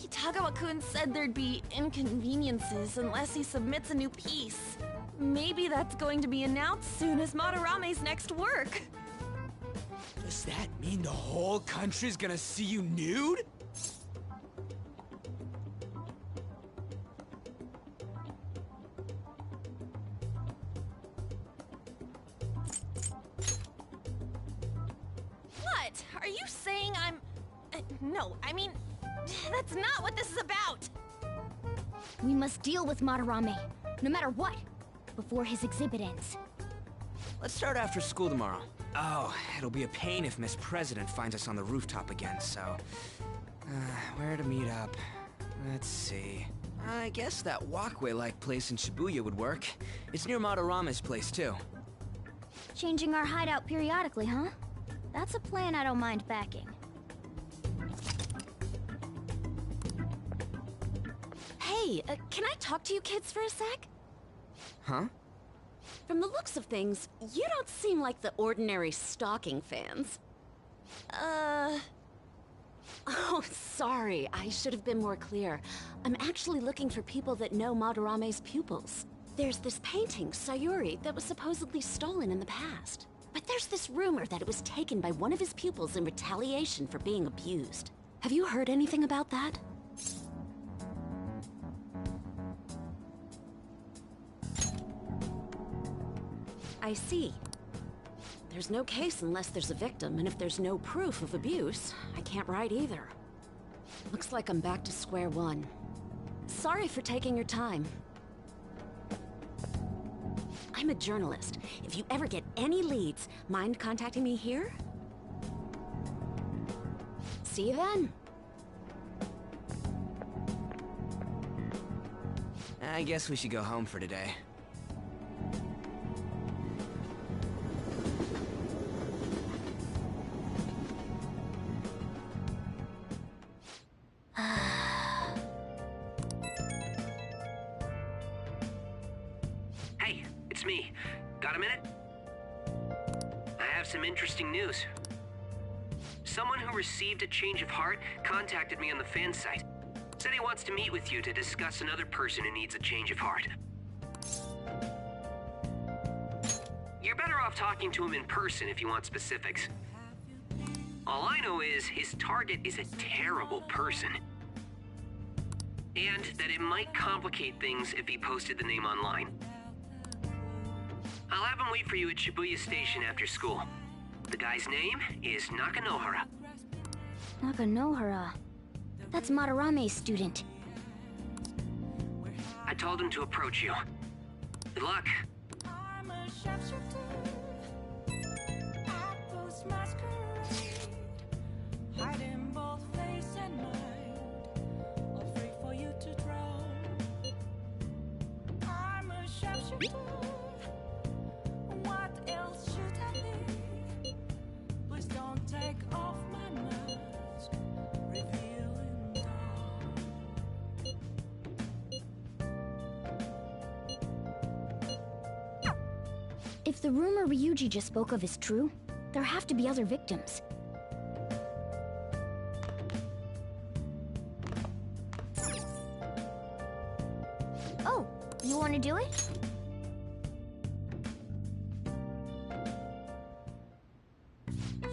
Kitagawa-kun said there'd be inconveniences unless he submits a new piece. Maybe that's going to be announced soon as Madarame's next work. Does that mean the whole country's gonna see you nude? What? Are you saying I'm... no, I mean, that's not what this is about! We must deal with Madarame, no matter what, before his exhibit ends. Let's start after school tomorrow. Oh, it'll be a pain if Miss President finds us on the rooftop again, so... where to meet up? Let's see... I guess that walkway-like place in Shibuya would work. It's near Madarame's place, too. Changing our hideout periodically, huh? That's a plan I don't mind backing. Hey, can I talk to you kids for a sec? Huh? From the looks of things, you don't seem like the ordinary stalking fans. Oh, sorry. I should have been more clear. I'm actually looking for people that know Madarame's pupils. There's this painting, Sayuri, that was supposedly stolen in the past. But there's this rumor that it was taken by one of his pupils in retaliation for being abused. Have you heard anything about that? I see. There's no case unless there's a victim, and if there's no proof of abuse, I can't write either. Looks like I'm back to square one. Sorry for taking your time. I'm a journalist. If you ever get any leads, mind contacting me here? See you then. I guess we should go home for today. Hey, it's me. Got a minute? I have some interesting news. Someone who received a change of heart contacted me on the fan site. Said he wants to meet with you to discuss another person who needs a change of heart. You're better off talking to him in person if you want specifics. All I know is his target is a terrible person. And that it might complicate things if he posted the name online. I'll have him wait for you at Shibuya Station after school. The guy's name is Nakanohara. Nakanohara. That's Madarame's student. I told him to approach you. Good luck. I'm a sharpshooter. I post masquerade, hiding both face and mind, afraid for you to drown. I'm a sharpshooter. What else should I be? Please don't take off my mask, revealing dawn. If the rumor Ryuji just spoke of is true, There have to be other victims. Oh, you want to do it?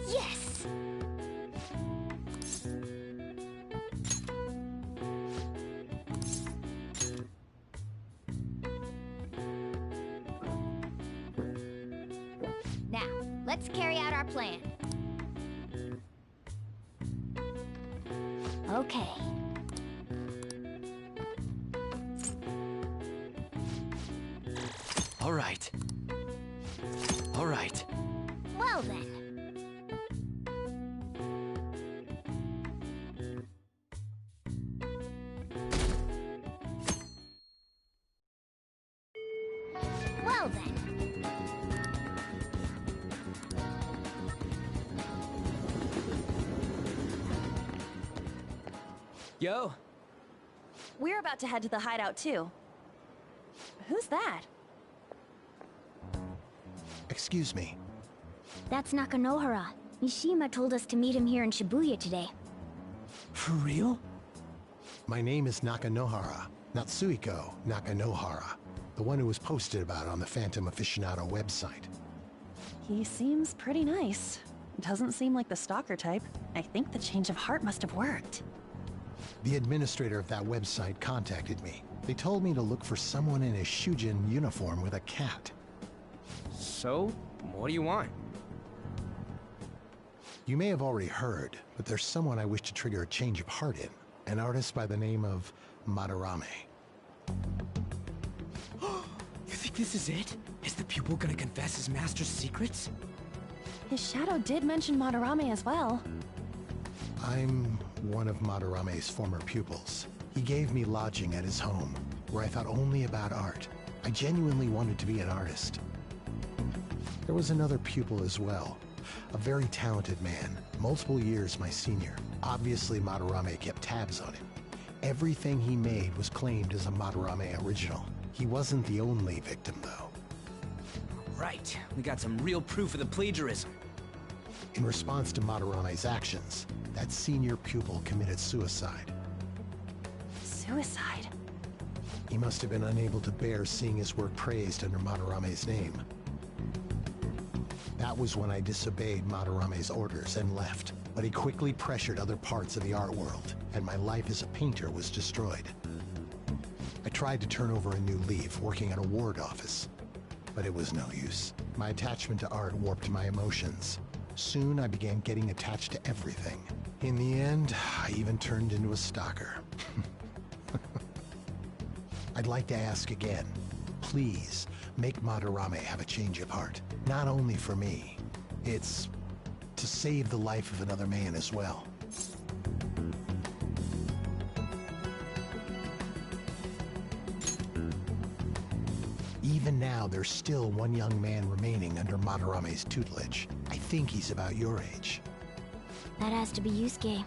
Yes! Now, let's carry out our plan. Okay. All right. All right. Well then. Well then. Yo. We're about to head to the hideout too. Who's that? Excuse me. That's Nakanohara. Mishima told us to meet him here in Shibuya today. For real? My name is Nakanohara, Natsuhiko Nakanohara, the one who was posted about on the Phantom Aficionado website. He seems pretty nice. Doesn't seem like the stalker type. I think the change of heart must have worked. The administrator of that website contacted me. They told me to look for someone in a Shujin uniform with a cat. So, what do you want? You may have already heard, but there's someone I wish to trigger a change of heart in. An artist by the name of Madarame. You think this is it? Is the pupil gonna confess his master's secrets? His shadow did mention Madarame as well. I'm one of Madarame's former pupils. He gave me lodging at his home, where I thought only about art. I genuinely wanted to be an artist. There was another pupil as well, a very talented man, multiple years my senior. Obviously, Madarame kept tabs on him. Everything he made was claimed as a Madarame original. He wasn't the only victim, though. Right, we got some real proof of the plagiarism. In response to Madarame's actions, that senior pupil committed suicide. Suicide? He must have been unable to bear seeing his work praised under Madarame's name. That was when I disobeyed Madarame's orders and left, but he quickly pressured other parts of the art world, and my life as a painter was destroyed. I tried to turn over a new leaf, working at a ward office, but it was no use. My attachment to art warped my emotions. Soon I began getting attached to everything. In the end, I even turned into a stalker. I'd like to ask again, please make Madarame have a change of heart. Not only for me, it's to save the life of another man as well. Even now, there's still one young man remaining under Madarame's tutelage. I think he's about your age. That has to be Yusuke.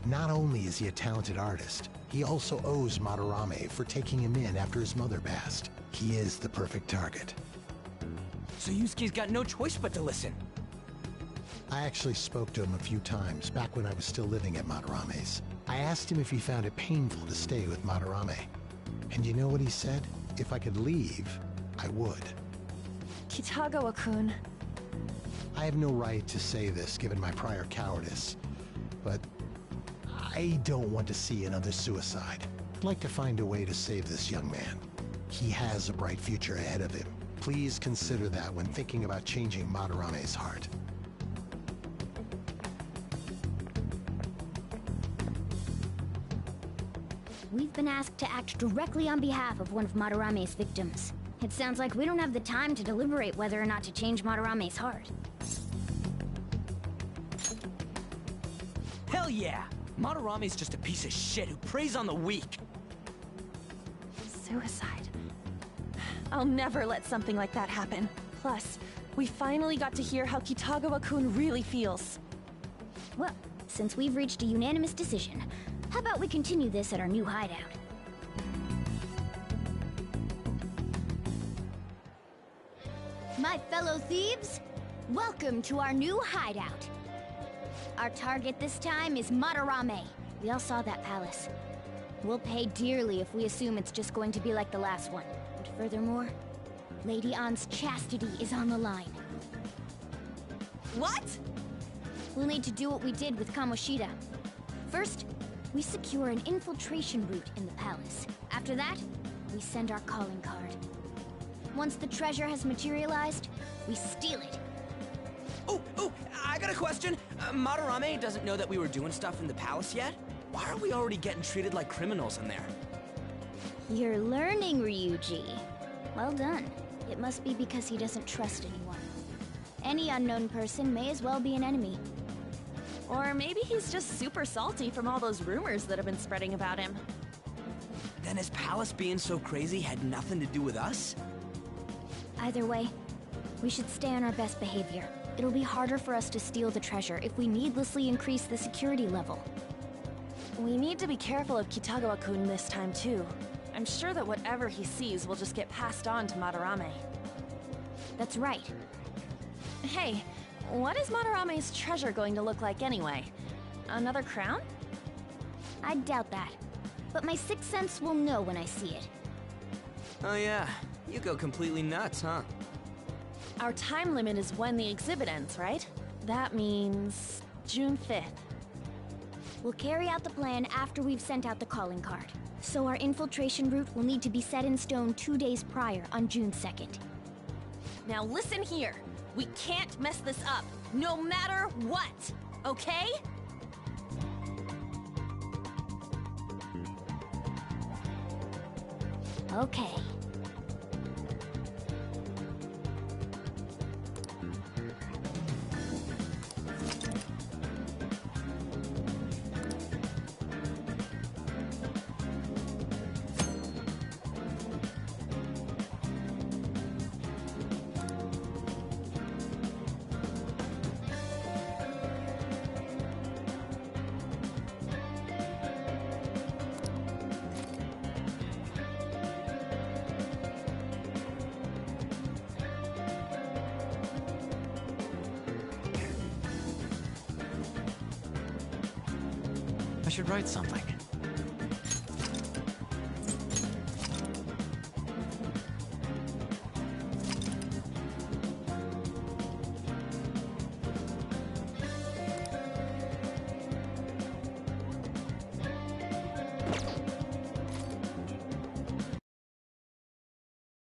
Not only is he a talented artist, he also owes Madarame for taking him in after his mother passed. He is the perfect target. So Yusuke's got no choice but to listen. I actually spoke to him a few times back when I was still living at Madarame's. I asked him if he found it painful to stay with Madarame. And you know what he said? If I could leave, I would. Kitagawa-kun. I have no right to say this given my prior cowardice, but I don't want to see another suicide. I'd like to find a way to save this young man. He has a bright future ahead of him. Please consider that when thinking about changing Madarame's heart. We've been asked to act directly on behalf of one of Madarame's victims. It sounds like we don't have the time to deliberate whether or not to change Madarame's heart. Hell yeah! Madarame's just a piece of shit who preys on the weak. Suicide. I'll never let something like that happen. Plus, we finally got to hear how Kitagawa-kun really feels. Well, since we've reached a unanimous decision, how about we continue this at our new hideout? My fellow thieves, welcome to our new hideout. Our target this time is Madarame. We all saw that palace. We'll pay dearly if we assume it's just going to be like the last one. And furthermore, Lady Ann's chastity is on the line. What? We'll need to do what we did with Kamoshida. First, we secure an infiltration route in the palace. After that, we send our calling card. Once the treasure has materialized, we steal it. Oh, I got a question. Madarame doesn't know that we were doing stuff in the palace yet? Why are we already getting treated like criminals in there? You're learning, Ryuji. Well done. It must be because he doesn't trust anyone. Any unknown person may as well be an enemy. Or maybe he's just super salty from all those rumors that have been spreading about him. Then his palace being so crazy had nothing to do with us? Either way, we should stay on our best behavior. It'll be harder for us to steal the treasure if we needlessly increase the security level. We need to be careful of Kitagawa-kun this time, too. I'm sure that whatever he sees will just get passed on to Madarame. That's right. Hey, what is Madarame's treasure going to look like anyway? Another crown? I doubt that. But my sixth sense will know when I see it. Oh yeah, you go completely nuts, huh? Our time limit is when the exhibit ends, right? That means June 5th. We'll carry out the plan after we've sent out the calling card. So our infiltration route will need to be set in stone 2 days prior on June 2nd. Now listen here. We can't mess this up, no matter what, okay? Okay. I should write something.